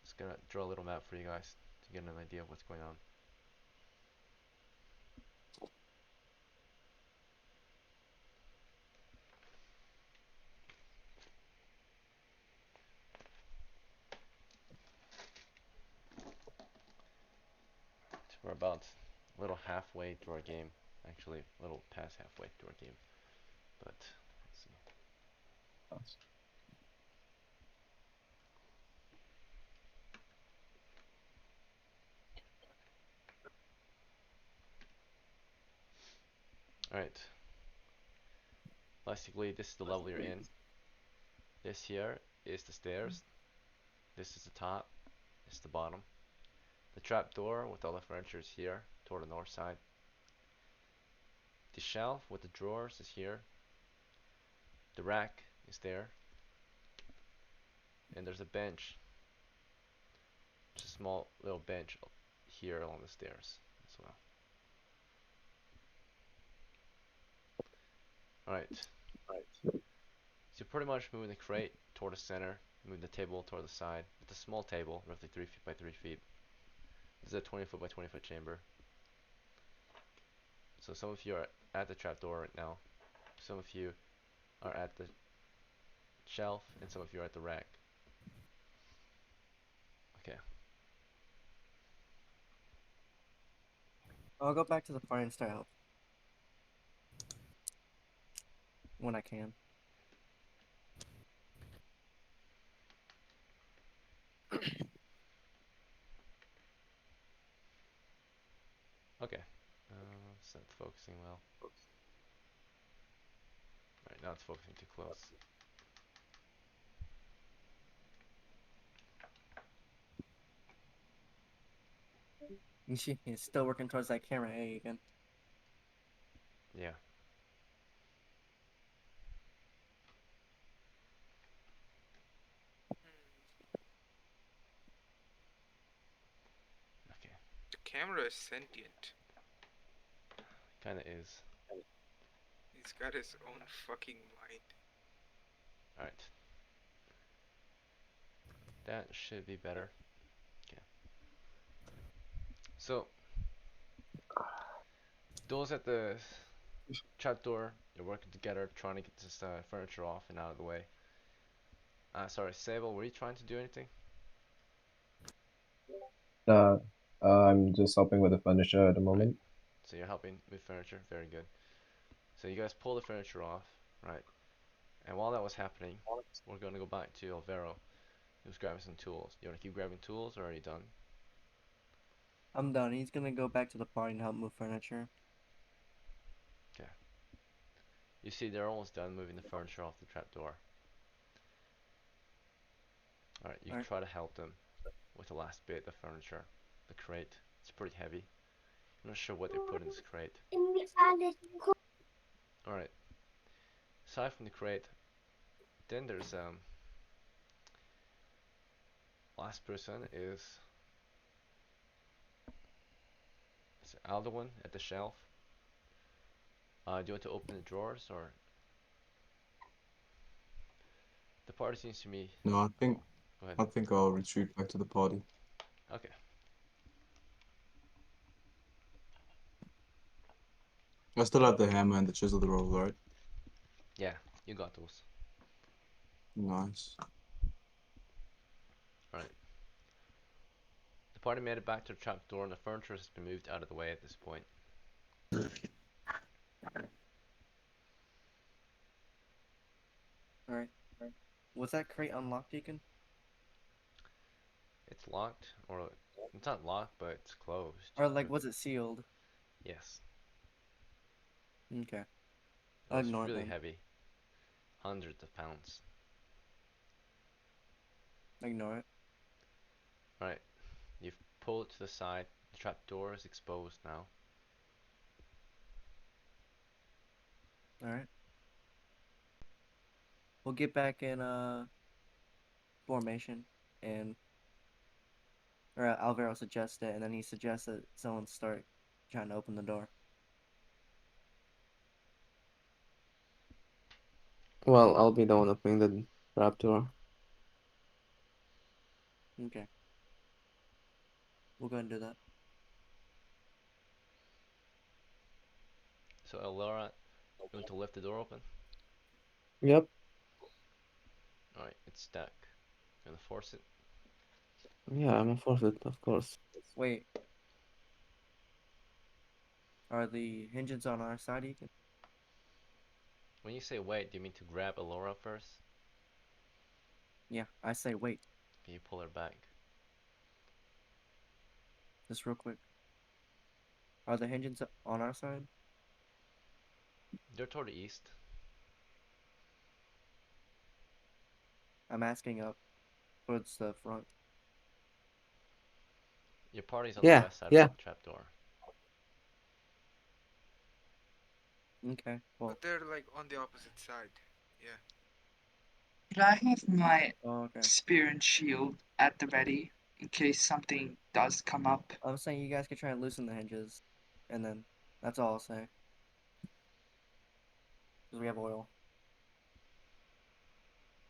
Speaker 1: just gonna draw a little map for you guys to get an idea of what's going on. So we're about a little halfway through our game. Actually, a little past halfway through our game. But let's see. Alright. Basically, this is the level you're in. This here is the stairs. This is the top. This is the bottom. The trap door with all the furniture is here, toward the north side. The shelf with the drawers is here. The rack is there. And there's a bench. Just a small little bench here along the stairs as well. Alright. So you're pretty much moving the crate toward the center, moving the table toward the side. It's a small table, roughly 3 feet by 3 feet. This is a 20 foot by 20 foot chamber. So some of you are at the trapdoor right now. Some of you are at the shelf, and some of you are at the rack. Okay.
Speaker 7: I'll go back to the fire and start help when I can.
Speaker 1: Okay. It's not focusing well. Alright, now it's focusing too close.
Speaker 7: He's still working towards that camera A again.
Speaker 1: Yeah. Okay.
Speaker 2: The camera is sentient.
Speaker 1: Kinda is.
Speaker 2: He's got his own fucking mind.
Speaker 1: Alright. That should be better. Okay. So, those at the trapdoor, you're working together, trying to get this furniture off and out of the way. Sorry, Sable, were you trying to do anything?
Speaker 5: Uh, I'm just helping with the furniture at the
Speaker 1: Right.
Speaker 5: moment.
Speaker 1: So you're helping with furniture, very good. So you guys pull the furniture off, right? And while that was happening, we're gonna go back to Alvaro, who's grabbing some tools. You wanna keep grabbing tools, or are you done?
Speaker 7: I'm done. He's gonna go back to the party and help move furniture.
Speaker 1: Okay. You see, they're almost done moving the furniture off the trapdoor. Alright, you can
Speaker 7: Alright.
Speaker 1: try to help them with the last bit of furniture. The crate. It's pretty heavy. I'm not sure what they put in this crate. Alright. Aside from the crate, then there's last person is Alduin at the shelf. Do you want to open the drawers, or the party seems to me?
Speaker 8: No,
Speaker 1: Go ahead.
Speaker 8: I think I'll retreat back to the party.
Speaker 1: Okay.
Speaker 8: I still have the hammer and the chisel rolls, right?
Speaker 1: Yeah, you got those.
Speaker 8: Nice.
Speaker 1: Alright. The party made it back to the trapdoor, and the furniture has been moved out of the way at this point.
Speaker 7: Alright. Was that crate unlocked, Deacon?
Speaker 1: It's locked, or it's not locked, but it's closed.
Speaker 7: Or like, was it sealed?
Speaker 1: Yes.
Speaker 7: Okay.
Speaker 1: It
Speaker 7: I'll
Speaker 1: was
Speaker 7: ignore it
Speaker 1: really
Speaker 7: then.
Speaker 1: heavy. Hundreds of pounds.
Speaker 7: Ignore it.
Speaker 1: Alright. You've pulled it to the side. The trapdoor is exposed now.
Speaker 7: Alright. We'll get back in formation, and Alvaro suggests it, and then he suggests that someone start trying to open the door.
Speaker 6: Well, I'll be the one opening the trapdoor.
Speaker 7: Okay. We'll go and do that.
Speaker 1: So Elora, you want to lift the door open?
Speaker 6: Yep.
Speaker 1: Alright, it's stuck. You want to force it?
Speaker 6: Yeah, I'm a forfeit, of course.
Speaker 7: Wait. Are the hinges on our side, Ethan?
Speaker 1: When you say wait, do you mean to grab Elora first?
Speaker 7: Yeah, I say wait.
Speaker 1: Can you pull her back?
Speaker 7: Just real quick. Are the hinges on our side?
Speaker 1: They're toward the east.
Speaker 7: I'm asking up towards the front.
Speaker 1: Your party's on the
Speaker 6: Yeah,
Speaker 1: west side of
Speaker 6: yeah.
Speaker 1: the trapdoor.
Speaker 7: Okay, well,
Speaker 2: But they're like on the opposite side. Yeah.
Speaker 4: Could I have my
Speaker 7: oh, okay.
Speaker 4: spear and shield at the ready in case something does come up?
Speaker 7: I'm saying you guys could try and loosen the hinges, and then that's all I'll say. Because we have oil.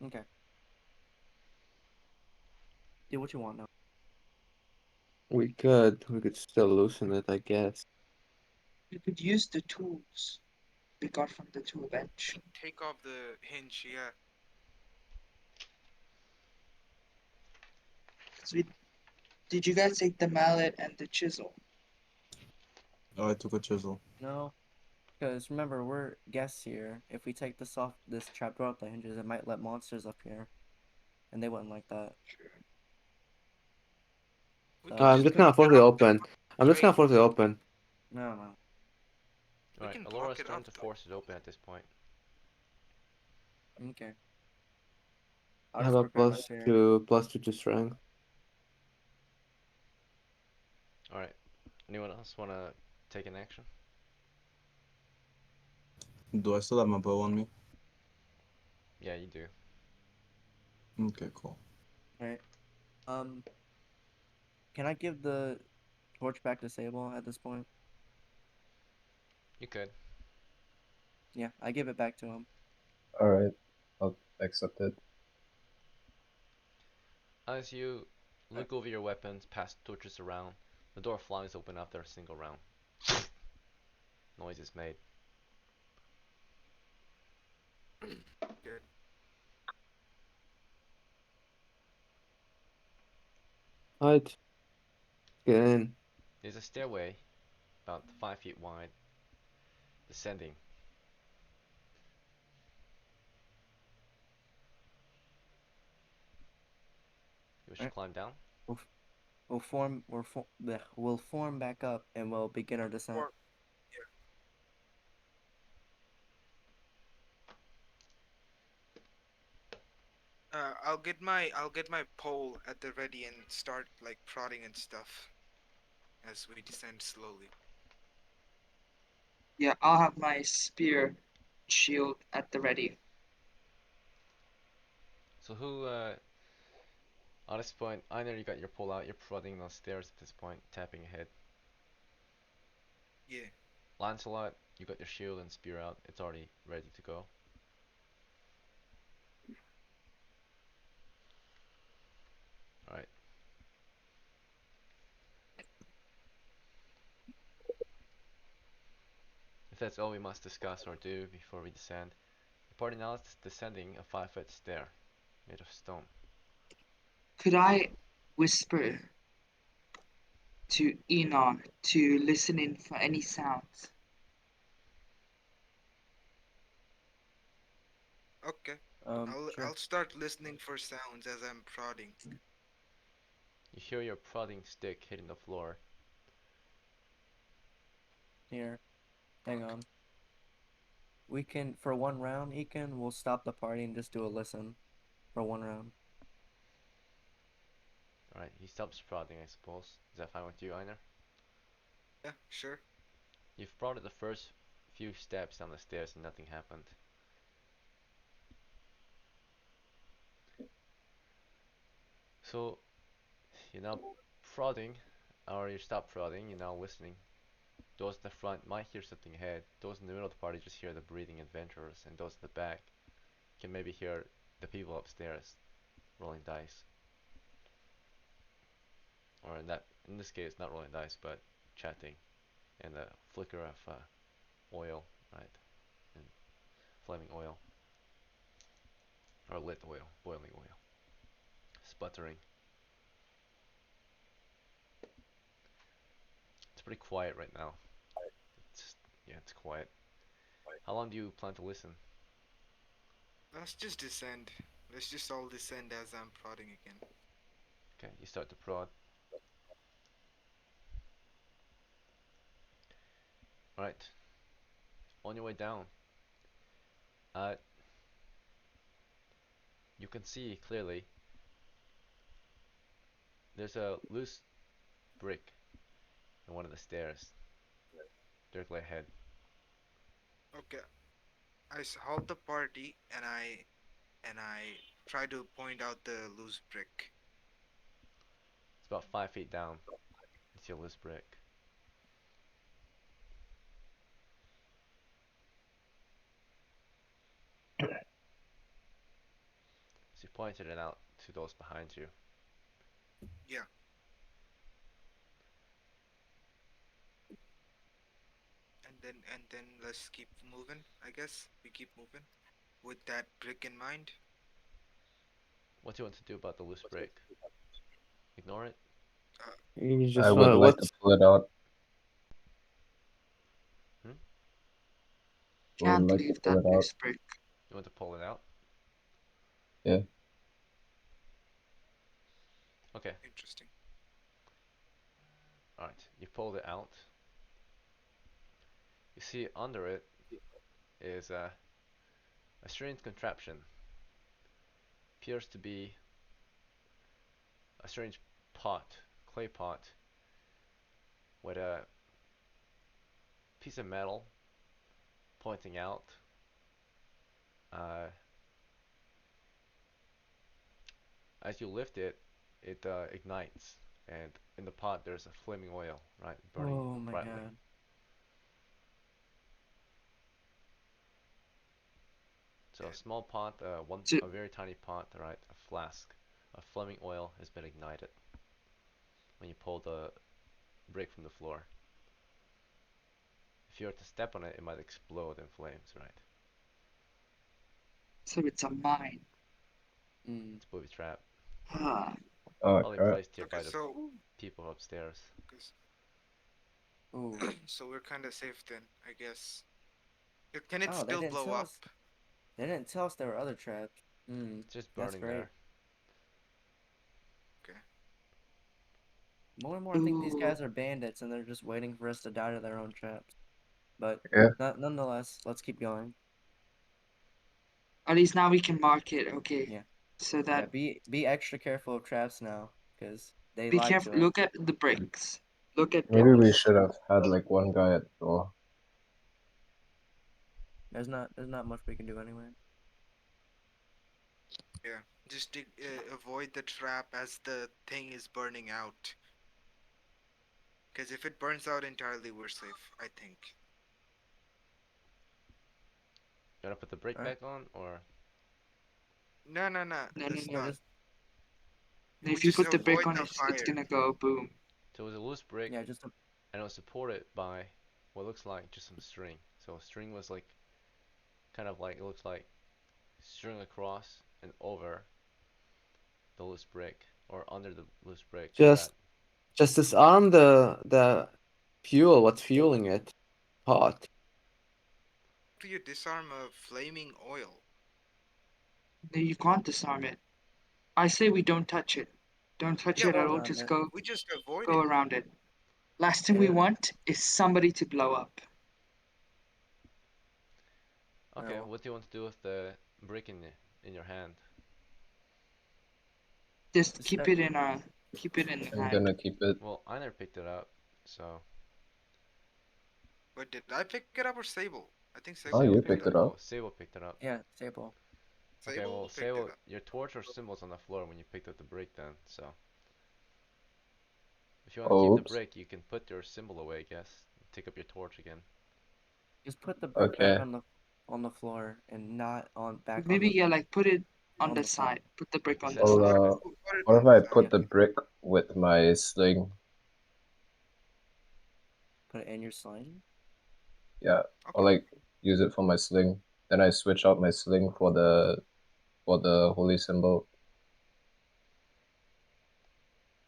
Speaker 7: Okay. Do what you want now.
Speaker 6: We could still loosen it, I guess.
Speaker 4: You could use the tools we got from the tool bench.
Speaker 2: Take off the hinge. Yeah.
Speaker 4: Did you guys take the mallet and the chisel?
Speaker 8: Oh, I took a chisel.
Speaker 7: No, because remember we're guests here. If we take this trapdoor off the hinges, it might let monsters up here, and they wouldn't like that.
Speaker 4: Sure.
Speaker 2: We
Speaker 7: So
Speaker 2: can
Speaker 6: I'm
Speaker 2: just
Speaker 6: just
Speaker 2: like
Speaker 6: gonna force
Speaker 2: block
Speaker 6: it
Speaker 2: them
Speaker 6: open. I'm just gonna
Speaker 2: straight.
Speaker 6: force it open.
Speaker 7: no.
Speaker 2: We
Speaker 1: Alright,
Speaker 2: can block
Speaker 1: Elora's
Speaker 2: it
Speaker 1: turn
Speaker 2: off
Speaker 1: to
Speaker 2: though.
Speaker 1: force it open at this point.
Speaker 7: Okay.
Speaker 6: I
Speaker 7: I'll
Speaker 6: have
Speaker 7: just
Speaker 6: a
Speaker 7: prepare my spear.
Speaker 6: +2 to strength.
Speaker 1: Alright, anyone else want to take an action?
Speaker 8: Do I still have my bow on me?
Speaker 1: Yeah, you do.
Speaker 8: Okay, cool.
Speaker 7: Right. Can I give the torch back to Sable at this point?
Speaker 1: You could.
Speaker 7: Yeah, I give it back to him.
Speaker 5: Alright, I'll accept it.
Speaker 1: As you look over your weapons, pass torches around, the door flies open after a single round. Noise is made.
Speaker 2: Good.
Speaker 6: Right. Get in.
Speaker 1: There's a stairway, about 5 feet wide, descending. You wish to
Speaker 7: Right.
Speaker 1: climb down?
Speaker 7: We'll form back up and we'll begin our descent.
Speaker 2: Or I'll get my pole at the ready and start like prodding and stuff as we descend slowly.
Speaker 4: Yeah, I'll have my spear shield at the ready.
Speaker 1: So who, at this point, Einar, you got your pole out, you're prodding on stairs at this point, tapping ahead.
Speaker 2: Yeah.
Speaker 1: Lancelot, you got your shield and spear out, it's already ready to go. Alright. If that's all we must discuss or do before we descend, the party now is descending a 5-foot stair made of stone.
Speaker 4: Could I whisper to Enon to listen in for any sounds?
Speaker 2: Okay.
Speaker 7: Sure.
Speaker 2: I'll start listening for sounds as I'm prodding.
Speaker 1: You hear your prodding stick hitting the floor.
Speaker 7: Here. Hang on. We can, for one round, Ekin, we'll stop the party and just do a listen for one round.
Speaker 1: Alright, he stops prodding, I suppose. Is that fine with you, Einar?
Speaker 2: Yeah, sure.
Speaker 1: You've prodded the first few steps down the stairs and nothing happened. So, you're now prodding, or you stop prodding, you're now listening. Those at the front might hear something ahead. Those in the middle of the party just hear the breathing adventurers, and those at the back can maybe hear the people upstairs rolling dice, or in this case, not rolling dice, but chatting, and the flicker of oil, right, and flaming oil, or lit oil, boiling oil, sputtering. It's pretty quiet right now. It's yeah, it's quiet. How long do you plan to listen?
Speaker 2: Let's just descend. Let's just all descend as I'm prodding again.
Speaker 1: Okay, you start to prod. All right, on your way down, uh, you can see clearly there's a loose brick in one of the stairs directly ahead.
Speaker 2: Okay. Halt the party and I try to point out the loose brick.
Speaker 1: It's about 5 feet down. You see a loose brick. So you pointed it out to those behind you.
Speaker 2: Yeah. And then let's keep moving, I guess. We keep moving with that brick in mind.
Speaker 1: What do you want to do about the loose brick? Ignore it?
Speaker 6: You
Speaker 5: I
Speaker 6: just
Speaker 5: would like to
Speaker 6: what's
Speaker 5: pull it out.
Speaker 1: Hmm?
Speaker 5: I would
Speaker 4: Can't
Speaker 5: like to
Speaker 4: leave
Speaker 5: pull
Speaker 4: that
Speaker 5: it out.
Speaker 4: loose brick.
Speaker 1: You want to pull it out?
Speaker 5: Yeah.
Speaker 1: Okay.
Speaker 2: Interesting.
Speaker 1: Alright. You pulled it out. You see under it is a strange contraption. Appears to be a strange pot, clay pot, with a piece of metal pointing out. Uh, as you lift it, it ignites, and in the pot there's a flaming oil, right, burning
Speaker 7: Oh my
Speaker 1: brightly.
Speaker 7: god.
Speaker 1: So a small pot,
Speaker 4: So,
Speaker 1: a very tiny pot, right, a flask of flaming oil has been ignited when you pull the brick from the floor. If you were to step on it, it might explode in flames, right?
Speaker 4: so it's a mine.
Speaker 7: Mm.
Speaker 1: It's a booby trap,
Speaker 4: Ah,
Speaker 5: Oh
Speaker 1: probably
Speaker 5: crap.
Speaker 1: placed here
Speaker 2: Okay,
Speaker 1: by the
Speaker 2: so
Speaker 1: people upstairs.
Speaker 7: Ooh.
Speaker 2: so we're kind of safe then, I guess. Can it
Speaker 7: Oh, they
Speaker 2: still
Speaker 7: didn't
Speaker 2: blow
Speaker 7: tell
Speaker 2: up?
Speaker 7: us. They didn't tell us there were other traps. Hmm.
Speaker 1: It's just
Speaker 7: That's
Speaker 1: burning
Speaker 7: great.
Speaker 1: there.
Speaker 2: Okay.
Speaker 7: More and more, I think these
Speaker 4: ooh.
Speaker 7: guys are bandits, and they're just waiting for us to die to their own traps. But
Speaker 5: Yeah.
Speaker 7: nonetheless, let's keep going.
Speaker 4: At least now we can mark it. Okay.
Speaker 7: Yeah.
Speaker 4: So
Speaker 7: Yeah.
Speaker 4: that
Speaker 7: Be extra careful of traps now, because they
Speaker 4: be
Speaker 7: lied
Speaker 4: careful.
Speaker 7: to us.
Speaker 4: Look at the bricks. Look at
Speaker 5: Maybe we
Speaker 4: those.
Speaker 5: should have had like one guy at the door.
Speaker 7: There's not much we can do anyway.
Speaker 2: Yeah. Just to, avoid the trap as the thing is burning out. Because if it burns out entirely, we're safe, I think.
Speaker 1: You wanna put the brick
Speaker 7: All right.
Speaker 1: back on, or
Speaker 2: No, no, no.
Speaker 4: No, no,
Speaker 2: Let's
Speaker 7: Yeah.
Speaker 4: no.
Speaker 2: not.
Speaker 7: Just
Speaker 4: If
Speaker 2: We'll
Speaker 4: you
Speaker 2: just
Speaker 4: put the brick
Speaker 2: avoid
Speaker 4: on
Speaker 2: the
Speaker 4: it, it's
Speaker 2: fire.
Speaker 4: gonna go boom.
Speaker 1: so it was a loose brick,
Speaker 7: yeah. Just
Speaker 1: and it was supported by what looks like just some string. So string was like kind of like it looks like string across and over the loose brick, or under the loose brick. That
Speaker 6: just disarm the fuel. What's fueling it? Pot.
Speaker 2: Do you disarm a flaming oil?
Speaker 4: No, you can't disarm it. I say we don't touch it. Don't touch
Speaker 2: Yeah,
Speaker 4: it at
Speaker 2: well,
Speaker 7: hold
Speaker 4: all.
Speaker 7: on.
Speaker 4: Just
Speaker 7: There.
Speaker 4: go
Speaker 2: we just avoid
Speaker 4: go
Speaker 2: it.
Speaker 4: around it. Last thing we
Speaker 7: There.
Speaker 4: want is somebody to blow up.
Speaker 1: okay.
Speaker 7: No.
Speaker 1: What do you want to do with the brick in your hand?
Speaker 4: Just
Speaker 7: Just
Speaker 4: keep it in the
Speaker 5: I'm
Speaker 4: hand.
Speaker 5: gonna keep it.
Speaker 1: Well, I never picked it up, so
Speaker 2: But did I pick it up or Sable? I think Sable
Speaker 5: Oh,
Speaker 1: Sable
Speaker 5: you
Speaker 2: picked it
Speaker 1: picked
Speaker 5: picked
Speaker 2: up.
Speaker 1: it.
Speaker 5: it
Speaker 1: Oh,
Speaker 5: up.
Speaker 1: Sable picked it up.
Speaker 7: yeah. Staple.
Speaker 1: Okay,
Speaker 2: Sable
Speaker 1: well,
Speaker 2: picked it
Speaker 1: Sable,
Speaker 2: up.
Speaker 1: your torch or symbol's on the floor when you picked up the brick then, so. If you want to keep the
Speaker 5: Oops.
Speaker 1: brick, you can put your symbol away, I guess. Take up your torch again.
Speaker 7: Just put the brick back
Speaker 5: Okay.
Speaker 7: on the on the floor and not on back on
Speaker 4: Maybe
Speaker 7: the
Speaker 4: yeah, like put it on
Speaker 7: on
Speaker 4: the
Speaker 7: the side.
Speaker 4: side. Put the brick
Speaker 1: It
Speaker 4: on the
Speaker 1: says
Speaker 5: Well,
Speaker 4: side.
Speaker 2: Put it
Speaker 5: what
Speaker 2: on
Speaker 5: if
Speaker 2: the
Speaker 5: I
Speaker 2: side.
Speaker 5: put the brick with my sling?
Speaker 7: Put it in your sling.
Speaker 5: Yeah, or
Speaker 2: Okay.
Speaker 5: like use it for my sling. Then I switch out my sling for the holy symbol.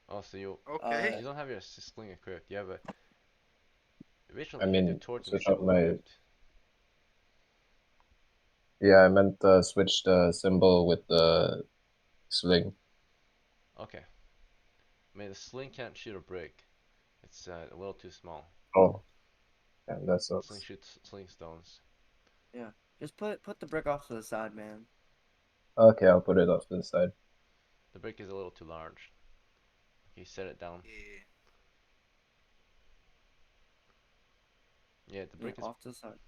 Speaker 1: Oh, so
Speaker 2: Okay.
Speaker 1: you don't have your sling equipped. You have a
Speaker 5: I
Speaker 1: originally you had your
Speaker 5: mean,
Speaker 1: torching
Speaker 5: switch out
Speaker 1: symbol
Speaker 5: my.
Speaker 1: equipped.
Speaker 5: Yeah, I meant switch the symbol with the sling.
Speaker 1: Okay. I mean the sling can't shoot a brick. It's a little too small.
Speaker 5: Oh, yeah, that
Speaker 1: Sling
Speaker 5: sucks.
Speaker 1: shoots sling stones.
Speaker 7: Yeah. Just put the brick off to the side, man.
Speaker 5: Okay, I'll put it off to the side.
Speaker 1: The brick is a little too large. You set it down.
Speaker 2: Yeah.
Speaker 1: Yeah, the
Speaker 7: Yeah,
Speaker 1: brick is
Speaker 7: off to the side.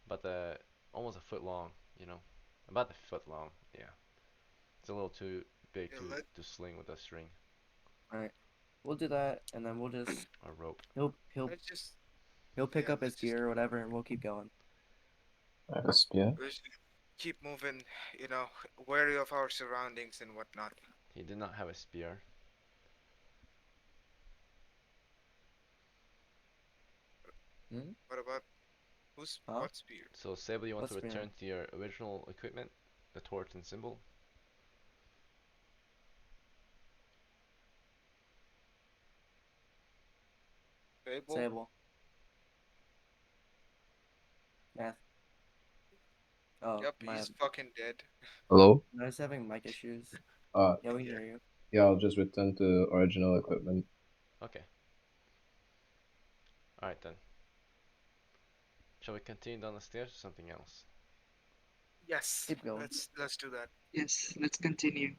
Speaker 1: about almost a foot long. You know, about a foot long. Yeah, it's a little too big
Speaker 2: Yeah,
Speaker 1: to sling with a string
Speaker 7: All right. We'll do that, and then we'll just
Speaker 1: or rope.
Speaker 2: let's just
Speaker 7: he'll pick
Speaker 2: yeah,
Speaker 7: up his gear or whatever, and we'll keep going.
Speaker 5: I have a spear.
Speaker 2: let's just keep moving, wary of our surroundings and whatnot.
Speaker 1: He did not have a spear.
Speaker 7: Hmm?
Speaker 2: What about who's
Speaker 7: Huh?
Speaker 2: what spear?
Speaker 1: So Sable, you want to
Speaker 7: What's
Speaker 1: return
Speaker 7: spear?
Speaker 1: to your original equipment, the torch and symbol.
Speaker 2: Fable?
Speaker 7: Sable. Math. Oh,
Speaker 2: Yep,
Speaker 7: my.
Speaker 2: he's fucking dead.
Speaker 5: Hello?
Speaker 7: I was having mic issues.
Speaker 5: Uh,
Speaker 7: Yeah, we can
Speaker 2: Yeah.
Speaker 7: hear you.
Speaker 5: yeah, I'll just return to original equipment.
Speaker 1: Okay. All right then. Shall we continue down the stairs or something else?
Speaker 2: Yes.
Speaker 7: Keep going.
Speaker 2: Let's do that.
Speaker 4: Yes, let's continue.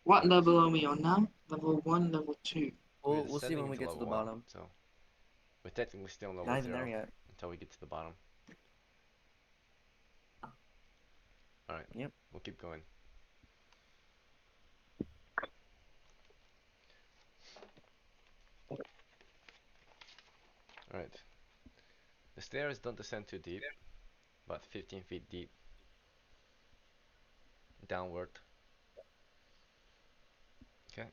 Speaker 4: What level are we on now? Level 1, level 2.
Speaker 1: We're
Speaker 7: We'll see
Speaker 1: descending
Speaker 7: when we
Speaker 1: into
Speaker 7: get to
Speaker 1: level
Speaker 7: the
Speaker 1: 1,
Speaker 7: bottom.
Speaker 1: so we're technically still on level
Speaker 7: Not even
Speaker 1: 0
Speaker 7: there yet.
Speaker 1: until we get to the bottom. All right.
Speaker 7: Yep.
Speaker 1: We'll keep going. All right. The stairs don't descend too deep, about 15 feet deep, downward. Okay.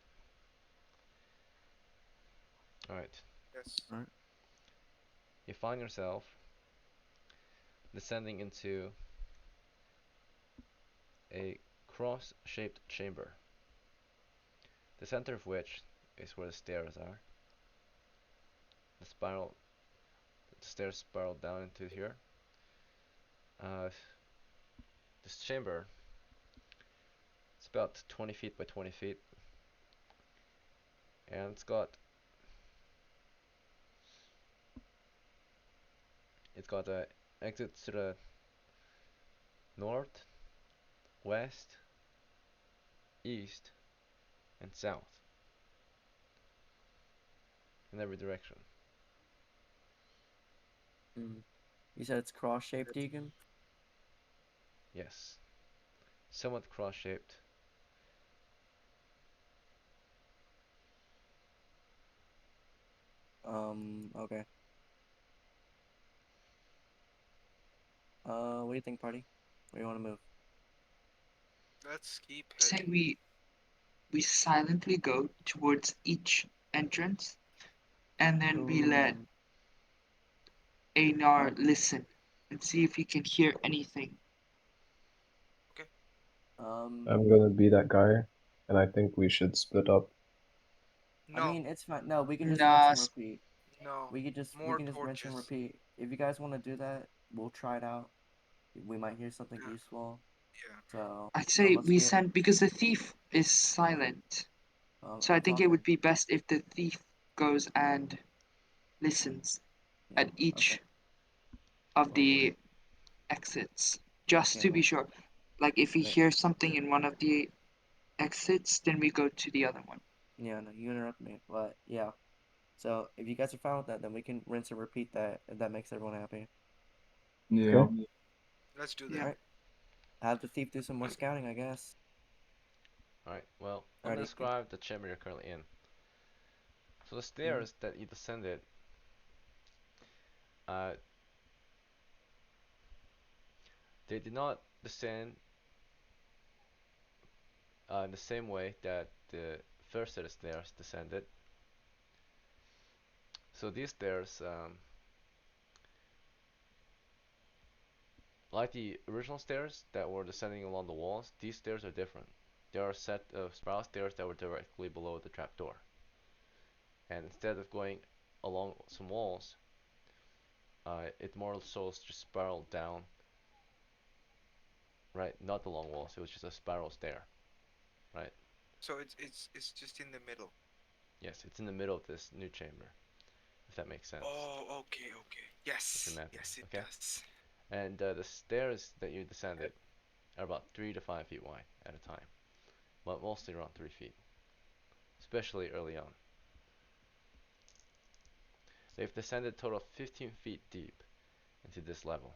Speaker 1: All right.
Speaker 2: Yes.
Speaker 7: All right.
Speaker 1: You find yourself descending into a cross-shaped chamber, the center of which is where the stairs are. The spiral, the stairs spiral down into here. Uh, this chamber is about 20 feet by 20 feet, and it's got exits to the north, west, east, and south in every direction.
Speaker 7: Mm. You said it's cross-shaped, Deacon?
Speaker 1: Yes, somewhat cross-shaped.
Speaker 7: Okay. What do you think, party? Where do you want to move?
Speaker 2: Let's keep
Speaker 4: Say
Speaker 2: heading.
Speaker 4: we silently go towards each entrance and then we let
Speaker 7: Ooh.
Speaker 4: Einar listen and see if he can hear anything.
Speaker 2: Okay.
Speaker 7: Um,
Speaker 5: I'm gonna be that guy, and I think we should split up.
Speaker 7: I
Speaker 2: No,
Speaker 7: mean, it's fine. No, we can just rinse
Speaker 4: Nah,
Speaker 7: and repeat.
Speaker 2: no.
Speaker 7: We
Speaker 2: More
Speaker 7: can just rinse and
Speaker 2: torches.
Speaker 7: repeat. If you guys want to do that, we'll try it out. We might hear something
Speaker 2: Yeah.
Speaker 7: useful.
Speaker 2: Yeah.
Speaker 7: So,
Speaker 4: I'd say
Speaker 7: let's
Speaker 4: we
Speaker 7: get.
Speaker 4: send because the thief is silent. So I
Speaker 7: I'm
Speaker 4: think it would
Speaker 7: talking.
Speaker 4: be best if the thief goes and listens
Speaker 7: Yeah.
Speaker 4: at
Speaker 7: Okay.
Speaker 4: each of
Speaker 7: Well.
Speaker 4: the exits, just
Speaker 7: Okay.
Speaker 4: to be
Speaker 7: Well.
Speaker 4: sure. Like if he
Speaker 7: Wait.
Speaker 4: hears something in one of the exits, then we go to the other one.
Speaker 7: Yeah. No, you interrupt me. But yeah. So if you guys are fine with that, then we can rinse and repeat that. If that makes everyone happy.
Speaker 8: Yeah.
Speaker 5: Okay.
Speaker 2: Let's do
Speaker 4: Yeah.
Speaker 2: that.
Speaker 7: All right. Have the thief do some more scouting, I guess.
Speaker 1: Alright, well, let me
Speaker 7: Alrighty.
Speaker 1: describe the chamber you're currently in. So the stairs that you descended, uh, They did not descend in the same way that the first set of stairs descended. So these stairs, like the original stairs that were descending along the walls, these stairs are different. There are a set of spiral stairs that were directly below the trapdoor. And instead of going along some walls, it more so just spiraled down, right? Not the long walls, it was just a spiral stair, right?
Speaker 2: So it's just in the middle.
Speaker 1: Yes, it's in the middle of this new chamber, if that makes sense.
Speaker 2: Oh, okay, okay.
Speaker 1: If you're
Speaker 2: Yes,
Speaker 1: mapping,
Speaker 2: yes, it
Speaker 1: okay?
Speaker 2: does.
Speaker 1: And the stairs that you descended are about 3 to 5 feet wide at a time, but mostly around 3 feet, especially early on. They've descended a total of 15 feet deep into this level.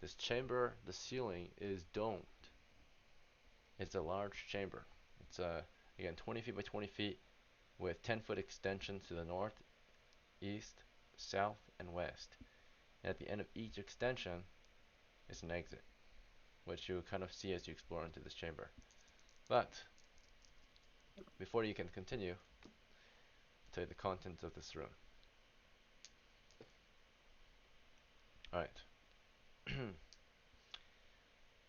Speaker 1: This chamber, the ceiling is domed. It's a large chamber. It's again 20 feet by 20 feet with 10-foot extensions to the north, east, south, and west. And at the end of each extension is an exit, which you kind of see as you explore into this chamber. But before you can continue, I'll tell you the contents of this room. Alright.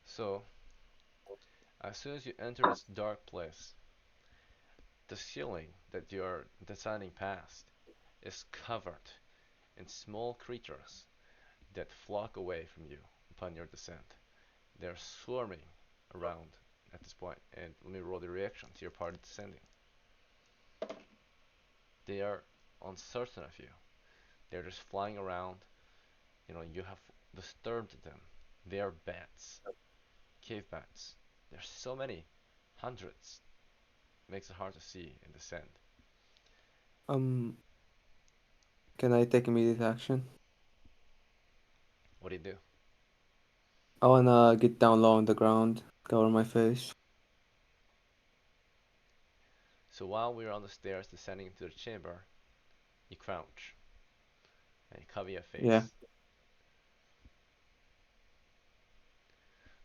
Speaker 1: So, as soon as you enter this dark place, the ceiling that you're descending past is covered in small creatures that flock away from you upon your descent. They're swarming around at this point, and let me roll the reaction to your party descending. They are uncertain of you. They're just flying around. You have disturbed them. They are bats, cave bats. There's so many, hundreds. It makes it hard to see and descend.
Speaker 6: Um, can I take immediate action?
Speaker 1: What do you do?
Speaker 6: I wanna get down low on the ground, cover my face.
Speaker 1: So while we're on the stairs descending into the chamber, you crouch and you cover your
Speaker 6: Yeah.
Speaker 1: face.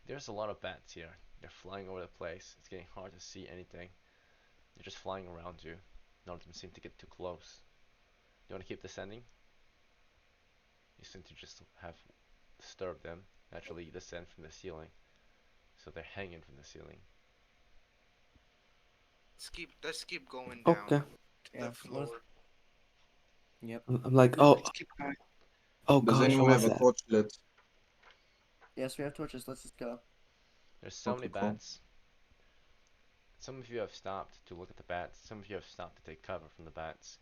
Speaker 1: There's a lot of bats here. They're flying over the place. It's getting hard to see anything. They're just flying around you. None of them seem to get too close. You want to keep descending? You seem to just have disturbed them. Naturally, you descend from the ceiling, so they're hanging from the ceiling.
Speaker 2: Let's keep going down
Speaker 6: Okay.
Speaker 2: to
Speaker 7: Yeah.
Speaker 2: the floor.
Speaker 7: Yep.
Speaker 6: I'm like, oh,
Speaker 4: Let's keep going.
Speaker 6: oh
Speaker 8: Does
Speaker 6: gosh, what
Speaker 8: anyone
Speaker 6: was
Speaker 8: have a
Speaker 6: that?
Speaker 8: torch lit?
Speaker 7: Yes, we have torches. Let's just go.
Speaker 1: There's so many
Speaker 8: Okay, cool.
Speaker 1: bats. Some of you have stopped to look at the bats. Some of you have stopped to take cover from the bats.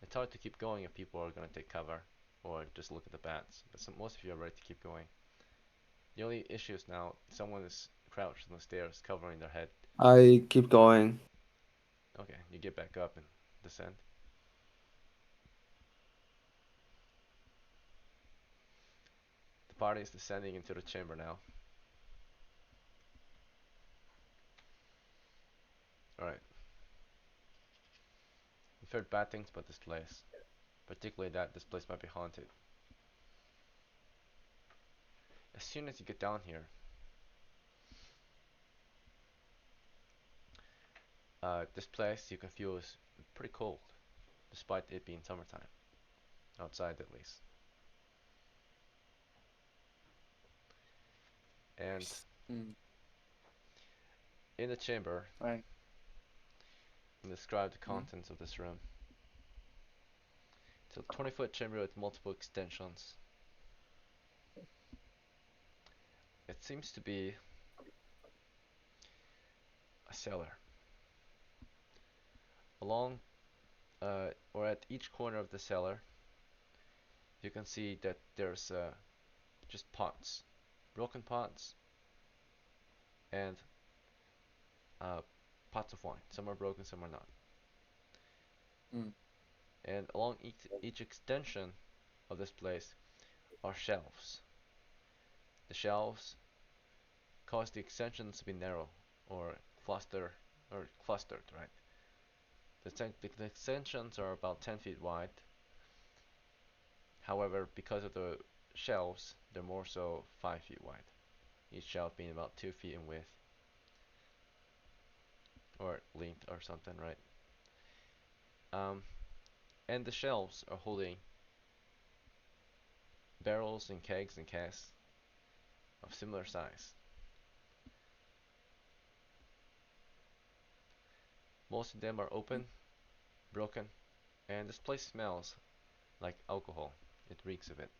Speaker 1: It's hard to keep going if people are going to take cover or just look at the bats. But most of you are ready to keep going. The only issue is now someone is crouched on the stairs covering their head.
Speaker 6: I keep going.
Speaker 1: Okay, you get back up and descend. The party is descending into the chamber now. Alright. You've heard bad things about this place. Particularly that this place might be haunted. As soon as you get down here, this place you can feel is pretty cold, despite it being summertime. Outside at least. And
Speaker 7: Mm.
Speaker 1: in the chamber,
Speaker 7: Alright.
Speaker 1: and describe the contents of this room. It's a 20-foot chamber with multiple extensions. It seems to be a cellar. Along, or at each corner of the cellar, you can see that there's just pots, broken pots, and uh, pots of wine. Some are broken, some are not.
Speaker 7: Mm.
Speaker 1: And along each extension of this place are shelves. The shelves cause the extensions to be narrow or clustered, right? The extensions are about 10 feet wide. However, because of the shelves, they're more so 5 feet wide, each shelf being about 2 feet in width or length or something, right? Um, and the shelves are holding barrels and kegs and casks of similar size. Most of them are open, broken, and this place smells like alcohol. It reeks of it.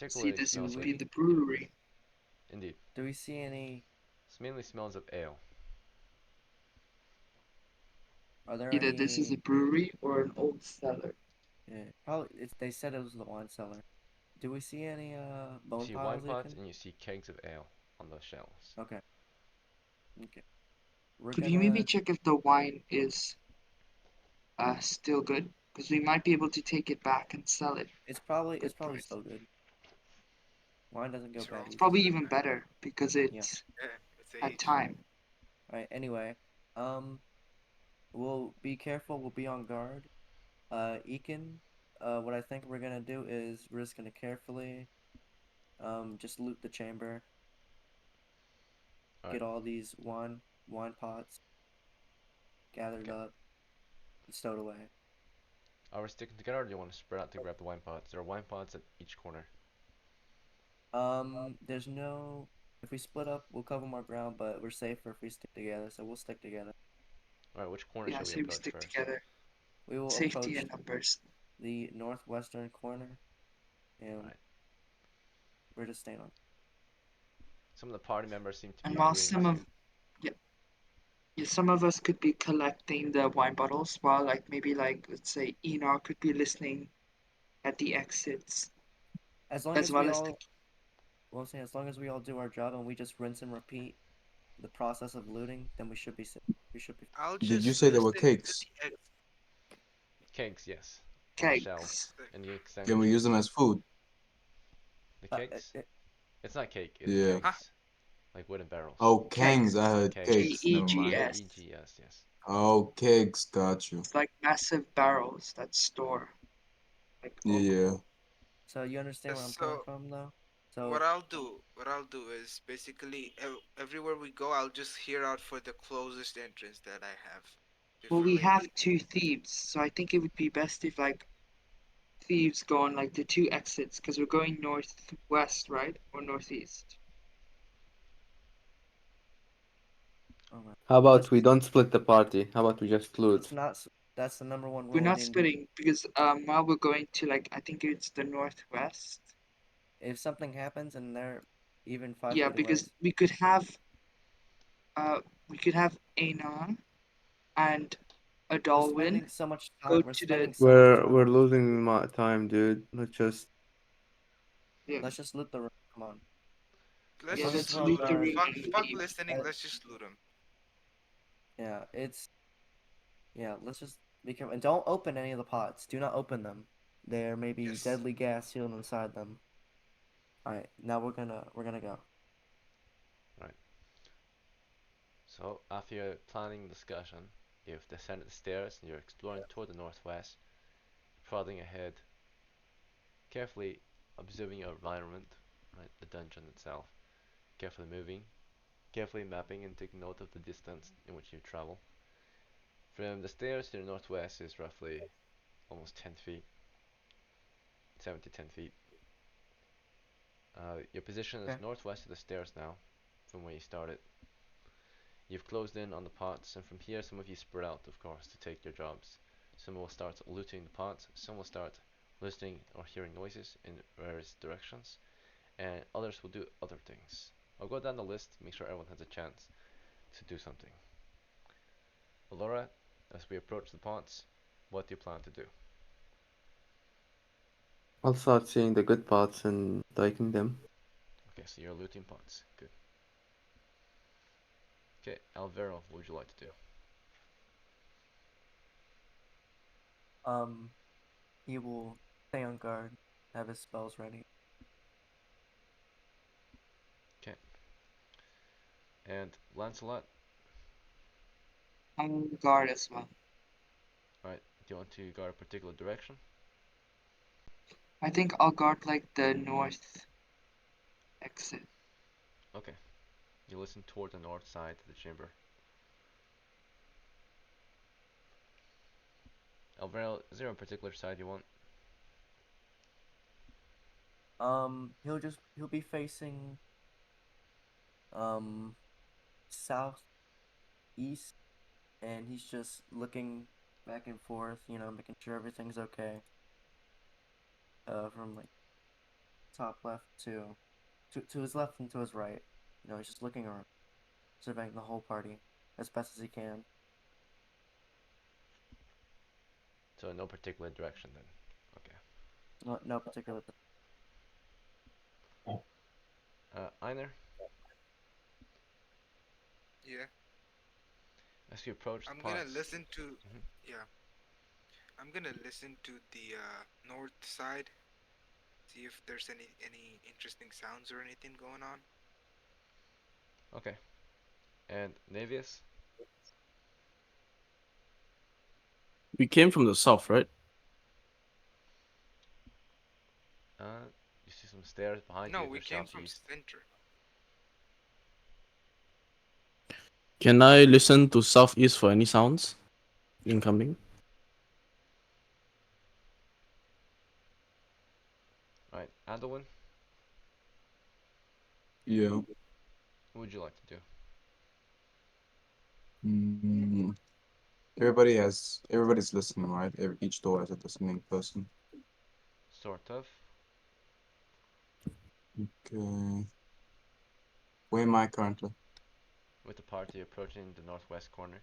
Speaker 4: See,
Speaker 1: Particularly, it
Speaker 4: this
Speaker 7: Do
Speaker 1: smells
Speaker 4: must
Speaker 1: like,
Speaker 4: be
Speaker 7: we
Speaker 4: the brewery.
Speaker 1: indeed,
Speaker 7: do we see any?
Speaker 1: it mainly smells of ale.
Speaker 7: Are there
Speaker 4: Either this is a
Speaker 7: any?
Speaker 4: brewery or an old cellar.
Speaker 7: Yeah, probably. They said it was the wine cellar. Do we see any
Speaker 1: You
Speaker 7: bone
Speaker 1: see wine
Speaker 7: piles,
Speaker 1: pots
Speaker 7: Ethan?
Speaker 1: and you see kegs of ale on the shelves.
Speaker 7: Okay. Okay. We're
Speaker 4: Could you maybe
Speaker 7: gonna.
Speaker 4: check if the wine is still good? Because we might be able to take it back and sell it
Speaker 7: It's
Speaker 4: good
Speaker 7: probably
Speaker 4: price.
Speaker 7: still good. Wine doesn't go
Speaker 2: It's
Speaker 7: bad
Speaker 2: wrong.
Speaker 4: It's
Speaker 7: easy.
Speaker 4: probably even better because
Speaker 7: Yeah.
Speaker 4: it's
Speaker 2: Yeah, it's
Speaker 4: had
Speaker 2: aged.
Speaker 4: time.
Speaker 7: All right. Anyway, um, we'll be careful. We'll be on guard. Ekin, what I think we're gonna do is we're just gonna carefully, just loot the chamber,
Speaker 1: Alright,
Speaker 7: get all these wine pots gathered
Speaker 1: okay.
Speaker 7: up and stowed away.
Speaker 1: Are we sticking together or do you want to spread out to grab the wine pots? There are wine pots at each corner.
Speaker 7: There's no. If we split up, we'll cover more ground, but we're safer if we stick together, so we'll stick together.
Speaker 1: Alright, which corner
Speaker 4: Yeah,
Speaker 1: shall we
Speaker 4: so we
Speaker 1: approach
Speaker 4: stick
Speaker 1: first?
Speaker 4: together.
Speaker 7: We will
Speaker 4: Safety in
Speaker 7: approach
Speaker 4: numbers.
Speaker 7: the northwestern corner, and
Speaker 1: Alright.
Speaker 7: we're just staying on.
Speaker 1: Some of the party members seem to
Speaker 4: And
Speaker 1: be
Speaker 4: while
Speaker 1: agreeing
Speaker 4: some
Speaker 1: to.
Speaker 4: of yeah, yeah, some of us could be collecting the wine bottles while like maybe like let's say Enoch could be listening at the exits
Speaker 7: As long
Speaker 4: as
Speaker 7: as we
Speaker 4: well as the
Speaker 7: all, well, I'm saying as long as we all do our job and we just rinse and repeat the process of looting, then we should be safe. We should be.
Speaker 2: I'll
Speaker 8: Did you
Speaker 2: just
Speaker 8: say there were
Speaker 2: listen to
Speaker 8: cakes?
Speaker 2: the ex.
Speaker 1: Kegs, yes, on the
Speaker 4: kegs.
Speaker 1: shelves. And you
Speaker 8: Can we
Speaker 1: essentially.
Speaker 8: use them as food?
Speaker 1: The
Speaker 7: Uh,
Speaker 1: kegs? It's not cake, it's
Speaker 8: Yeah.
Speaker 2: Huh?
Speaker 1: kegs. Like wooden barrels.
Speaker 8: Oh, Kangs. I
Speaker 4: Kegs.
Speaker 8: heard
Speaker 1: Kegs.
Speaker 8: cakes. Never mind.
Speaker 4: Kegs.
Speaker 1: K-E-G, yes.
Speaker 8: Oh, cakes. Got you.
Speaker 4: It's like massive barrels that store like
Speaker 8: Yeah.
Speaker 4: alcohol.
Speaker 7: So you understand where I'm coming
Speaker 2: So
Speaker 7: from, though?
Speaker 2: what
Speaker 7: So
Speaker 2: I'll do is basically everywhere we go, I'll just hear out for the closest entrance that I have
Speaker 4: Well,
Speaker 2: before
Speaker 4: we
Speaker 2: like.
Speaker 4: have two thieves, so I think it would be best if like thieves go on like the two exits because we're going northwest, right? Or northeast.
Speaker 7: all right.
Speaker 6: How
Speaker 7: Let's
Speaker 6: about we don't split the party? How about we just
Speaker 7: let's
Speaker 6: loot?
Speaker 7: not. That's the number one
Speaker 4: We're
Speaker 7: rule of
Speaker 4: not
Speaker 7: D&D.
Speaker 4: splitting because while we're going to like I think it's the northwest.
Speaker 7: If something happens and they're even 5
Speaker 4: Yeah,
Speaker 7: feet away,
Speaker 4: because uh we could have Anon and
Speaker 7: we're
Speaker 4: Adalwin
Speaker 7: spending so much time.
Speaker 4: go
Speaker 7: We're
Speaker 4: to the
Speaker 7: spending so much
Speaker 6: We're
Speaker 7: time.
Speaker 6: we're losing time, dude. Let's just
Speaker 4: yeah
Speaker 7: Let's just loot the room. Come on. As
Speaker 2: Let's
Speaker 4: yeah
Speaker 7: long as
Speaker 2: just
Speaker 4: let's
Speaker 7: we're on
Speaker 2: loot
Speaker 4: loot the
Speaker 2: them.
Speaker 7: guard.
Speaker 4: room
Speaker 2: Fuck,
Speaker 4: and
Speaker 2: fuck
Speaker 4: leave.
Speaker 2: listening. Let's just loot them.
Speaker 7: Yeah, it's yeah. Let's just be careful and don't open any of the pots. Do not open them. There may be
Speaker 2: Yes.
Speaker 7: deadly gas sealed inside them. All right, now we're gonna go.
Speaker 1: Right. So, after your planning discussion, you've descended the stairs and you're exploring toward the northwest, plodding ahead, carefully observing your environment, right, the dungeon itself, carefully moving, carefully mapping and taking note of the distance in which you travel. From the stairs to the northwest is roughly almost 10 feet, 7 to 10 feet. Your position is
Speaker 7: Okay.
Speaker 1: northwest of the stairs now, from where you started. You've closed in on the pots, and from here some of you spread out, of course, to take your jobs. Some will start looting the pots, some will start listening or hearing noises in various directions, and others will do other things. I'll go down the list, make sure everyone has a chance to do something. Alora, as we approach the pots, what do you plan to do?
Speaker 6: I'll start seeing the good parts and taking them.
Speaker 1: Okay, so you're looting pots. Good. Okay, Alvaro, what would you like to do?
Speaker 7: Um, he will stay on guard, have his spells ready.
Speaker 1: Okay. And Lancelot?
Speaker 4: I'm on guard as well.
Speaker 1: Alright, Do you want to guard a particular direction?
Speaker 4: I think I'll guard like the north exit.
Speaker 1: Okay. You listen toward the north side of the chamber. Alvaro, is there a particular side you want?
Speaker 7: He'll be facing um southeast, and he's just looking back and forth, making sure everything's okay. From like top left to his left and to his right. He's just looking around, surveying the whole party as best as he can.
Speaker 1: So no particular direction then. Okay.
Speaker 7: No particular.
Speaker 1: Einer,
Speaker 2: Yeah.
Speaker 1: as you approach the
Speaker 2: I'm gonna
Speaker 1: pots.
Speaker 2: listen to.
Speaker 1: Mhm.
Speaker 2: Yeah. I'm gonna listen to the north side. See if there's any interesting sounds or anything going on.
Speaker 1: Okay. And Navius?
Speaker 3: We came from the south, right?
Speaker 1: You see some stairs behind
Speaker 2: No,
Speaker 1: you to
Speaker 2: we
Speaker 1: the
Speaker 2: came from
Speaker 1: southeast.
Speaker 2: center.
Speaker 3: Can I listen to southeast for any sounds incoming?
Speaker 1: Right, Adolin,
Speaker 8: Yeah.
Speaker 1: what would you like to do?
Speaker 8: Mm, everybody's listening, right? Each door has a listening person.
Speaker 1: Sort of.
Speaker 8: Okay. Where am I currently?
Speaker 1: With the party approaching the northwest corner.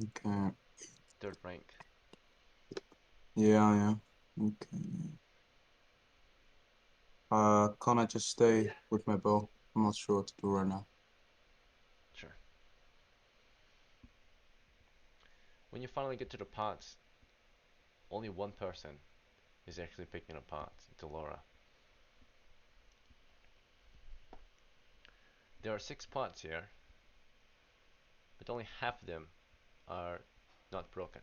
Speaker 8: Okay.
Speaker 1: Third rank.
Speaker 8: Yeah, yeah. Okay. Can't I just stay with my bow? I'm not sure what to do right now.
Speaker 1: Sure. When you finally get to the pots, only one person is actually picking up pots. It's Laura. There are 6 pots here, but only half of them are not broken.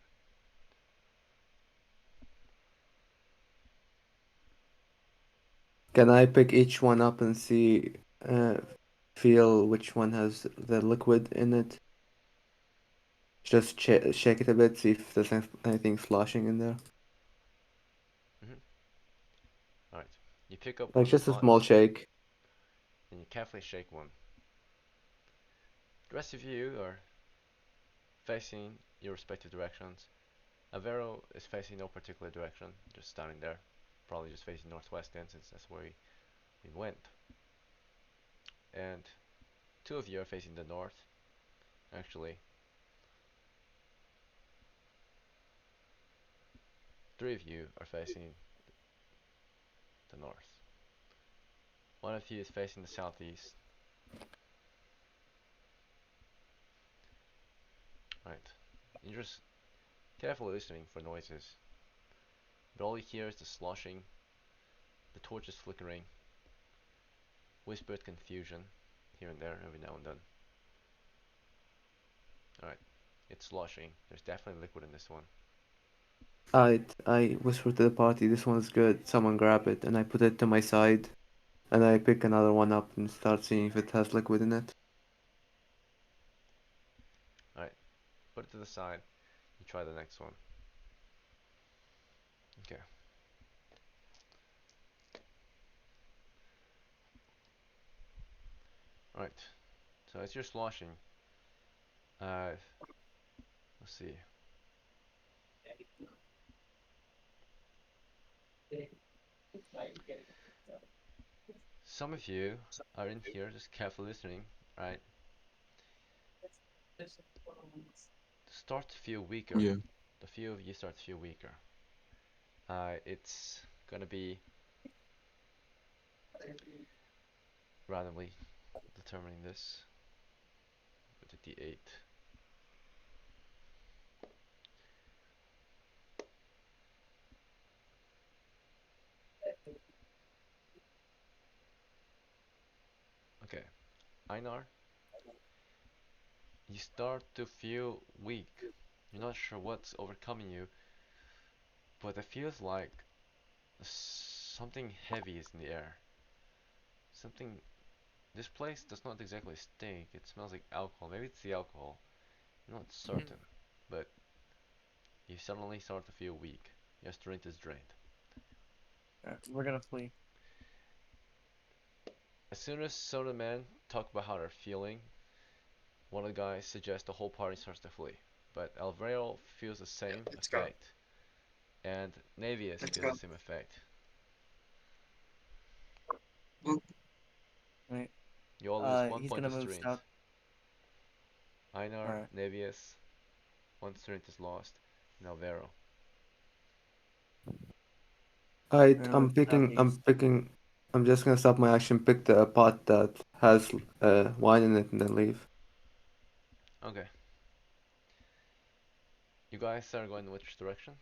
Speaker 6: Can I pick each one up and see, uh, feel which one has the liquid in it? Just shake it a bit, see if there's anything sloshing in there.
Speaker 1: Mhm. Alright. You pick up one
Speaker 6: Like
Speaker 1: of the
Speaker 6: just a small
Speaker 1: pots,
Speaker 6: shake.
Speaker 1: and you carefully shake one. The rest of you are facing your respective directions. Avero is facing no particular direction, just standing there. Probably just facing northwest then, since that's where we went. And 2 of you are facing the north. Actually, 3 of you are facing the north. One of you is facing the southeast. Right. You're just carefully listening for noises. But all you hear is the sloshing, the torches flickering, whispered confusion here and there every now and then. Alright. It's sloshing. There's definitely liquid in this one.
Speaker 6: I whisper to the party, this one's good, someone grab it, and I put it to my side, and I pick another one up and start seeing if it has liquid in it.
Speaker 1: Alright. Put it to the side. You try the next one. Okay. Alright. So as you're sloshing, uh, let's see. Some of you are in here just carefully listening, right? Start to feel weaker.
Speaker 8: Yeah.
Speaker 1: The few of you start to feel weaker. It's gonna be randomly determining this with the D8. Okay, Einar, you start to feel weak. You're not sure what's overcoming you, but it feels like something heavy is in the air. Something. This place does not exactly stink. It smells like alcohol. Maybe it's the alcohol. I'm not certain, but you suddenly start to feel weak. Your strength is drained.
Speaker 7: We're gonna flee.
Speaker 1: As soon as some of the men talk about how they're feeling, one of the guys suggests the whole party starts to flee. But Alvaro feels the
Speaker 4: Yeah,
Speaker 1: same
Speaker 4: let's go.
Speaker 1: effect, and Navius
Speaker 4: Let's
Speaker 1: feels the
Speaker 4: go.
Speaker 1: same effect.
Speaker 4: Well,
Speaker 7: Right.
Speaker 1: You all lose one
Speaker 7: He's
Speaker 1: point
Speaker 7: gonna
Speaker 1: of
Speaker 7: move
Speaker 1: strength.
Speaker 7: south.
Speaker 1: Einar,
Speaker 7: Alright.
Speaker 1: Navius, one strength is lost, and Alvaro.
Speaker 6: I
Speaker 7: We're gonna
Speaker 6: I'm
Speaker 7: move
Speaker 6: picking I'm
Speaker 7: southeast.
Speaker 6: picking I'm just gonna stop my action, pick the pot that has wine in it, and then leave.
Speaker 1: Okay. You guys are going in which direction?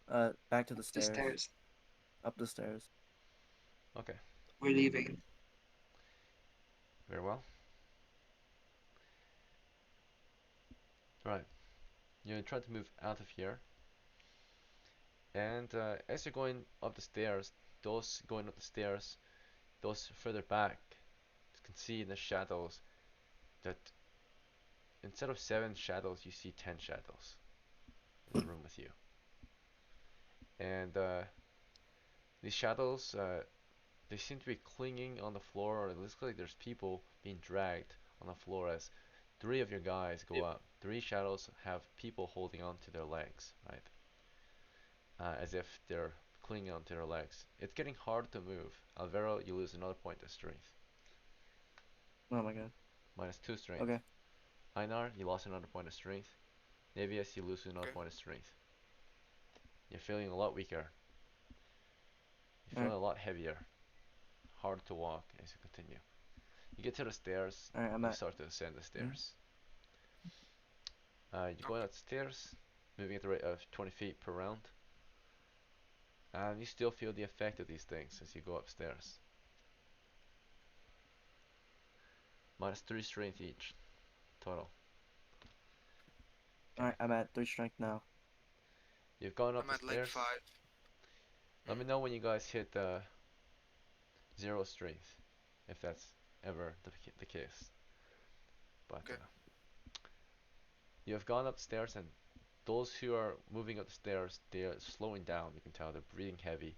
Speaker 7: Back to the
Speaker 4: the
Speaker 7: stairs.
Speaker 4: stairs.
Speaker 7: Up the stairs.
Speaker 1: Okay,
Speaker 4: We're leaving.
Speaker 1: very well. Right, you try to move out of here, and as you're going up the stairs, those going up the stairs, those further back, you can see in the shadows that instead of 7 shadows, you see 10 shadows in the room with you. And these shadows, they seem to be clinging on the floor, or it looks like there's people being dragged on the floor as 3 of your guys go up. 3 shadows have people holding on to their legs, right? As if they're clinging onto their legs. It's getting hard to move. Alvaro, you lose another point of strength.
Speaker 7: Oh my god.
Speaker 1: -2 strength.
Speaker 7: Okay.
Speaker 1: Einar, you lost another point of strength. Navius, you lose another
Speaker 2: Okay.
Speaker 1: point of strength. You're feeling a lot weaker. You're feeling
Speaker 7: Alright.
Speaker 1: a lot heavier. Hard to walk as you continue. You get to the stairs.
Speaker 7: Alright, I'm
Speaker 1: You
Speaker 7: at.
Speaker 1: start to ascend the
Speaker 7: Mhm.
Speaker 1: stairs. You're going
Speaker 2: Okay.
Speaker 1: upstairs, moving at the rate of 20 feet per round. And you still feel the effect of these things as you go upstairs. -3 strength each, total. Okay.
Speaker 7: Alright, I'm at 3 strength now.
Speaker 1: You've gone up
Speaker 2: I'm
Speaker 1: the
Speaker 2: at like
Speaker 1: stairs.
Speaker 2: 5.
Speaker 1: Let me know when you guys hit 0 strength, if that's ever the case. But
Speaker 2: Okay.
Speaker 1: you have gone upstairs, and those who are moving up the stairs, they are slowing down. You can tell they're breathing heavy.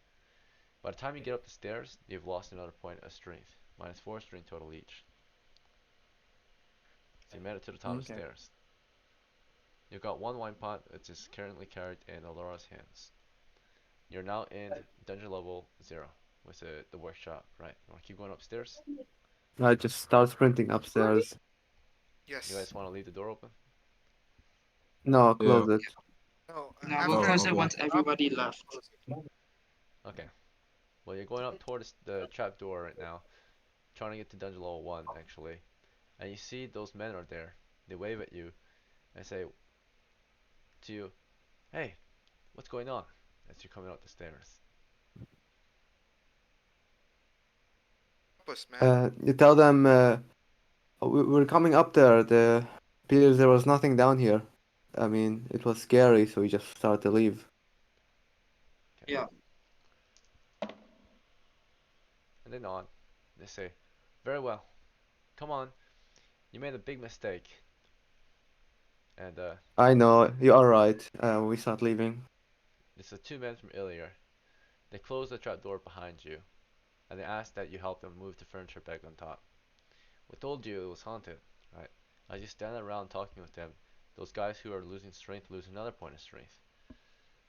Speaker 1: By the time you get up the stairs, you've lost another point of strength. -4 strength total each. So you made it to the top of the
Speaker 7: Okay.
Speaker 1: stairs. You've got one wine pot, which is currently carried in Alora's hands. You're now in dungeon level 0 with the workshop, right? You want to keep going upstairs?
Speaker 6: I just start sprinting upstairs.
Speaker 1: You
Speaker 2: Yes.
Speaker 1: guys want to leave the door open?
Speaker 6: No,
Speaker 8: Yeah.
Speaker 6: close it.
Speaker 2: No,
Speaker 4: No, we'll
Speaker 2: after
Speaker 8: No,
Speaker 4: close
Speaker 8: I'll
Speaker 4: it
Speaker 8: go.
Speaker 4: once
Speaker 2: up,
Speaker 4: everybody left.
Speaker 2: close it.
Speaker 1: Okay. Well, you're going up towards the trap door right now, trying to get to dungeon level 1, actually. And you see those men are there. They wave at you and say to you, "Hey, what's going on?" As you're coming up the stairs.
Speaker 2: Help us, man.
Speaker 6: You tell them we're coming up there. The Peter, there was nothing down here. I mean, it was scary, so we just started to leave.
Speaker 1: Okay.
Speaker 4: Yeah.
Speaker 1: And they nod. They say, "Very well. Come on. You made a big mistake." And
Speaker 6: I know, you are right. We start leaving.
Speaker 1: it's the 2 men from earlier. They close the trap door behind you, and they ask that you help them move the furniture back on top. We told you it was haunted, right? As you stand around talking with them, those guys who are losing strength lose another point of strength.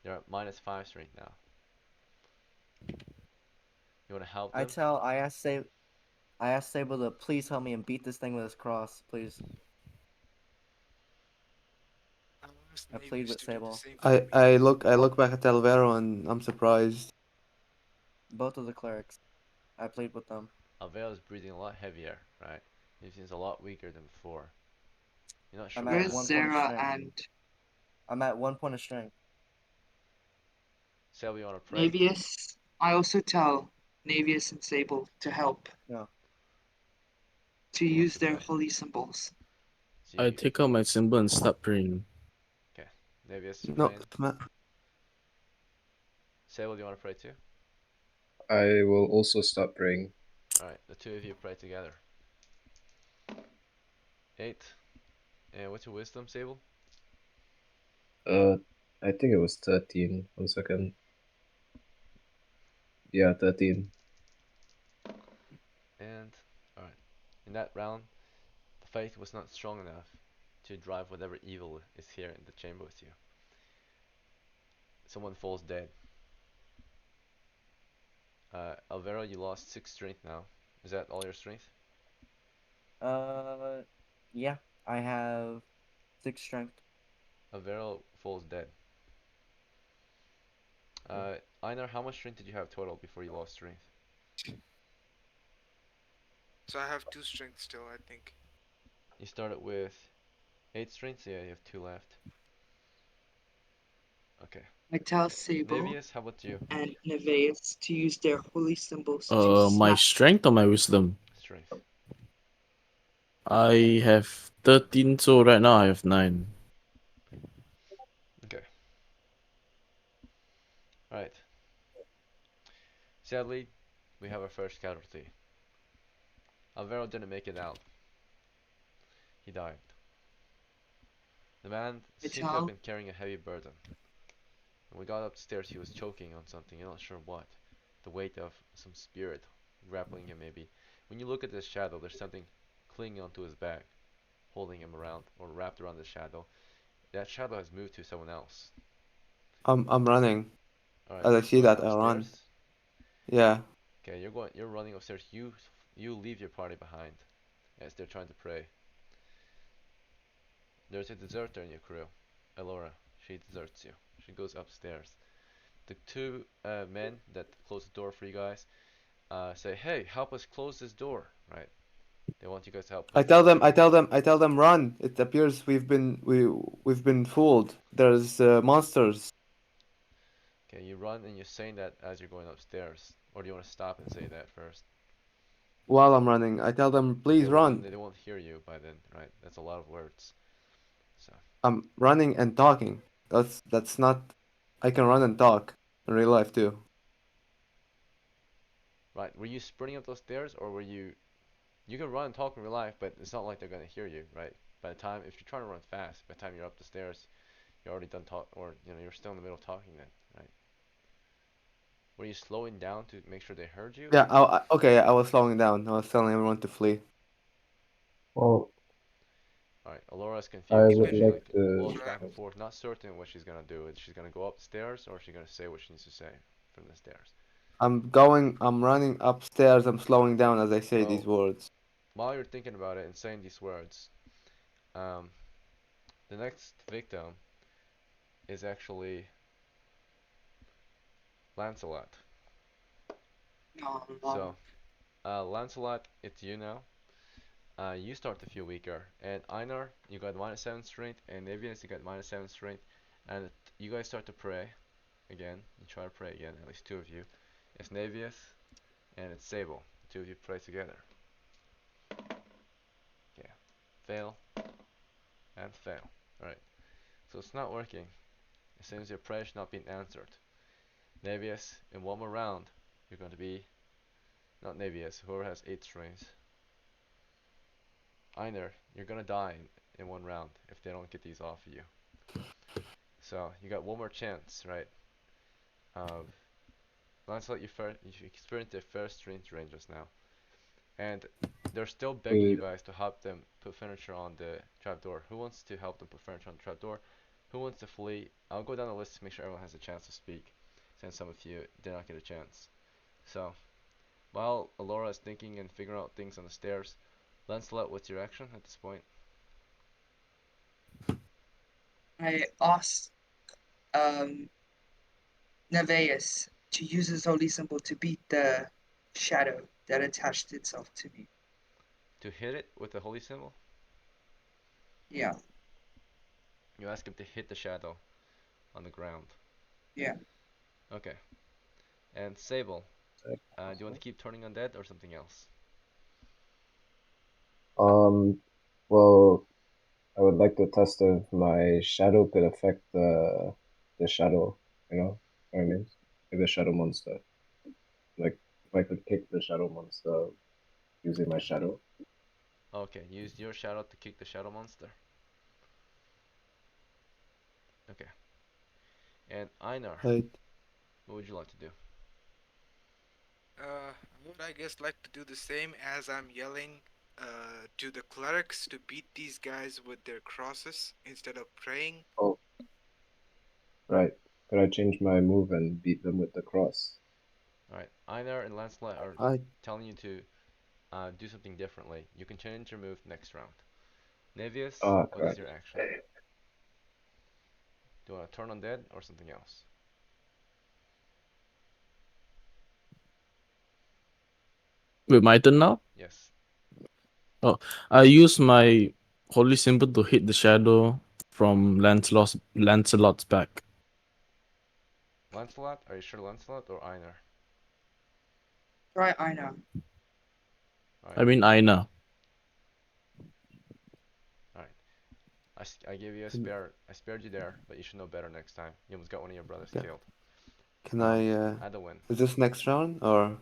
Speaker 1: They're at -5 strength now. You want to help
Speaker 7: I
Speaker 1: them?
Speaker 7: tell I asked Sable to please help me and beat this thing with his cross, please.
Speaker 2: I asked
Speaker 7: I plead
Speaker 2: Navius
Speaker 7: with
Speaker 2: to do the
Speaker 7: Sable.
Speaker 2: same for
Speaker 6: I
Speaker 2: me.
Speaker 6: I look I look back at Alvaro and I'm surprised.
Speaker 7: Both of the clerics. I plead with them.
Speaker 1: Alveo is breathing a lot heavier, right? He seems a lot weaker than before. You're not sure
Speaker 7: I'm
Speaker 1: what
Speaker 7: at
Speaker 4: Where's
Speaker 7: 1 point of
Speaker 4: Sarah
Speaker 7: strength.
Speaker 4: and
Speaker 7: I'm at 1 point of strength.
Speaker 1: Selby, you want to pray?
Speaker 4: Navius? I also tell Navius and Sable to help,
Speaker 7: No.
Speaker 4: to
Speaker 1: Who wants
Speaker 4: use
Speaker 1: to
Speaker 4: their
Speaker 1: pray?
Speaker 4: holy symbols.
Speaker 1: So
Speaker 3: I
Speaker 1: you,
Speaker 3: take out my symbol and start praying.
Speaker 1: Navius, you
Speaker 6: No,
Speaker 1: praying? Sable, do you want to pray too?
Speaker 5: I will also stop praying.
Speaker 1: Alright, the two of you pray together. 8. And what's your wisdom, Sable?
Speaker 5: I think it was 13. 1 second. Yeah, 13.
Speaker 1: And, alright. In that round, the faith was not strong enough to drive whatever evil is here in the chamber with you. Someone falls dead. Alvaro, you lost 6 strength now. Is that all your strength?
Speaker 7: Yeah, I have 6 strength.
Speaker 1: Alvaro falls dead. Einar, how much strength did you have total before you lost strength?
Speaker 2: So I have 2 strength still, I think.
Speaker 1: You started with 8 strength, so yeah, you have 2 left. Okay.
Speaker 4: I tell Sable
Speaker 1: Navius, how about you?
Speaker 4: and Nevaeus to use their holy symbols to
Speaker 3: My
Speaker 4: slap.
Speaker 3: strength or my wisdom?
Speaker 1: Strength.
Speaker 3: I have 13, so right now I have 9.
Speaker 1: Okay. Alright. Sadly, we have our first casualty. Alvaro didn't make it out. He died. The man
Speaker 4: I
Speaker 1: seemed to have
Speaker 4: tell
Speaker 1: been carrying a heavy burden. When we got upstairs, he was choking on something, I'm not sure what. The weight of some spirit grappling him, maybe. When you look at this shadow, there's something clinging onto his back, holding him around, or wrapped around the shadow. That shadow has moved to someone else.
Speaker 6: I'm running.
Speaker 1: Alright,
Speaker 6: As I
Speaker 1: you're
Speaker 6: see
Speaker 1: going
Speaker 6: that, I run.
Speaker 1: upstairs.
Speaker 6: Yeah.
Speaker 1: Okay, you're running upstairs. You leave your party behind as they're trying to pray. There's a deserter in your crew, Elora. She deserts you. She goes upstairs. The two men that close the door for you guys say, "Hey, help us close this door!" Right? They want you guys to help
Speaker 6: I
Speaker 1: push
Speaker 6: tell
Speaker 1: this
Speaker 6: them,
Speaker 1: door.
Speaker 6: I tell them, run. It appears we've been fooled. There's monsters.
Speaker 1: Okay, you run and you're saying that as you're going upstairs, or do you want to stop and say that first?
Speaker 6: While I'm running, I tell them,
Speaker 1: Okay,
Speaker 6: please
Speaker 1: well then
Speaker 6: run.
Speaker 1: they won't hear you by then, right? That's a lot of words. So,
Speaker 6: I'm running and talking. That's not. I can run and talk in real life too.
Speaker 1: right, were you sprinting up those stairs, or were you? You can run and talk in real life, but it's not like they're gonna hear you, right? By the time, if you're trying to run fast, by the time you're up the stairs, you're already done talk, or you're still in the middle of talking then, right? Were you slowing down to make sure they heard you,
Speaker 6: Yeah.
Speaker 1: or?
Speaker 6: Okay. I was slowing down. I was telling everyone to flee.
Speaker 5: Well,
Speaker 1: Alright, Alora's
Speaker 5: I
Speaker 1: confused,
Speaker 2: We've
Speaker 5: would
Speaker 1: right?
Speaker 2: been
Speaker 1: She
Speaker 5: like
Speaker 1: like
Speaker 5: to.
Speaker 1: walks back and
Speaker 2: dragged.
Speaker 1: forth, not certain what she's gonna do. Is she's gonna go upstairs or is she gonna say what she needs to say from the stairs?
Speaker 6: I'm going. I'm running upstairs. I'm slowing down as I say these
Speaker 1: Well,
Speaker 6: words.
Speaker 1: while you're thinking about it and saying these words, um, the next victim is actually Lancelot.
Speaker 4: oh,
Speaker 1: So, Lancelot, it's you now. You start to feel weaker, and Einar, you got -7 strength, and Navius, you got -7 strength, and you guys start to pray again. You try to pray again, at least two of you. It's Navius and it's Sable. The two of you pray together. Yeah. Fail and fail. Alright. So it's not working. It seems your prayer is not being answered. Navius, in one more round, you're going to be not Navius, whoever has 8 strings. Einar, you're gonna die in 1 round if they don't get these off of you. So you got one more chance, right? Of Lancelot, you experienced their first strength range just now. And they're still begging you
Speaker 5: Wait,
Speaker 1: guys to help them put furniture on the trapdoor. Who wants to help them put furniture on the trapdoor? Who wants to flee? I'll go down the list to make sure everyone has a chance to speak, since some of you did not get a chance. So, while Alora is thinking and figuring out things on the stairs, Lancelot, what's your action at this point?
Speaker 4: I asked um Nevaeus to use his holy symbol to beat the shadow that attached itself to me.
Speaker 1: To hit it with the holy symbol?
Speaker 4: Yeah,
Speaker 1: You ask him to hit the shadow on the ground.
Speaker 4: yeah.
Speaker 1: Okay. And Sable, do you want to keep turning undead or something else?
Speaker 5: um, well, I would like to test if my shadow could affect the shadow, you know what I mean? Like the shadow monster. Like if I could kick the shadow monster using my shadow.
Speaker 1: Okay, use your shadow to kick the shadow monster. Okay. And Einar,
Speaker 6: Right.
Speaker 1: what would you like to do?
Speaker 2: I would I guess like to do the same as I'm yelling to the clerics to beat these guys with their crosses instead of praying.
Speaker 5: Oh, right. Could I change my move and beat them with the cross?
Speaker 1: Alright, Einar and Lancelot are
Speaker 6: I
Speaker 1: telling you to do something differently. You can change your move next round. Nevius,
Speaker 5: Ah,
Speaker 1: what is
Speaker 5: correct.
Speaker 1: your action? Do you want to turn undead or something else?
Speaker 3: Wait, my turn now?
Speaker 1: Yes.
Speaker 3: I use my holy symbol to hit the shadow from Lancelot's back.
Speaker 1: Lancelot? Are you sure Lancelot or Einar?
Speaker 4: Try Aina.
Speaker 1: Alright,
Speaker 3: I mean Aina.
Speaker 1: alright. I gave you a
Speaker 6: can,
Speaker 1: spare. I spared you there, but you should know better next time. You almost got one of your brothers
Speaker 6: can,
Speaker 1: killed.
Speaker 6: can I
Speaker 1: Adawin.
Speaker 6: is this next round or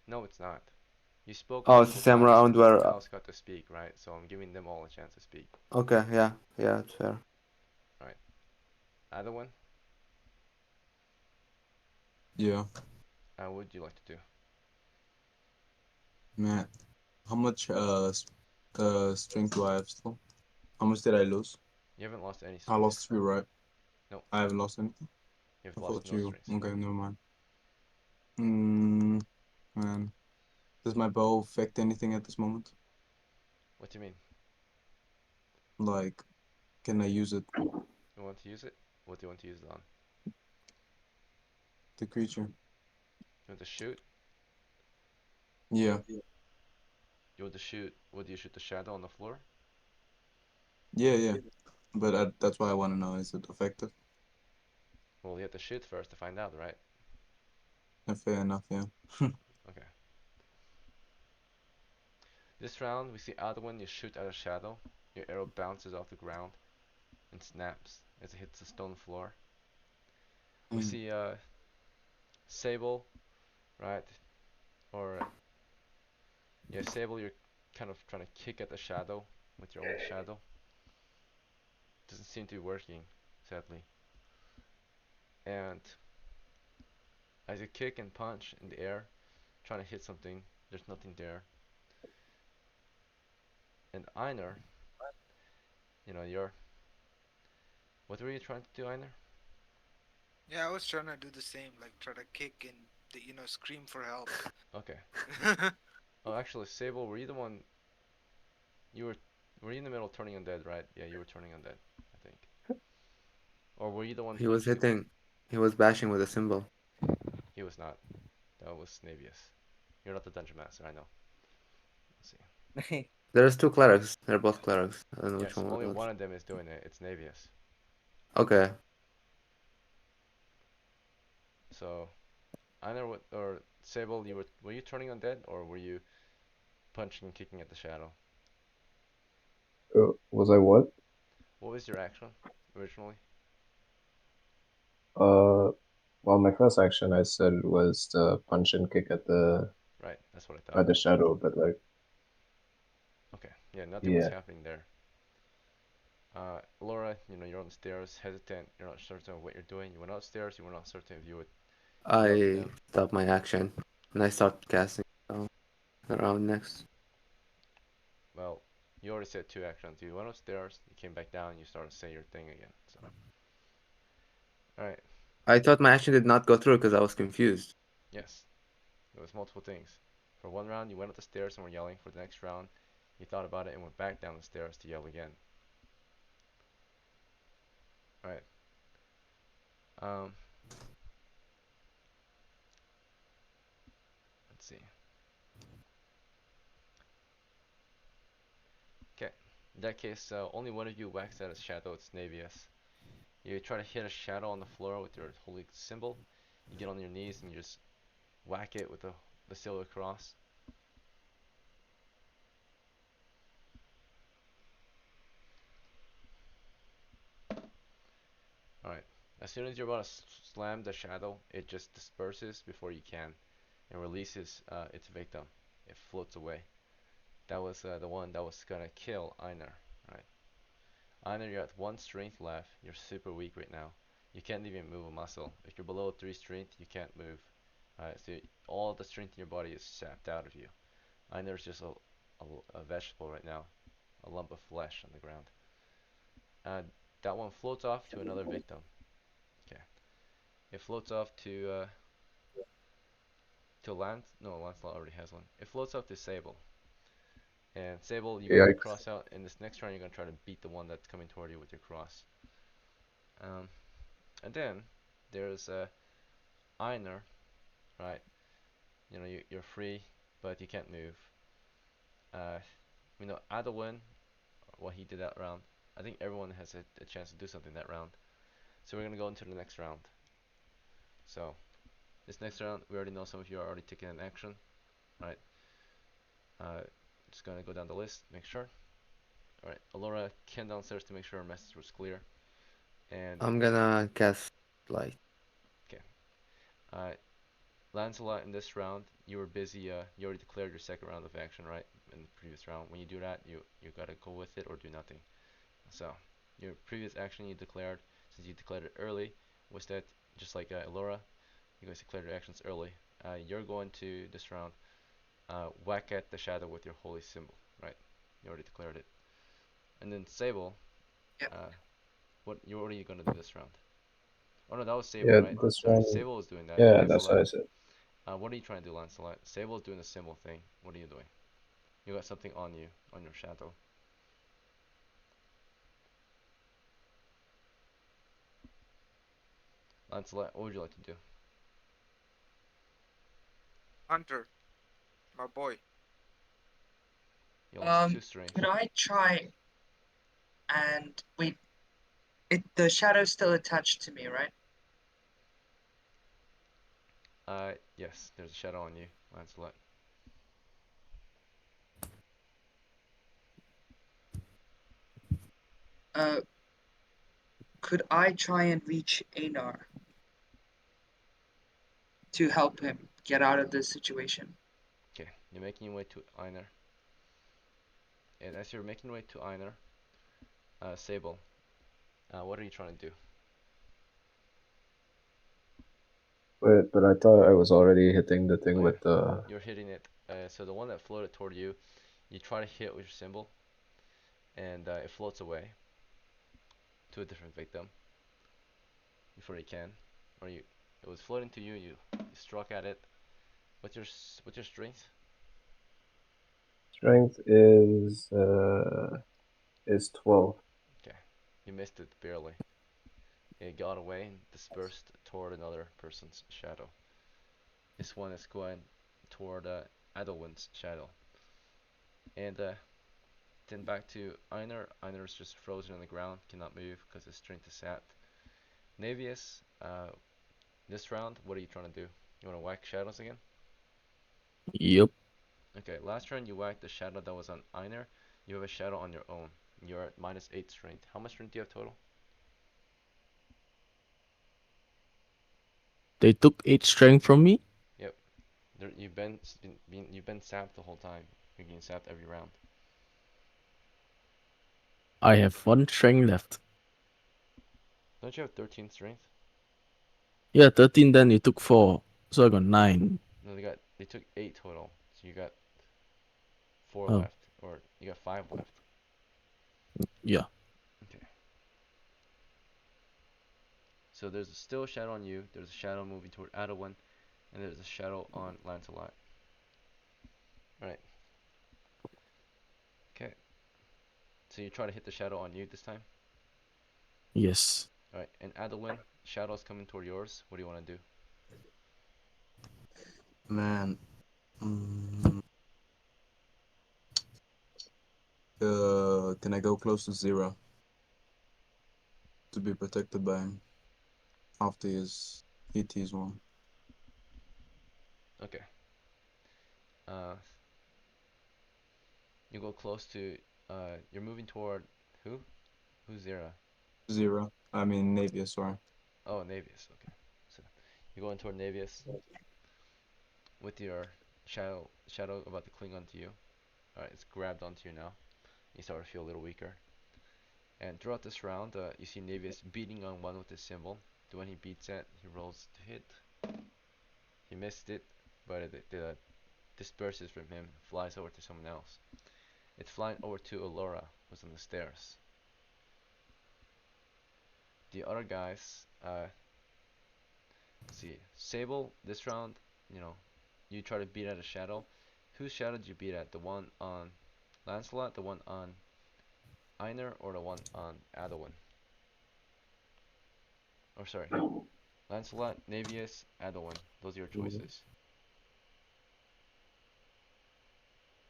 Speaker 1: No, it's not. You spoke
Speaker 6: oh, it's the
Speaker 1: multiple
Speaker 6: same
Speaker 1: times
Speaker 6: round
Speaker 1: and no
Speaker 6: where
Speaker 1: one else got to speak, right? So I'm giving them all a chance to speak.
Speaker 6: okay, yeah, it's fair.
Speaker 1: Alright. Adawin,
Speaker 8: Yeah,
Speaker 1: what would you like to do?
Speaker 8: man. How much strength do I have still? How much did I lose?
Speaker 1: You haven't lost any
Speaker 8: I
Speaker 1: strength.
Speaker 8: lost 3, right?
Speaker 1: No,
Speaker 8: I haven't lost anything.
Speaker 1: you've
Speaker 8: I
Speaker 1: lost
Speaker 8: thought
Speaker 1: no
Speaker 8: you.
Speaker 1: strength.
Speaker 8: Okay, never mind. Hmm, man. Does my bow affect anything at this moment?
Speaker 1: What do you mean?
Speaker 8: Like, can I use it?
Speaker 1: You want to use it? What do you want to use it on?
Speaker 8: The creature?
Speaker 1: You want to shoot?
Speaker 8: Yeah,
Speaker 1: You want to shoot? What do you shoot? The shadow on the floor?
Speaker 8: yeah. But that's why I want to know, is it effective?
Speaker 1: Well, you have to shoot first to find out, right?
Speaker 8: Fair enough, yeah.
Speaker 1: Okay. This round, we see Adwin, you shoot at a shadow. Your arrow bounces off the ground and snaps as it hits the stone floor. We
Speaker 8: Mm.
Speaker 1: see Sable, right? Or yeah, Sable, you're kind of trying to kick at the shadow with your own shadow. Doesn't seem to be working, sadly. And as you kick and punch in the air, trying to hit something, there's nothing there. And Einar, you're. What were you trying to do, Einar?
Speaker 2: Yeah, I was trying to do the same, like try to kick and scream for help.
Speaker 1: Okay. Oh, actually, Sable, were you the one? You were you in the middle turning undead, right? Yeah, you were turning undead, I think. Or were you the one
Speaker 6: He was
Speaker 1: punching?
Speaker 6: hitting, he was bashing with a symbol.
Speaker 1: He was not. That was Snavius. You're not the dungeon master, I know. Let's see.
Speaker 6: There's two clerics. They're both clerics. I don't know which
Speaker 1: Yes,
Speaker 6: one
Speaker 1: only
Speaker 6: was.
Speaker 1: one of them is doing it. It's Navius.
Speaker 6: Okay.
Speaker 1: So, Einar, or Sable, were you turning undead, or were you punching and kicking at the shadow?
Speaker 5: Was I what?
Speaker 1: What was your action originally?
Speaker 5: Well, my first action I said was to punch and kick
Speaker 1: Right, that's what I thought.
Speaker 5: at the shadow, but like,
Speaker 1: Okay, yeah, nothing was
Speaker 5: yeah.
Speaker 1: happening there. Laura, you're on the stairs, hesitant, you're not certain of what you're doing. You went upstairs, you were not certain if you would yell to
Speaker 6: I
Speaker 1: them.
Speaker 6: stop my action and I start casting around next.
Speaker 1: Well, you already said two actions. You went upstairs, you came back down, you started to say your thing again. So, alright,
Speaker 6: I thought my action did not go through because I was confused.
Speaker 1: yes, there was multiple things. For one round, you went up the stairs and were yelling. For the next round, you thought about it and went back down the stairs to yell again. Alright, um, let's see. Okay, in that case, only one of you whacks at a shadow. It's Navius. You try to hit a shadow on the floor with your holy symbol. You get on your knees and you just whack it with the silver cross. As soon as you're about to slam the shadow, it just disperses before you can and releases its victim. It floats away. That was the one that was gonna kill Einar. Right. Einar, you're at 1 strength left. You're super weak right now. You can't even move a muscle. If you're below 3 strength, you can't move. So all the strength in your body is sapped out of you. Einar's just a vegetable right now, a lump of flesh on the ground. Uh, that one floats off to another victim. Okay. It floats off to Lance. No, Lancelot already has one. It floats off to Sable. And Sable, you got your
Speaker 5: Yikes.
Speaker 1: cross out. In this next round, you're gonna try to beat the one that's coming toward you with your cross. Um, and then there's Einar, right? You know you're free, but you can't move. Uh, Adowin, what he did that round. I think everyone has a chance to do something that round. So we're gonna go into the next round. So this next round, we already know some of you are already taking an action, right? Uh, just gonna go down the list, make sure. All right, Alora came downstairs to make sure her message was clear. And
Speaker 6: I'm gonna cast light.
Speaker 1: okay, uh, Lancelot, in this round, you were busy. You already declared your second round of action, right? In the previous round, when you do that, you gotta go with it or do nothing. So your previous action you declared, since you declared it early, was that just like Elora, you guys declared your actions early. You're going to this round whack at the shadow with your holy symbol, right? You already declared it. And then Sable,
Speaker 4: Yeah.
Speaker 1: what are you gonna do this round? Oh no, that was Sable,
Speaker 5: Yeah,
Speaker 1: right?
Speaker 5: this
Speaker 1: Sorry,
Speaker 5: one.
Speaker 1: Sable was doing that.
Speaker 5: Yeah, that's what
Speaker 1: Lancelot,
Speaker 5: I said.
Speaker 1: what are you trying to do, Lancelot? Sable is doing the symbol thing. What are you doing? You got something on you, on your shadow. Lancelot, what would you like to do?
Speaker 2: Hunter, my boy.
Speaker 1: You lost 2
Speaker 4: Could
Speaker 1: strength.
Speaker 4: I try and wait? The shadow's still attached to me, right?
Speaker 1: Yes, there's a shadow on you, Lancelot.
Speaker 4: Uh, could I try and reach Einar to help him get out of this situation?
Speaker 1: Okay, you're making your way to Einar. And as you're making your way to Einar, Sable, what are you trying to do?
Speaker 5: But I thought I was already hitting the thing
Speaker 1: Oh yeah,
Speaker 5: with the
Speaker 1: you're hitting it. So the one that floated toward you, you try to hit with your symbol, and it floats away to a different victim before you can. Or it was floating to you. You struck at it. What's your strength?
Speaker 5: strength is 12.
Speaker 1: Okay, you missed it barely. It got away and dispersed toward another person's shadow. This one is going toward Adolwyn's shadow. And then back to Einar. Einar is just frozen on the ground, cannot move because his strength is sapped. Navius, this round, what are you trying to do? You want to whack shadows again?
Speaker 3: Yep.
Speaker 1: Okay, last round you whacked the shadow that was on Einar. You have a shadow on your own. You're at -8 strength. How much strength do you have total?
Speaker 3: They took 8 strength from me.
Speaker 1: Yep. You've been sapped the whole time. You're getting sapped every round.
Speaker 3: I have 1 strength left.
Speaker 1: Don't you have 13 strength?
Speaker 3: Yeah, 13, then you took 4. So I got 9.
Speaker 1: No, they took 8 total. So you got 4
Speaker 3: Oh,
Speaker 1: left, or you got 5 left.
Speaker 3: yeah.
Speaker 1: Okay. So there's a still shadow on you. There's a shadow moving toward Adowin, and there's a shadow on Lancelot. All right. Okay. So you try to hit the shadow on you this time.
Speaker 3: Yes.
Speaker 1: All right. And Adowin, shadow's coming toward yours. What do you want to do?
Speaker 8: Man. Mm, can I go close to 0 to be protected by him after his ET's one?
Speaker 1: Okay. Uh, you go close to. You're moving toward who? Who's Zera?
Speaker 8: 0. I mean, Navia, sorry.
Speaker 1: Oh, Navius. Okay. So you're going toward Navius with your shadow about to cling onto you. Alright, it's grabbed onto you now. You start to feel a little weaker. And throughout this round, you see Navius beating on one with his symbol. When he beats it, he rolls to hit. He missed it, but it disperses from him, flies over to someone else. It's flying over to Alora, who's on the stairs. The other guys, let's see, Sable, this round, you know, you try to beat at a shadow. Whose shadow did you beat at? The one on Lancelot, the one on Einar, or the one on Adowin? Or sorry, Lancelot, Navius, Adowin. Those are your choices.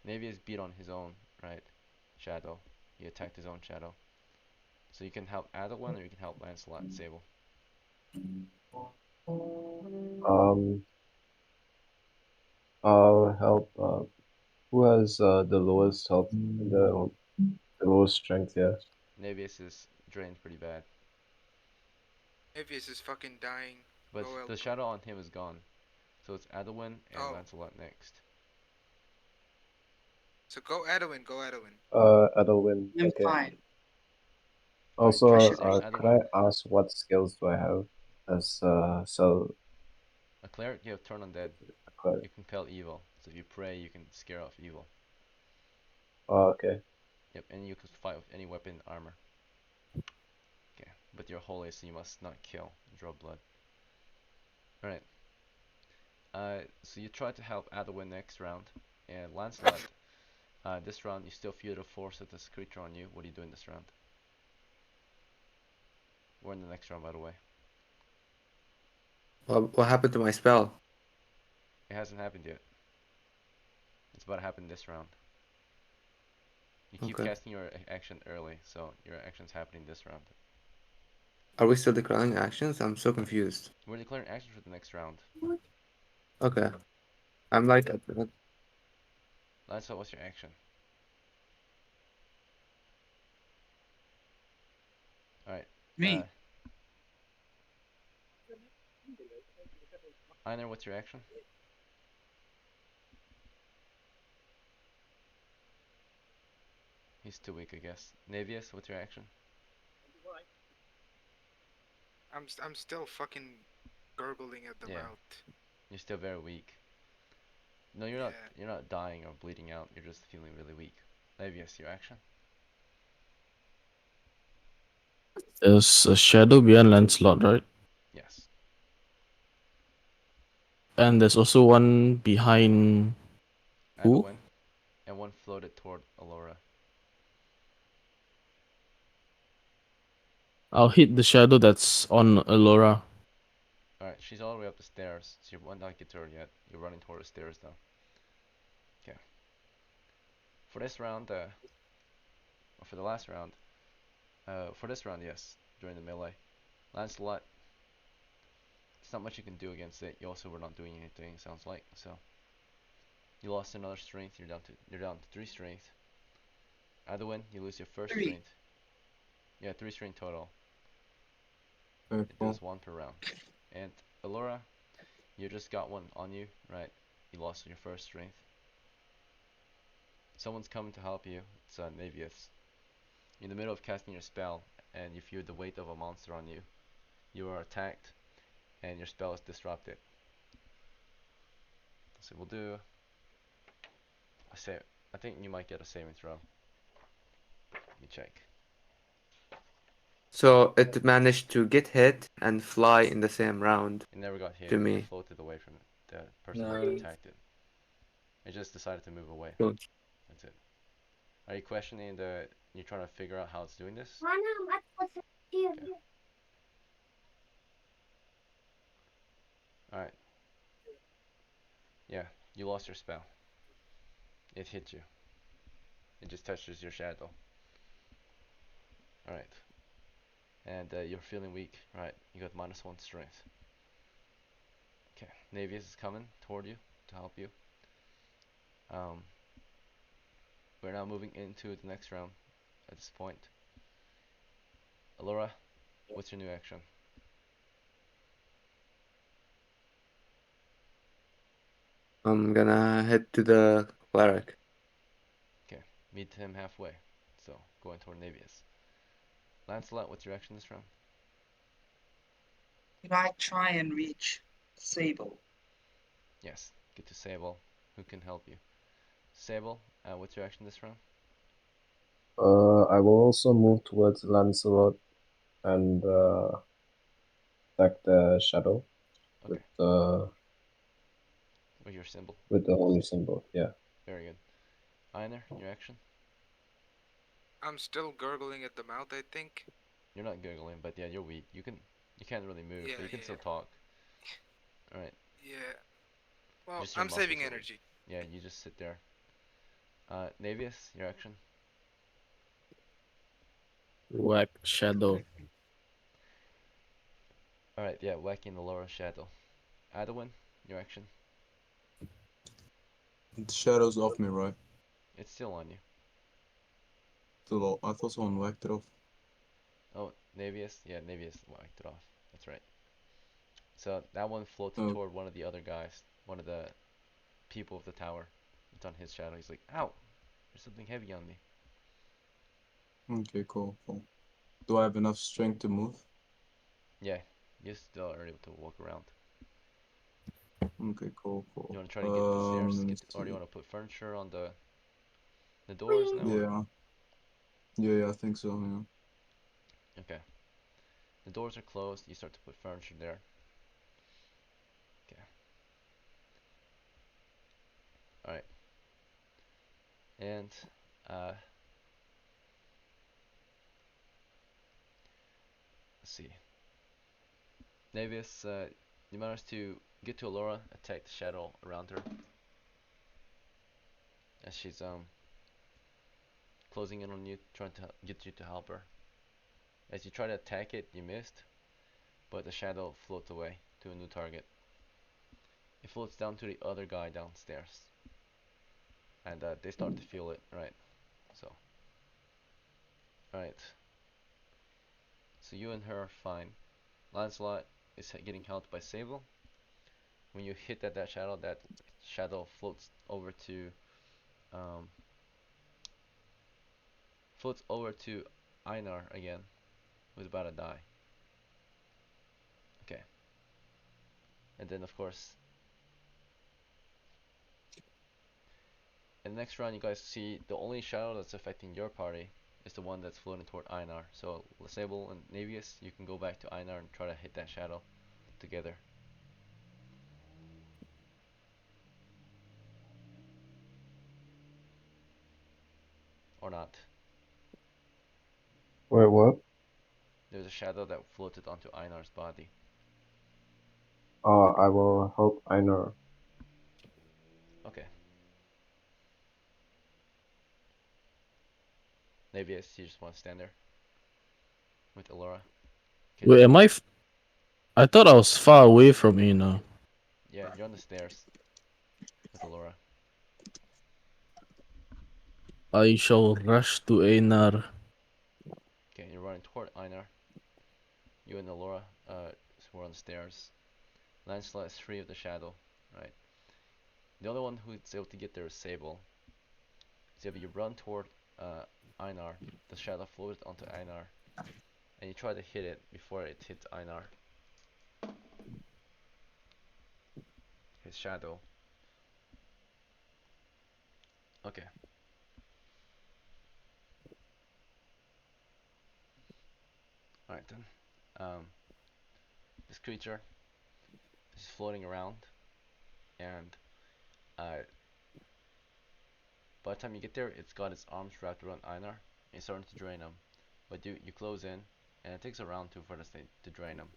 Speaker 1: Navius beat on his own, right? Shadow. He attacked his own shadow. So you can help Adowin or you can help Lancelot and Sable.
Speaker 5: Um, I'll help. Who has the lowest health, the lowest strength? Yeah.
Speaker 1: Navius is drained pretty bad.
Speaker 2: Navius is fucking dying.
Speaker 1: But
Speaker 2: Go help
Speaker 1: the
Speaker 2: him.
Speaker 1: shadow on him is gone. So it's Adowin and
Speaker 2: Oh,
Speaker 1: Lancelot next.
Speaker 2: so go Edwin, go Edwin.
Speaker 5: Adelwyn.
Speaker 4: I'm
Speaker 5: Okay.
Speaker 4: fine.
Speaker 1: Alright,
Speaker 5: Also,
Speaker 4: I
Speaker 1: so
Speaker 4: should
Speaker 1: so
Speaker 4: be.
Speaker 5: could I
Speaker 1: Adowin,
Speaker 5: ask what skills do I have as so
Speaker 1: a cleric, you have turn undead.
Speaker 5: cleric?
Speaker 1: You compel evil. So if you pray, you can scare off evil.
Speaker 5: Oh, okay.
Speaker 1: Yep, and you can fight with any weapon armor. Okay, but you're holy, so you must not kill, draw blood. Alright, so you try to help Adowin next round, and Lancelot, this round you still feel the force of this creature on you. What are you doing this round? We're in the next round, by the way.
Speaker 6: What happened to my spell?
Speaker 1: It hasn't happened yet. It's about to happen this round. You keep
Speaker 6: Okay.
Speaker 1: casting your action early, so your action's happening this round.
Speaker 6: Are we still declaring actions? I'm so confused.
Speaker 1: We're declaring action for the next round.
Speaker 6: Okay. I'm like,
Speaker 1: Lancelot, what's your action? Alright.
Speaker 4: Me.
Speaker 1: Einar, what's your action? He's too weak, I guess. Navius, what's your action?
Speaker 2: I'm still fucking gurgling at the
Speaker 1: Yeah,
Speaker 2: mouth.
Speaker 1: you're still very weak. No, you're not.
Speaker 2: Yeah.
Speaker 1: You're not dying or bleeding out. You're just feeling really weak. Navius, your action?
Speaker 3: There's a shadow behind Lancelot, right?
Speaker 1: Yes.
Speaker 3: And there's also one behind who?
Speaker 1: Adowin, and one floated toward Alora.
Speaker 3: I'll hit the shadow that's on Alora.
Speaker 1: Alright, she's all the way up the stairs, so you might not get to her yet. You're running toward the stairs though. Okay. For this round, or for the last round, for this round, yes, during the melee, Lancelot, there's not much you can do against it. You also were not doing anything, sounds like. So you lost another strength. You're down to 3 strength. Adowin, you lose your first
Speaker 4: 3.
Speaker 1: strength. Yeah, 3 strength total.
Speaker 8: Okay,
Speaker 1: It
Speaker 8: cool.
Speaker 1: does 1 per round. And Alora, you just got one on you, right? You lost your first strength. Someone's coming to help you. It's Navius. You're in the middle of casting your spell, and you feel the weight of a monster on you. You are attacked, and your spell is disrupted. So we'll do a save. I think you might get a saving throw. Let me check.
Speaker 6: so it managed to get hit and fly in the same round
Speaker 1: It never got
Speaker 6: to
Speaker 1: hit. It
Speaker 6: me.
Speaker 1: floated away from the person who
Speaker 8: Nice.
Speaker 1: attacked it. It just decided to move away.
Speaker 6: Cool.
Speaker 1: That's it. Are you questioning the? You're trying to figure out how it's doing this? Okay. All right. Yeah. You lost your spell. It hit you. It just touches your shadow. All right. And you're feeling weak. Right. You got -1 strength. Okay. Navius is coming toward you to help you. Um. We're now moving into the next round. At this point, Alora, what's your new action?
Speaker 6: I'm gonna head to the cleric.
Speaker 1: Okay, meet him halfway. So going toward Navius. Lancelot, what's your action this round?
Speaker 4: Can I try and reach Sable?
Speaker 1: Yes, get to Sable, who can help you. Sable, what's your action this round?
Speaker 5: I will also move towards Lancelot and attack the shadow with
Speaker 1: Okay, with your symbol.
Speaker 5: the holy symbol. Yeah.
Speaker 1: Very good. Einar, your action?
Speaker 2: I'm still gurgling at the mouth, I think.
Speaker 1: You're not gurgling, but yeah, you're weak. You can't really move,
Speaker 2: Yeah,
Speaker 1: but you can
Speaker 2: yeah,
Speaker 1: still talk. All right,
Speaker 2: yeah. Well,
Speaker 1: just your
Speaker 2: I'm
Speaker 1: muscles
Speaker 2: saving
Speaker 1: are weak.
Speaker 2: energy.
Speaker 1: Yeah, you just sit there. Navius, your action?
Speaker 3: Whack shadow.
Speaker 1: All right, yeah, whacking the lower shadow. Adwin, your action?
Speaker 8: The shadow's off me, right?
Speaker 1: It's still on you.
Speaker 8: I thought someone whacked it off.
Speaker 1: Oh, Navius? Yeah, Navius whacked it off. That's right. So that one floated
Speaker 8: Oh,
Speaker 1: toward one of the other guys, one of the people of the tower. It's on his shadow. He's like, ow, there's something heavy on me.
Speaker 8: okay, cool, cool. Do I have enough strength to move?
Speaker 1: Yeah, you still are able to walk around.
Speaker 8: Okay, cool,
Speaker 1: You
Speaker 8: cool.
Speaker 1: want to try to get the stairs,
Speaker 8: Let me
Speaker 1: or do you
Speaker 8: see.
Speaker 1: want to put furniture on the doors now, or
Speaker 8: Yeah, yeah, I think so, yeah.
Speaker 1: okay? The doors are closed. You start to put furniture there. Okay. All right. And uh, let's see. Navius, you managed to get to Alora, attack the shadow around her as she's closing in on you, trying to get you to help her. As you try to attack it, you missed, but the shadow floats away to a new target. It floats down to the other guy downstairs, and they start to feel it. Right. So, all right. So you and her are fine. Lancelot is getting helped by Sable. When you hit that shadow, that shadow um, floats over to Einar again, who's about to die. Okay, and then of course, in the next round, you guys see the only shadow that's affecting your party is the one that's floating toward Einar. So Sable and Navius, you can go back to Einar and try to hit that shadow together, or not.
Speaker 5: Wait, what?
Speaker 1: There's a shadow that floated onto Einar's body.
Speaker 5: I will help Einar.
Speaker 1: Okay, Navius, you just want to stand there with Alora. Can
Speaker 3: Wait,
Speaker 1: you?
Speaker 3: am I? I thought I was far away from you now.
Speaker 1: Yeah, you're on the stairs with Alora.
Speaker 3: I shall rush to Einar.
Speaker 1: Okay, you're running toward Einar. You and Alora, we're on the stairs. Lancelot is free of the shadow, right? The only one who's able to get there is Sable. So if you run toward Einar, the shadow floats onto Einar, and you try to hit it before it hits Einar, his shadow. Okay, alright then. Um, this creature is floating around, and uh, by the time you get there, it's got its arms wrapped around Einar, and it's starting to drain him. But you close in, and it takes a round two for this thing to drain him.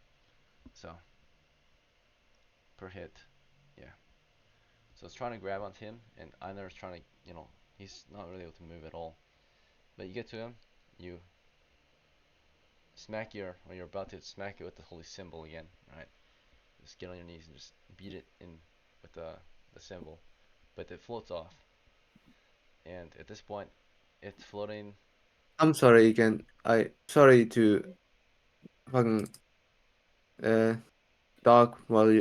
Speaker 1: So per hit, yeah. So it's trying to grab onto him, and Einar is trying to, he's not really able to move at all. But you get to him, you or you're about to smack it with the holy symbol again, right? Just get on your knees and just beat it in with the symbol. But it floats off, and at this point, it's floating.
Speaker 6: I'm sorry again. Sorry to fucking talk while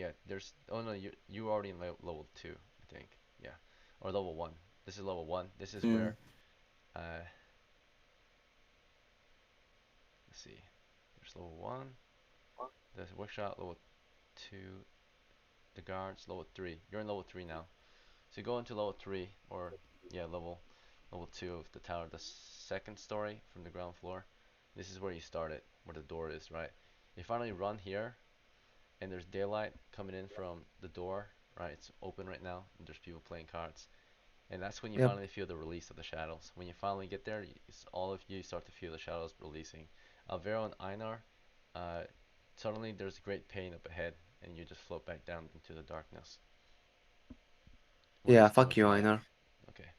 Speaker 1: Yeah, there's. Oh no, you already in level 2, I think. Yeah, or level 1. This is level 1. This is
Speaker 6: Mm.
Speaker 1: where. Let's see. There's level 1. There's workshop level 2. The guards level 3. You're in level 3 now. So you go into level 3, or yeah, level 2 of the tower, the second story from the ground floor. This is where you start it, where the door is, right? You finally run here, and there's daylight coming in from the door, right? It's open right now, and there's people playing cards. And that's when you
Speaker 6: Yep.
Speaker 1: finally feel the release of the shadows. When you finally get there, all of you start to feel the shadows releasing. Alvaro and Einar, uh, suddenly there's great pain up ahead, and you just float back down into the darkness. What are you
Speaker 6: Yeah,
Speaker 1: still
Speaker 6: fuck you,
Speaker 1: looking like?
Speaker 6: Einar.
Speaker 1: Okay.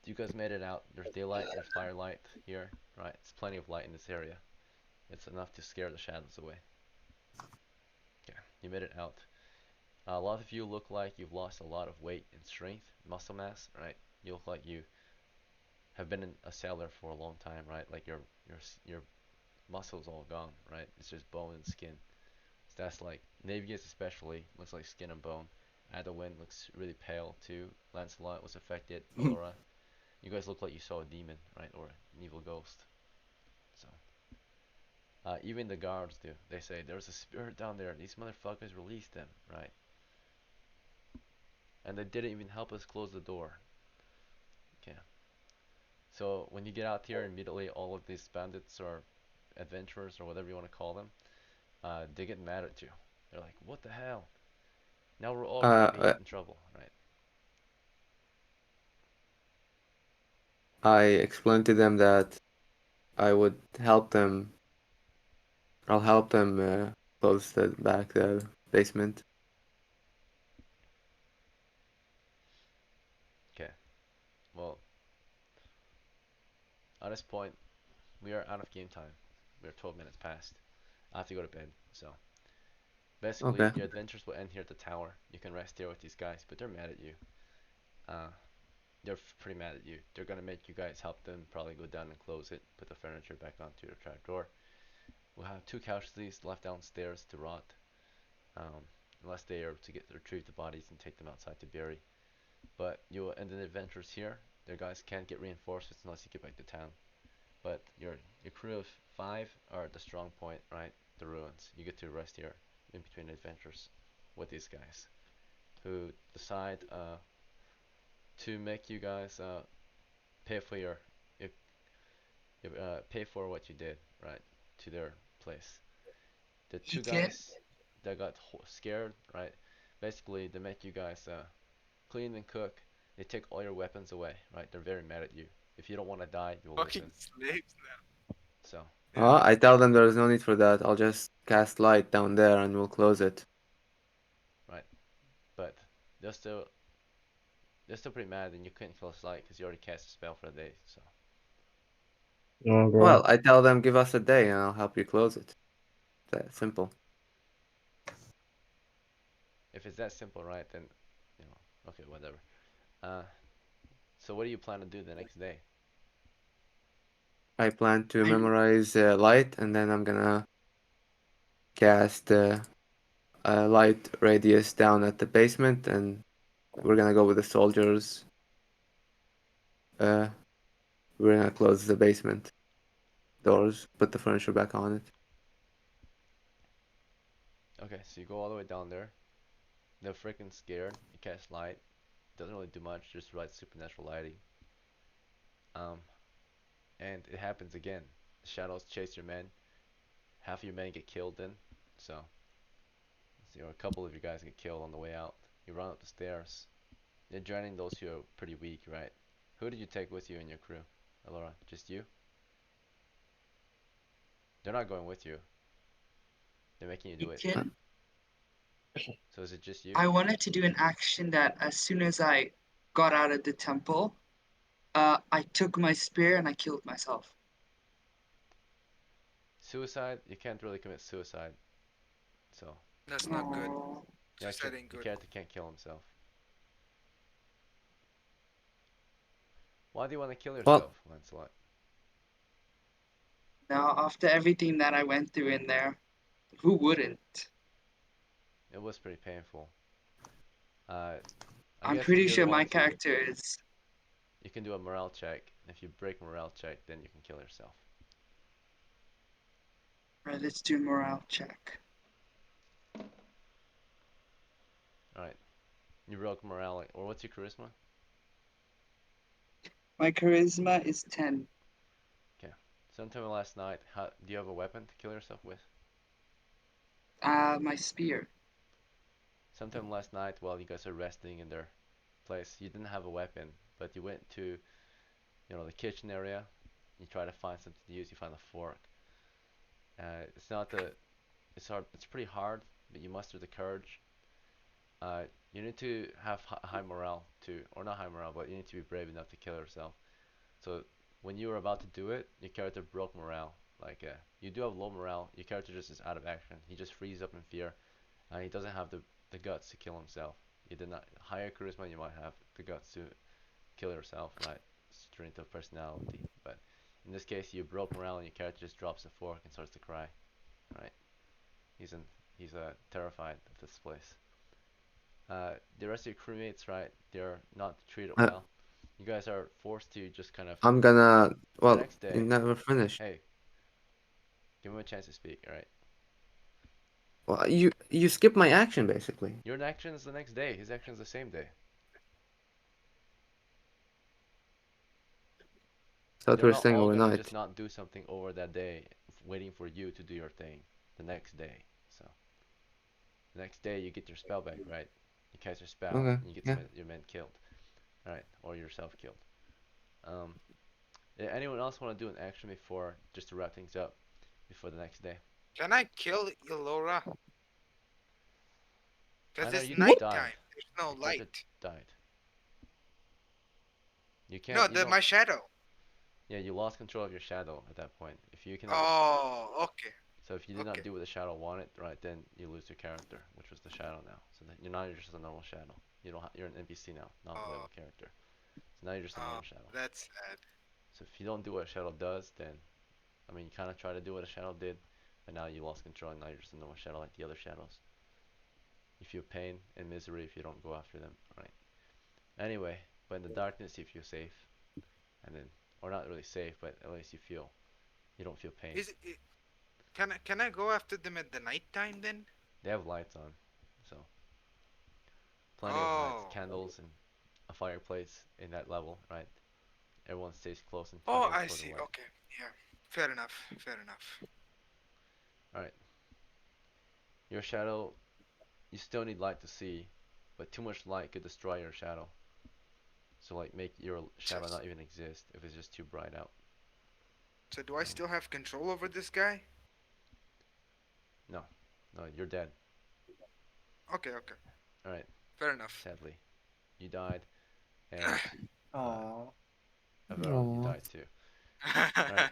Speaker 1: You guys made it out. There's daylight, there's firelight here, right? It's plenty of light in this area. It's enough to scare the shadows away. Okay, you made it out. A lot of you look like you've lost a lot of weight and strength, muscle mass, right? You look like you have been a sailor for a long time, right? Like your muscles all gone, right? It's just bone and skin. So that's like Navius especially looks like skin and bone. Adowin looks really pale too. Lancelot was affected. Allura, you guys look like you saw a demon, right, or an evil ghost. So even the guards do. They say there's a spirit down there. These motherfuckers released them, right? And they didn't even help us close the door. Okay. So when you get out here, immediately all of these bandits or adventurers or whatever you want to call them, they get mad at you. They're like, "What the hell? Now we're all gonna be
Speaker 6: Uh,
Speaker 1: in trouble, right?"
Speaker 6: I explained to them that I would help them. I'll help them close the basement.
Speaker 1: Okay. Well, at this point, we are out of game time. We are 12 minutes past. I have to go to bed. So basically,
Speaker 6: Okay.
Speaker 1: your adventures will end here at the tower. You can rest here with these guys, but they're mad at you. Uh, they're pretty mad at you. They're gonna make you guys help them probably go down and close it, put the furniture back onto your trapdoor. We'll have 2 casualties left downstairs to rot, um, unless they are to retrieve the bodies and take them outside to bury. But you will end the adventures here. Their guys can't get reinforcements unless you get back to town. But your crew of 5 are at the strong point, right? The ruins. You get to rest here in between adventures with these guys who decide to make you guys pay for your pay for what you did, right? To their place. The
Speaker 4: He
Speaker 1: 2
Speaker 4: can.
Speaker 1: guys that got scared, right? Basically, they make you guys clean and cook. They take all your weapons away, right? They're very mad at you. If you don't want to die, you will
Speaker 2: Fucking
Speaker 1: listen.
Speaker 2: slaves
Speaker 1: So,
Speaker 2: now. Yeah.
Speaker 6: I tell them there's no need for that. I'll just cast light down there and we'll close it.
Speaker 1: right. But they're still they're still pretty mad, and you couldn't kill Slight because you already cast a spell for the day. So,
Speaker 5: No,
Speaker 6: Well,
Speaker 5: bro.
Speaker 6: I tell them give us a day and I'll help you close it. That simple.
Speaker 1: if it's that simple, right? Then, okay, whatever. Uh, so what do you plan to do the next day?
Speaker 6: I plan to
Speaker 4: I
Speaker 6: memorize light and then I'm gonna cast a light radius down at the basement and we're gonna go with the soldiers. Uh, we're gonna close the basement doors, put the furniture back on it.
Speaker 1: Okay, so you go all the way down there. They're freaking scared. You cast light. Doesn't really do much. Just provides supernatural lighting. Um, and it happens again. The shadows chase your men. Half of your men get killed then. So, a couple of you guys get killed on the way out. You run up the stairs. You're joining those who are pretty weak, right? Who did you take with you in your crew, Alora? Just you? They're not going with you. They're making you
Speaker 4: he
Speaker 1: do it.
Speaker 6: Uh,
Speaker 4: can.
Speaker 1: So is it just you?
Speaker 4: I wanted to do an action that as soon as I got out of the temple, I took my spear and I killed myself.
Speaker 1: Suicide? You can't really commit suicide. So,
Speaker 2: That's not good.
Speaker 4: Oh,
Speaker 2: Suicide ain't
Speaker 1: your
Speaker 2: good.
Speaker 1: character can't kill himself. Why do you want to kill
Speaker 6: well,
Speaker 1: yourself, Lancelot?
Speaker 4: now after everything that I went through in there, who wouldn't?
Speaker 1: It was pretty painful. Uh, I
Speaker 4: I'm
Speaker 1: guess if
Speaker 4: pretty
Speaker 1: you guys
Speaker 4: sure my
Speaker 1: want to,
Speaker 4: character is.
Speaker 1: you can do a morale check. If you break morale check, then you can kill yourself.
Speaker 4: Right, let's do morale check.
Speaker 1: All right. You broke morale, or what's your charisma?
Speaker 4: My charisma is 10.
Speaker 1: Okay. Sometime last night, do you have a weapon to kill yourself with?
Speaker 4: My spear.
Speaker 1: Sometime last night, while you guys are resting in their place, you didn't have a weapon, but you went to, the kitchen area. You try to find something to use. You find a fork. It's not the, it's hard. It's pretty hard, but you muster the courage. You need to have high morale to, or not high morale, but you need to be brave enough to kill yourself. So when you were about to do it, your character broke morale. Like you do have low morale. Your character just is out of action. He just freezes up in fear. He doesn't have the guts to kill himself. You did not higher charisma. You might have the guts to kill yourself, right? Strength of personality. But in this case, you broke morale, and your character just drops the fork and starts to cry. Right? He's in. He's terrified of this place. The rest of your crewmates, right? They're not treated
Speaker 6: Uh,
Speaker 1: well. You guys are forced to just kind of
Speaker 6: I'm gonna.
Speaker 1: the
Speaker 6: Well,
Speaker 1: next
Speaker 6: you
Speaker 1: day.
Speaker 6: never finished.
Speaker 1: Hey, give him a chance to speak. All right.
Speaker 6: Well, you skip my action basically.
Speaker 1: Your action is the next day. His action is the same day.
Speaker 6: Thought we
Speaker 1: They're
Speaker 6: were
Speaker 1: not
Speaker 6: staying
Speaker 1: all gonna just
Speaker 6: overnight.
Speaker 1: not do something over that day, waiting for you to do your thing the next day. So the next day you get your spell back, right? You cast your spell
Speaker 6: Okay.
Speaker 1: and you get
Speaker 6: Yeah.
Speaker 1: your men killed, right? Or yourself killed. Um, anyone else want to do an action before just to wrap things up before the next day?
Speaker 2: Can I kill Elora?
Speaker 1: I
Speaker 2: Because
Speaker 1: know
Speaker 2: it's
Speaker 1: you just died.
Speaker 2: nighttime. There's no
Speaker 1: Your character
Speaker 2: light.
Speaker 1: died. You
Speaker 2: No,
Speaker 1: can't. You
Speaker 2: the
Speaker 1: don't.
Speaker 2: my shadow.
Speaker 1: Yeah, you lost control of your shadow at that point. If you cannot.
Speaker 2: Oh, okay,
Speaker 1: So if you did not
Speaker 2: okay.
Speaker 1: do what the shadow wanted, right, then you lose your character, which was the shadow now. So then you're just a normal shadow. You're an NPC now, not a
Speaker 2: Oh,
Speaker 1: playable character. So now you're just a
Speaker 2: oh,
Speaker 1: normal shadow.
Speaker 2: that's sad.
Speaker 1: So if you don't do what a shadow does, then I mean you kind of try to do what a shadow did, but now you lost control and now you're just a normal shadow like the other shadows. You feel pain and misery if you don't go after them, right? Anyway, but in the darkness you feel safe, and then or not really safe, but at least you don't feel pain.
Speaker 2: Is it? Can I go after them at the night time then?
Speaker 1: They have lights on, so plenty of lights,
Speaker 2: Oh,
Speaker 1: candles, and a fireplace in that level, right? Everyone stays close and
Speaker 2: oh,
Speaker 1: huddled
Speaker 2: I
Speaker 1: for the
Speaker 2: see.
Speaker 1: light.
Speaker 2: Okay, yeah. Fair enough. Fair enough.
Speaker 1: Alright, your shadow, you still need light to see, but too much light could destroy your shadow. So like make your shadow
Speaker 2: So,
Speaker 1: not even exist if it's just too bright out.
Speaker 2: so do I
Speaker 1: Um,
Speaker 2: still have control over this guy?
Speaker 1: no, no, you're dead.
Speaker 2: Okay, okay.
Speaker 1: Alright,
Speaker 2: Fair enough.
Speaker 1: sadly, you died, and uh,
Speaker 7: Oh,
Speaker 1: Avero, you
Speaker 3: Oh.
Speaker 1: died too. Alright,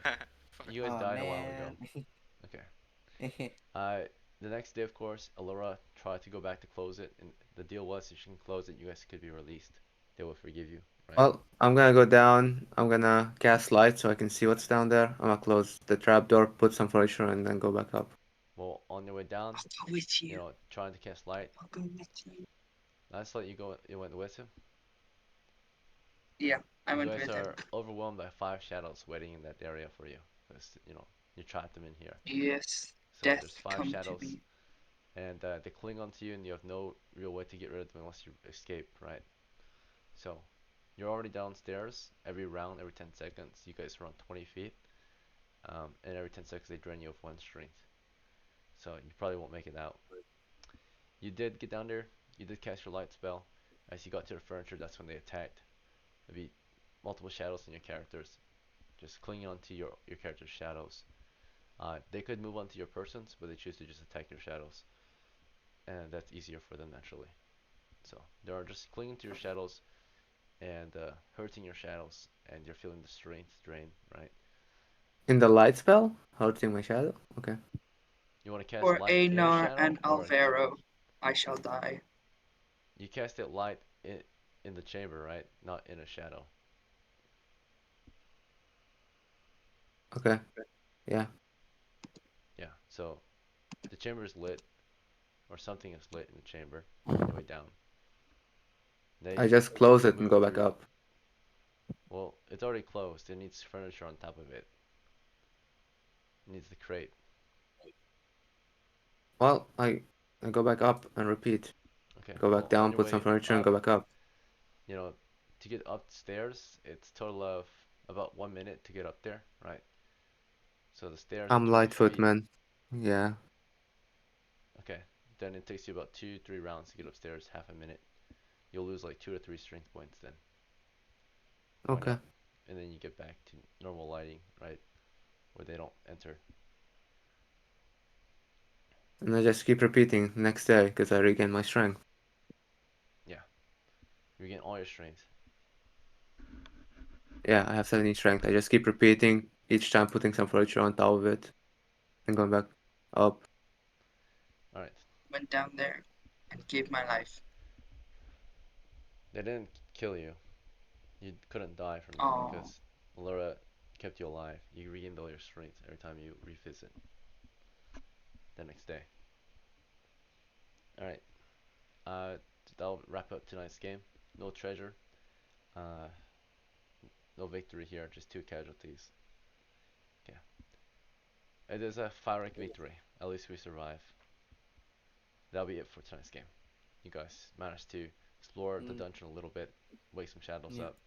Speaker 2: Fuck.
Speaker 1: you guys
Speaker 7: oh
Speaker 1: died a while ago.
Speaker 7: man.
Speaker 1: Okay. Uh, the next day, of course, Alora tried to go back to close it, and the deal was if she can close it, you guys could be released. They will forgive you, right?
Speaker 6: Well, I'm gonna go down. I'm gonna cast light so I can see what's down there. I'm gonna close the trapdoor, put some furniture, and then go back up.
Speaker 1: Well, on your way down,
Speaker 4: I'll go with you.
Speaker 1: trying to cast light.
Speaker 4: I'll go with you.
Speaker 1: Let's let you go. You went with him.
Speaker 4: Yeah, I
Speaker 1: You
Speaker 4: went
Speaker 1: guys
Speaker 4: with him.
Speaker 1: are overwhelmed by five shadows waiting in that area for you, because you trapped them in here.
Speaker 4: Yes,
Speaker 1: So
Speaker 4: death
Speaker 1: there's five
Speaker 4: come to
Speaker 1: shadows,
Speaker 4: me.
Speaker 1: and they cling onto you, and you have no real way to get rid of them unless you escape, right? So you're already downstairs. Every round, every 10 seconds, you guys run 20 feet, and every 10 seconds they drain you of one strength. So you probably won't make it out. You did get down there. You did cast your light spell. As you got to the furniture, that's when they attacked. There'd be multiple shadows in your characters, just clinging onto your character's shadows. They could move onto your persons, but they choose to just attack your shadows, and that's easier for them naturally. So they are just clinging to your shadows and hurting your shadows, and you're feeling the strength drain, right?
Speaker 6: In the light spell, hurting my shadow. Okay.
Speaker 1: You want to cast
Speaker 4: For
Speaker 1: light in a
Speaker 4: Einar
Speaker 1: shadow,
Speaker 4: and
Speaker 1: or
Speaker 4: Alvaro, I shall die.
Speaker 1: you cast it light in the chamber, right? Not in a shadow.
Speaker 6: Okay. Yeah.
Speaker 1: Yeah. So the chamber is lit, or something is lit in the chamber on your way down.
Speaker 6: I
Speaker 1: They
Speaker 6: just
Speaker 1: you
Speaker 6: close
Speaker 1: can
Speaker 6: it and
Speaker 1: move
Speaker 6: go back
Speaker 1: through.
Speaker 6: up.
Speaker 1: Well, it's already closed. It needs furniture on top of it. It needs the crate.
Speaker 6: Well, I go back up and repeat.
Speaker 1: Okay.
Speaker 6: Go back
Speaker 1: Well, on
Speaker 6: down,
Speaker 1: your
Speaker 6: put some
Speaker 1: way
Speaker 6: furniture, and
Speaker 1: up,
Speaker 6: go back up.
Speaker 1: you know, to get upstairs, it's total of about 1 minute to get up there, right? So the stairs are
Speaker 6: I'm
Speaker 1: 20
Speaker 6: Lightfoot,
Speaker 1: feet.
Speaker 6: man. Yeah.
Speaker 1: Okay. Then it takes you about 2, 3 rounds to get upstairs, half a minute. You'll lose like 2 or 3 strength points then going
Speaker 6: Okay.
Speaker 1: up, and then you get back to normal lighting, right, where they don't enter.
Speaker 6: And I just keep repeating next day because I regain my strength.
Speaker 1: Yeah. You regain all your strength.
Speaker 6: Yeah, I have 17 strength. I just keep repeating each time, putting some furniture on top of it, and going back up.
Speaker 1: All right.
Speaker 4: Went down there and gave my life.
Speaker 1: They didn't kill you. You couldn't die from them
Speaker 4: Oh,
Speaker 1: because Laura kept you alive. You regained all your strength every time you revisit the next day. All right. Uh, that'll wrap up tonight's game. No treasure. Uh, no victory here. Just 2 casualties. Okay. It is a 5 rank victory. At least we survive. That'll be it for tonight's game. You guys managed to explore the
Speaker 7: Mm,
Speaker 1: dungeon a little bit, wake some shadows
Speaker 7: yeah.
Speaker 1: up.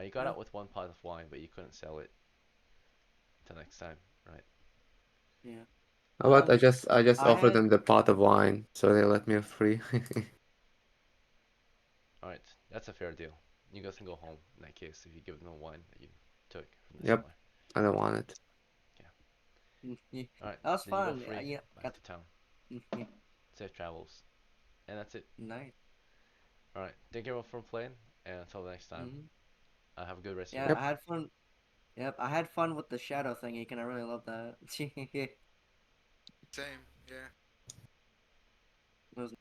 Speaker 1: You got
Speaker 7: Yeah.
Speaker 1: out with 1 pot of wine, but you couldn't sell it till next time, right?
Speaker 7: Yeah.
Speaker 6: How about I just
Speaker 7: I
Speaker 6: offer
Speaker 7: had
Speaker 6: them the pot of wine so they let me off free.
Speaker 1: Alright, that's a fair deal. You guys can go home in that case if you give them the wine that you took from the
Speaker 6: Yep,
Speaker 1: cellar.
Speaker 6: I don't want it.
Speaker 7: yeah,
Speaker 1: Alright,
Speaker 7: that was
Speaker 1: then you go
Speaker 7: fun.
Speaker 1: free
Speaker 7: Yeah,
Speaker 1: back
Speaker 7: got
Speaker 1: to town.
Speaker 7: yeah,
Speaker 1: Safe travels. And that's it.
Speaker 7: nice.
Speaker 1: Alright, thank you everyone for playing, and until next time,
Speaker 7: Hmm.
Speaker 1: have a good rest of your
Speaker 7: Yeah,
Speaker 1: day.
Speaker 6: Yep.
Speaker 7: I had fun. Yep, I had fun with the shadow thingy. Can I really love that?
Speaker 2: Same. Yeah.
Speaker 7: It was